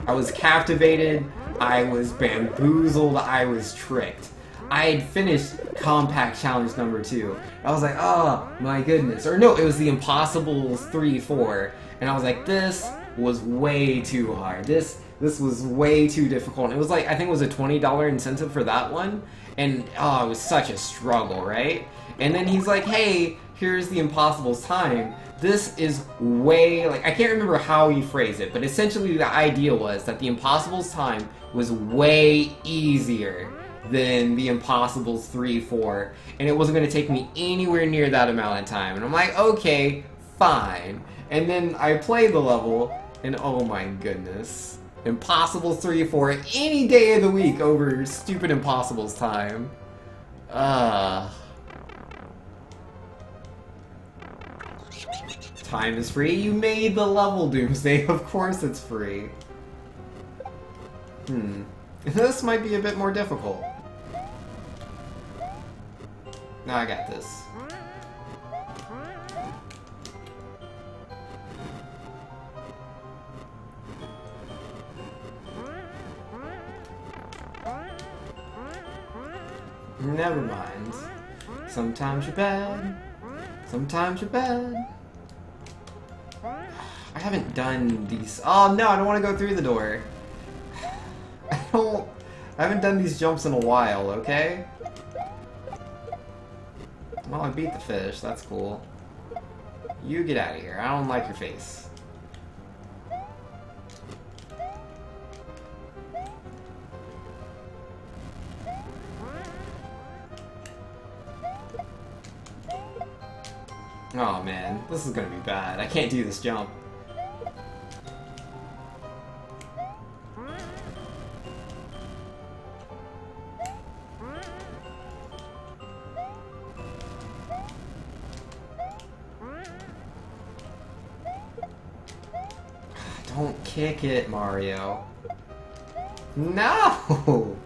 I was captivated, I was bamboozled, I was tricked. I had finished Compact Challenge number 2. I was like, oh my goodness. Or no, it was the Impossibles 3-4. And I was like, this was way too hard. This was way too difficult. It was like, I think it was a $20 incentive for that one. And, oh, it was such a struggle, right? And then he's like, hey, here's the Impossible's time. This is way, like, I can't remember how he phrased it, but essentially the idea was that the Impossible's time was way easier than the Impossibles 3-4. And it wasn't going to take me anywhere near that amount of time. And I'm like, okay, fine. And then I play the level, and oh my goodness. Impossible 3-4 any day of the week over stupid Impossible's time. Time is free? You made the level, Doomsday. Of course it's free. This might be a bit more difficult. No, I got this. Never mind. Sometimes you're bad. Sometimes you're bad. I haven't done these. Oh no, I don't want to go through the door. I haven't done these jumps in a while, okay? Well, I beat the fish. That's cool. You get out of here. I don't like your face. Oh man, this is gonna be bad. I can't do this jump. Don't kick it, Mario. No!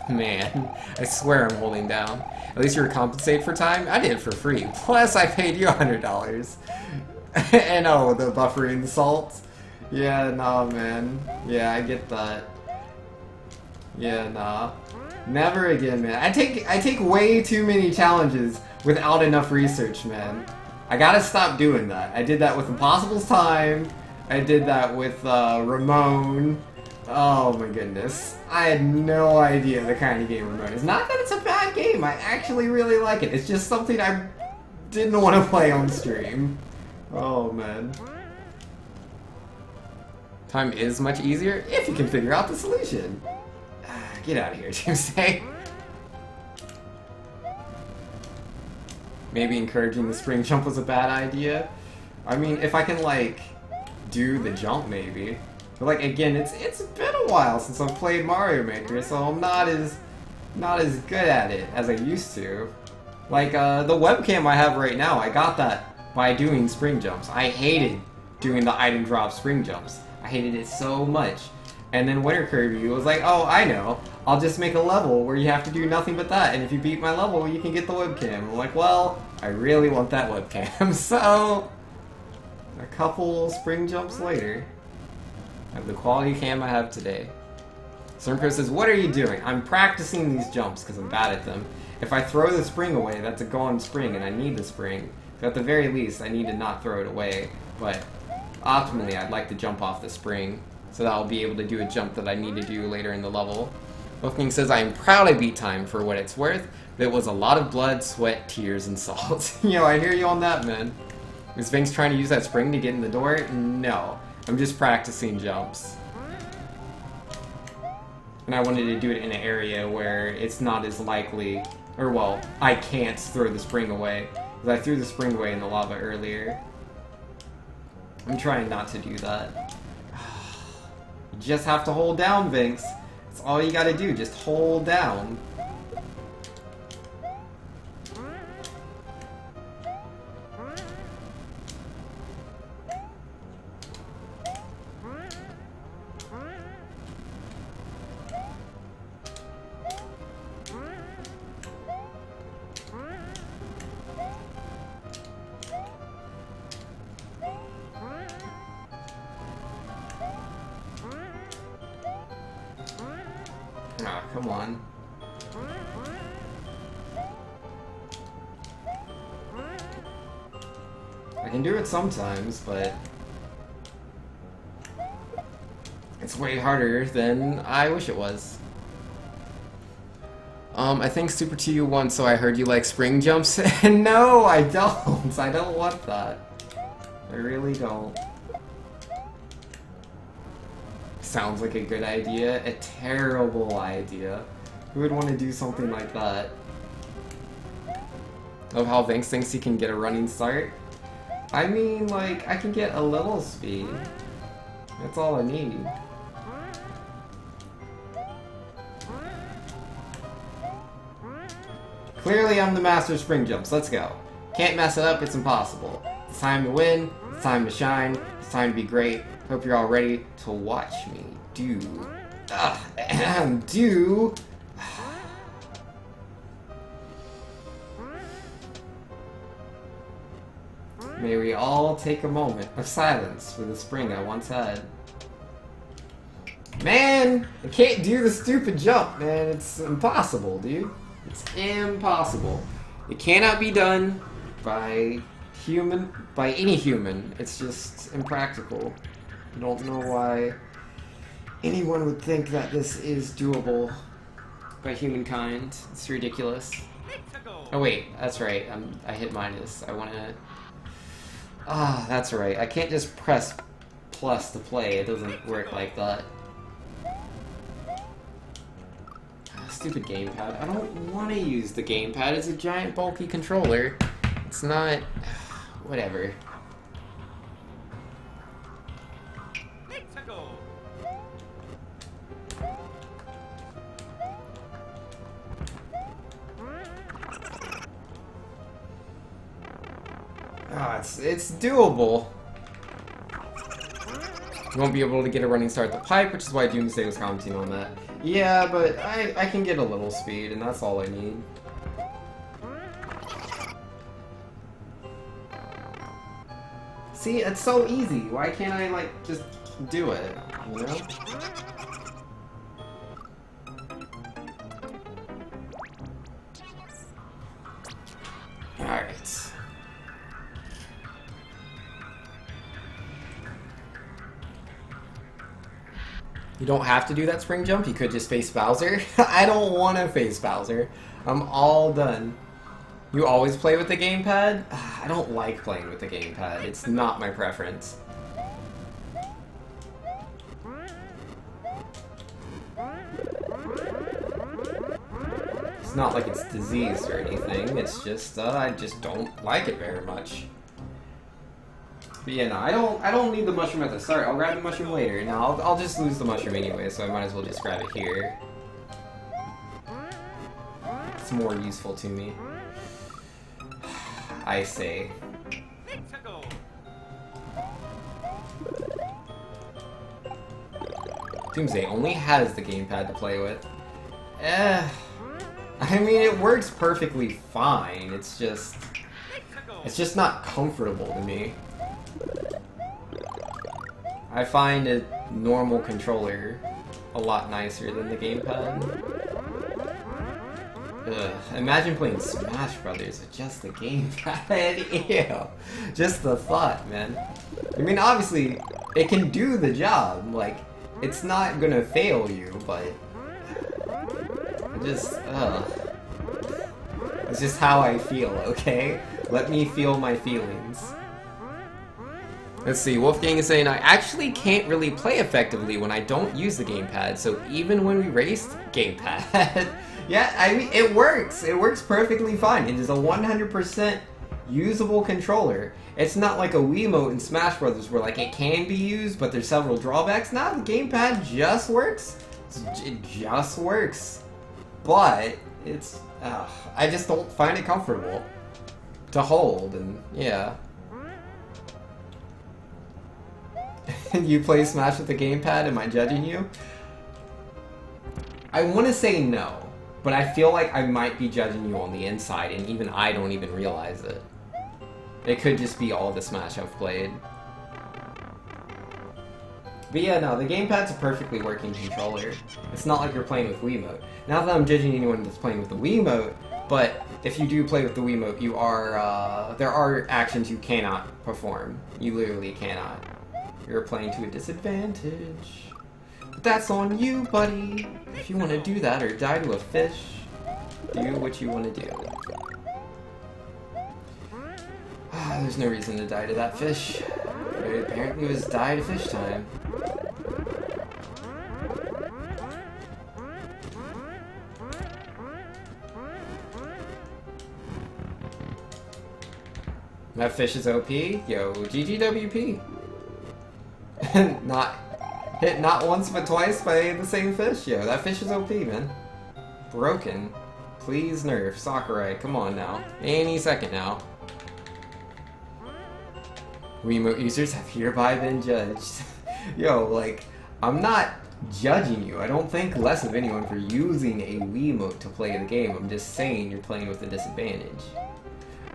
Man, I swear I'm holding down. At least you were compensated for time? I did it for free. Plus, I paid you $100. And oh, the buffering salt. Yeah, nah, man. Yeah, I get that. Yeah, nah. Never again, man. I take way too many challenges without enough research, man. I gotta stop doing that. I did that with Impossible's Time. I did that with Ramon. Oh my goodness. I had no idea the kind of game Ramon is. Not that it's a bad game. I actually really like it. It's just something I didn't want to play on stream. Oh man. Time is much easier if you can figure out the solution. Get out of here, Tuesday. Maybe encouraging the spring jump was a bad idea. I mean, if I can, like, do the jump, maybe. But, like, again, it's been a while since I've played Mario Maker, so I'm not as good at it as I used to. Like, the webcam I have right now, I got that by doing spring jumps. I hated doing the item drop spring jumps. I hated it so much. And then Winter Kirby was like, oh, I know. I'll just make a level where you have to do nothing but that, and if you beat my level, you can get the webcam. I'm like, well, I really want that webcam. So, a couple spring jumps later, I have the quality cam I have today. Cernpro says, what are you doing? I'm practicing these jumps because I'm bad at them. If I throw the spring away, that's a gone spring, and I need the spring. So at the very least, I need to not throw it away. But optimally, I'd like to jump off the spring, so that I'll be able to do a jump that I need to do later in the level. Wolfgang says, I am proud I beat time for what it's worth, but it was a lot of blood, sweat, tears, and salt. Yo, I hear you on that, man. Is Vinx trying to use that spring to get in the door? No. I'm just practicing jumps. And I wanted to do it in an area where it's not as likely, or well, I can't throw the spring away. Because I threw the spring away in the lava earlier. I'm trying not to do that. You just have to hold down, Vinx. That's all you gotta do, just hold down. Ah, come on. I can do it sometimes, but it's way harder than I wish it was. I think Super TU won, so I heard you like spring jumps. No, I don't. I don't want that. I really don't. Sounds like a good idea. A terrible idea. Who would want to do something like that? Love how Vinx thinks he can get a running start. I mean, like, I can get a little speed. That's all I need. Clearly, I'm the master of spring jumps. Let's go. Can't mess it up. It's impossible. It's time to win. It's time to shine. It's time to be great. Hope you're all ready to watch me do. Do. May we all take a moment of silence for the spring I once had. Man, I can't do the stupid jump, man. It's impossible, dude. It's impossible. It cannot be done by any human. It's just impractical. I don't know why anyone would think that this is doable by humankind. It's ridiculous. Oh wait, that's right. I hit minus. I want to... Ah, that's right. I can't just press plus to play. It doesn't work like that. Stupid gamepad. I don't want to use the gamepad. It's a giant bulky controller. It's not... Whatever. Ah, it's doable. You won't be able to get a running start at the pipe, which is why Doomsday was commenting on that. Yeah, but I can get a little speed, and that's all I need. See, it's so easy. Why can't I, like, just do it, you know? Alright. You don't have to do that spring jump, you could just face Bowser. I don't want to face Bowser. I'm all done. You always play with the gamepad? I don't like playing with the gamepad. It's not my preference. It's not like it's diseased or anything, it's just, I just don't like it very much. But yeah, no, I don't need the mushroom at the start. I'll grab the mushroom later. Now I'll just lose the mushroom anyway, so I might as well just grab it here. It's more useful to me. I say. Doomsday only has the gamepad to play with. I mean, it works perfectly fine. It's just not comfortable to me. I find a normal controller a lot nicer than the gamepad. Ugh. Imagine playing Smash Brothers with just the gamepad. Ew. Just the thought, man. I mean, obviously, it can do the job. Like, it's not gonna fail you, but... It's just how I feel, okay? Let me feel my feelings. Let's see, Wolfgang is saying, I actually can't really play effectively when I don't use the gamepad, so even when we raced, gamepad. Yeah, I mean, it works. It works perfectly fine. It is a 100% usable controller. It's not like a Wiimote in Smash Brothers where, like, it can be used, but there's several drawbacks. No, the gamepad just works. It just works. But, it's... I just don't find it comfortable to hold, and yeah. You play Smash with the gamepad? Am I judging you? I want to say no, but I feel like I might be judging you on the inside, and even I don't even realize it. It could just be all the Smash I've played. But yeah, no, the gamepad's a perfectly working controller. It's not like you're playing with Wiimote. Not that I'm judging anyone that's playing with the Wiimote, but if you do play with the Wiimote, you are, there are actions you cannot perform. You literally cannot. You're playing to a disadvantage. But that's on you, buddy. If you want to do that or die to a fish, do what you want to do. There's no reason to die to that fish. Apparently it was die to fish time. That fish is OP? Yo, GGWP. Not hit not once but twice by the same fish. Yo, that fish is OP, man. Broken. Please nerf. Sakurai, come on now. Any second now. Wiimote users have hereby been judged. Yo, like, I'm not judging you. I don't think less of anyone for using a Wiimote to play the game. I'm just saying you're playing with a disadvantage.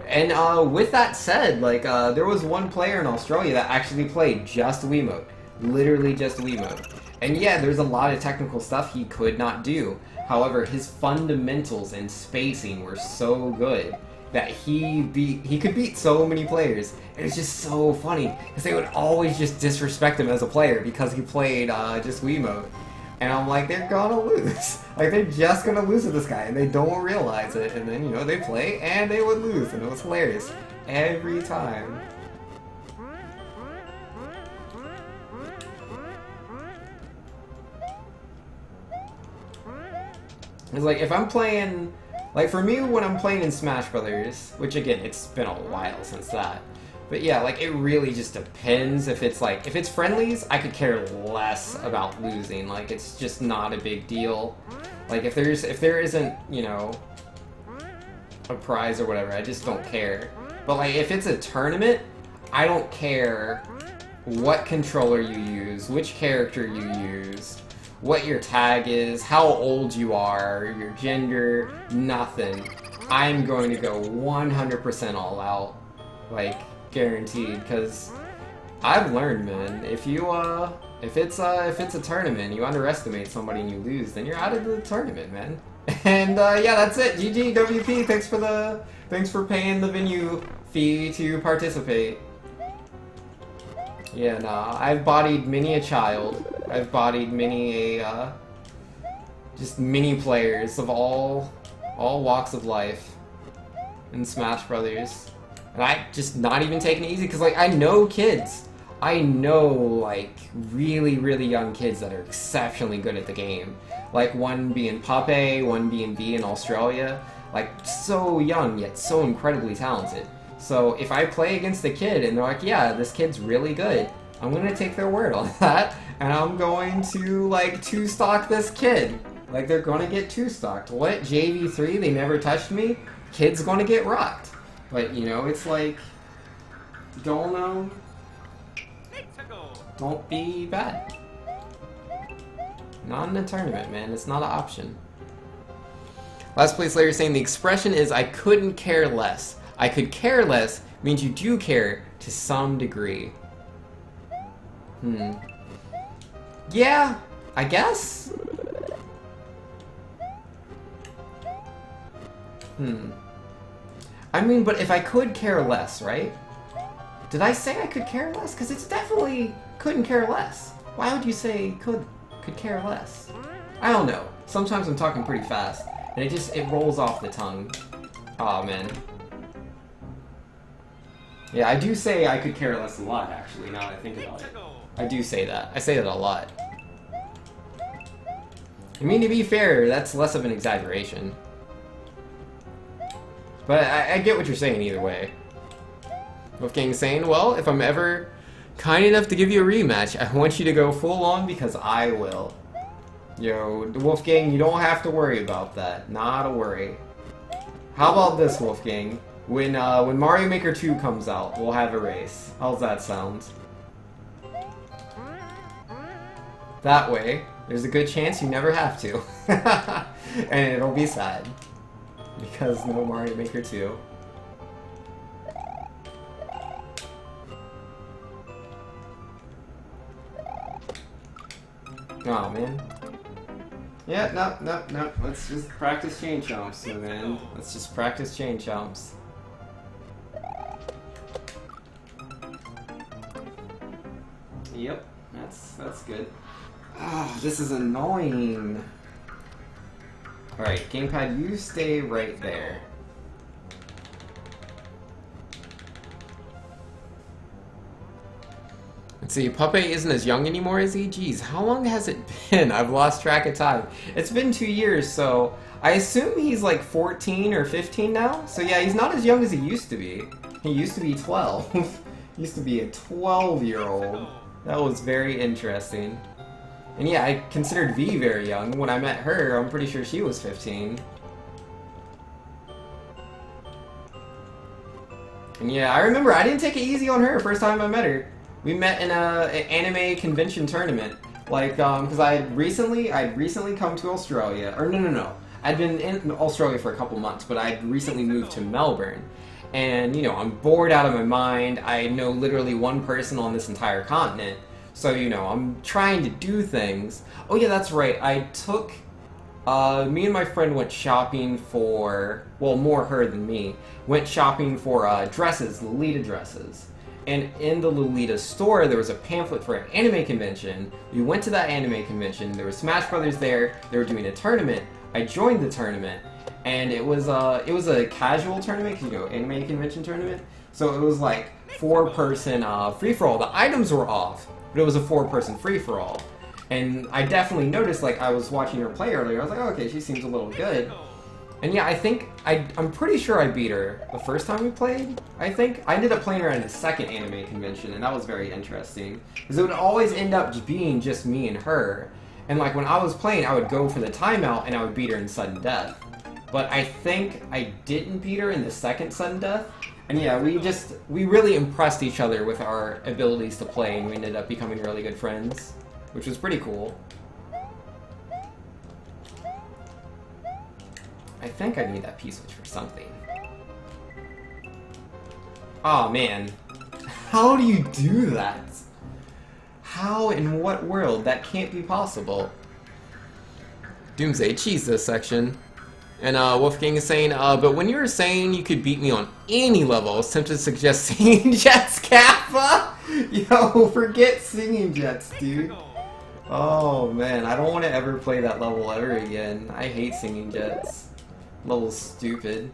And with that said, like, there was one player in Australia that actually played just Wiimote. Literally just Wiimote. And yeah, there's a lot of technical stuff he could not do. However, his fundamentals and spacing were so good that he could beat so many players. And it's just so funny, because they would always just disrespect him as a player because he played just Wiimote. And I'm like, they're gonna lose. Like, they're just gonna lose to this guy, and they don't realize it. And then, you know, they play, and they would lose, and it was hilarious. Every time. It's like, if I'm playing... Like, for me, when I'm playing in Smash Brothers, which, again, it's been a while since that. But yeah, like, it really just depends. If it's, like, if it's friendlies, I could care less about losing. Like, it's just not a big deal. Like, if there isn't, you know, a prize or whatever, I just don't care. But, like, if it's a tournament, I don't care what controller you use, which character you use, what your tag is, how old you are, your gender, nothing. I'm going to go 100% all out, like, guaranteed, because I've learned, man, if it's a tournament, you underestimate somebody and you lose, then you're out of the tournament, man. And yeah, that's it. GG WP, thanks for paying the venue fee to participate. Yeah, nah, I've bodied many a child. I've bodied many a, just many players of all walks of life in Smash Brothers. And I just not even taking it easy, because, like, I know kids. I know, like, really, really young kids that are exceptionally good at the game. Like, one being Pape, one being V in Australia. Like, so young, yet so incredibly talented. So if I play against a kid and they're like, yeah, this kid's really good, I'm going to take their word on that, and I'm going to, like, two-stock this kid. Like, they're going to get two-stocked. What? JV3? They never touched me? Kid's going to get rocked. But, you know, it's like, don't be bad. Not in a tournament, man. It's not an option. Last place Slayer saying the expression is, I couldn't care less. I could care less means you do care to some degree. Yeah, I guess? I mean, but if I could care less, right? Did I say I could care less? Because it's definitely couldn't care less. Why would you say could care less? I don't know. Sometimes I'm talking pretty fast, and it rolls off the tongue. Aw, man. Yeah, I do say I could care less a lot, actually, now that I think about it. I do say that. I say that a lot. I mean, to be fair, that's less of an exaggeration. But I get what you're saying either way. Wolfgang's saying, well, if I'm ever kind enough to give you a rematch, I want you to go full on because I will. Yo, Wolfgang, you don't have to worry about that. Not a worry. How about this, Wolfgang? When Mario Maker 2 comes out, we'll have a race. How's that sound? That way, there's a good chance you never have to. And it'll be sad. Because no Mario Maker 2. Oh man. Yeah, no. Let's just practice chain chomps, man. Let's just practice chain chomps. Yep, that's good. Ah, this is annoying. Alright, gamepad, you stay right there. Let's see, Puppe isn't as young anymore, is he? Jeez, how long has it been? I've lost track of time. It's been 2 years, so I assume he's like 14 or 15 now? So yeah, he's not as young as he used to be. He used to be 12. He used to be a 12-year-old. That was very interesting. And yeah, I considered V very young. When I met her, I'm pretty sure she was 15. And yeah, I remember I didn't take it easy on her first time I met her. We met in an anime convention tournament. Like, because I'd recently come to Australia. Or no. I'd been in Australia for a couple months, but I'd recently moved to Melbourne. And, you know, I'm bored out of my mind. I know literally one person on this entire continent. So, you know, I'm trying to do things. Oh yeah, that's right. I took me and my friend went shopping for, well, more her than me, went shopping for dresses, Lolita dresses. And in the Lolita store, there was a pamphlet for an anime convention. We went to that anime convention. There was Smash Brothers there. They were doing a tournament. I joined the tournament, and it was a casual tournament, you know, anime convention tournament. So it was like 4-person free for all. The items were off, but it was a 4-person free for all. And I definitely noticed, like, I was watching her play earlier, I was like, oh, okay, she seems a little good. And yeah, I think, I'm pretty sure I beat her the first time we played, I think. I ended up playing her at the second anime convention, and that was very interesting. Because it would always end up being just me and her. And like, when I was playing, I would go for the timeout, and I would beat her in sudden death. But I think I didn't beat her in the second sudden death. And yeah, we really impressed each other with our abilities to play, and we ended up becoming really good friends. Which was pretty cool. I think I need that P-switch for something. Aw, man. How do you do that? How, in what world? That can't be possible. Doomsday, cheese this section. And Wolfgang is saying, but when you were saying you could beat me on any level, I was tempted to suggest Singing Jets, Kappa! Yo, forget Singing Jets, dude. Oh man, I don't want to ever play that level ever again. I hate Singing Jets. Level's stupid.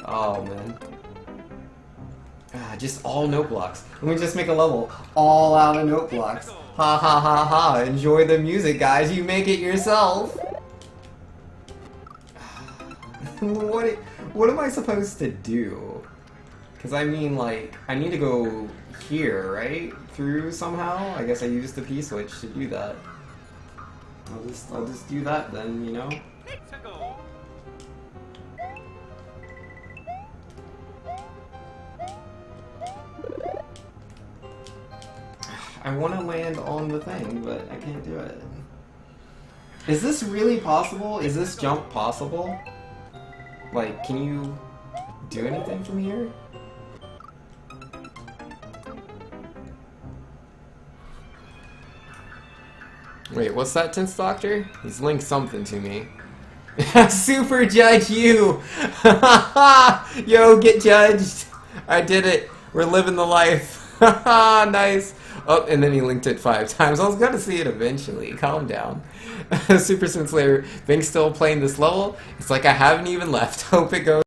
Oh man. Just all note blocks. Let me just make a level all out of note blocks. Ha ha ha ha. Enjoy the music, guys. You make it yourself. What am I supposed to do? Because I mean, like, I need to go here, right? Through somehow? I guess I used the P-switch to do that. I'll just do that then, you know? I want to land on the thing, but I can't do it. Is this really possible? Is this jump possible? Like, can you do anything from here? Wait, what's that, Tense Doctor? He's linked something to me. Super judge you! Yo, get judged! I did it! We're living the life! Nice! Oh, and then he linked it 5 times. I was gonna see it eventually. Calm down. Super Sin Slayer, Bing's still playing this level. It's like I haven't even left. Hope it goes.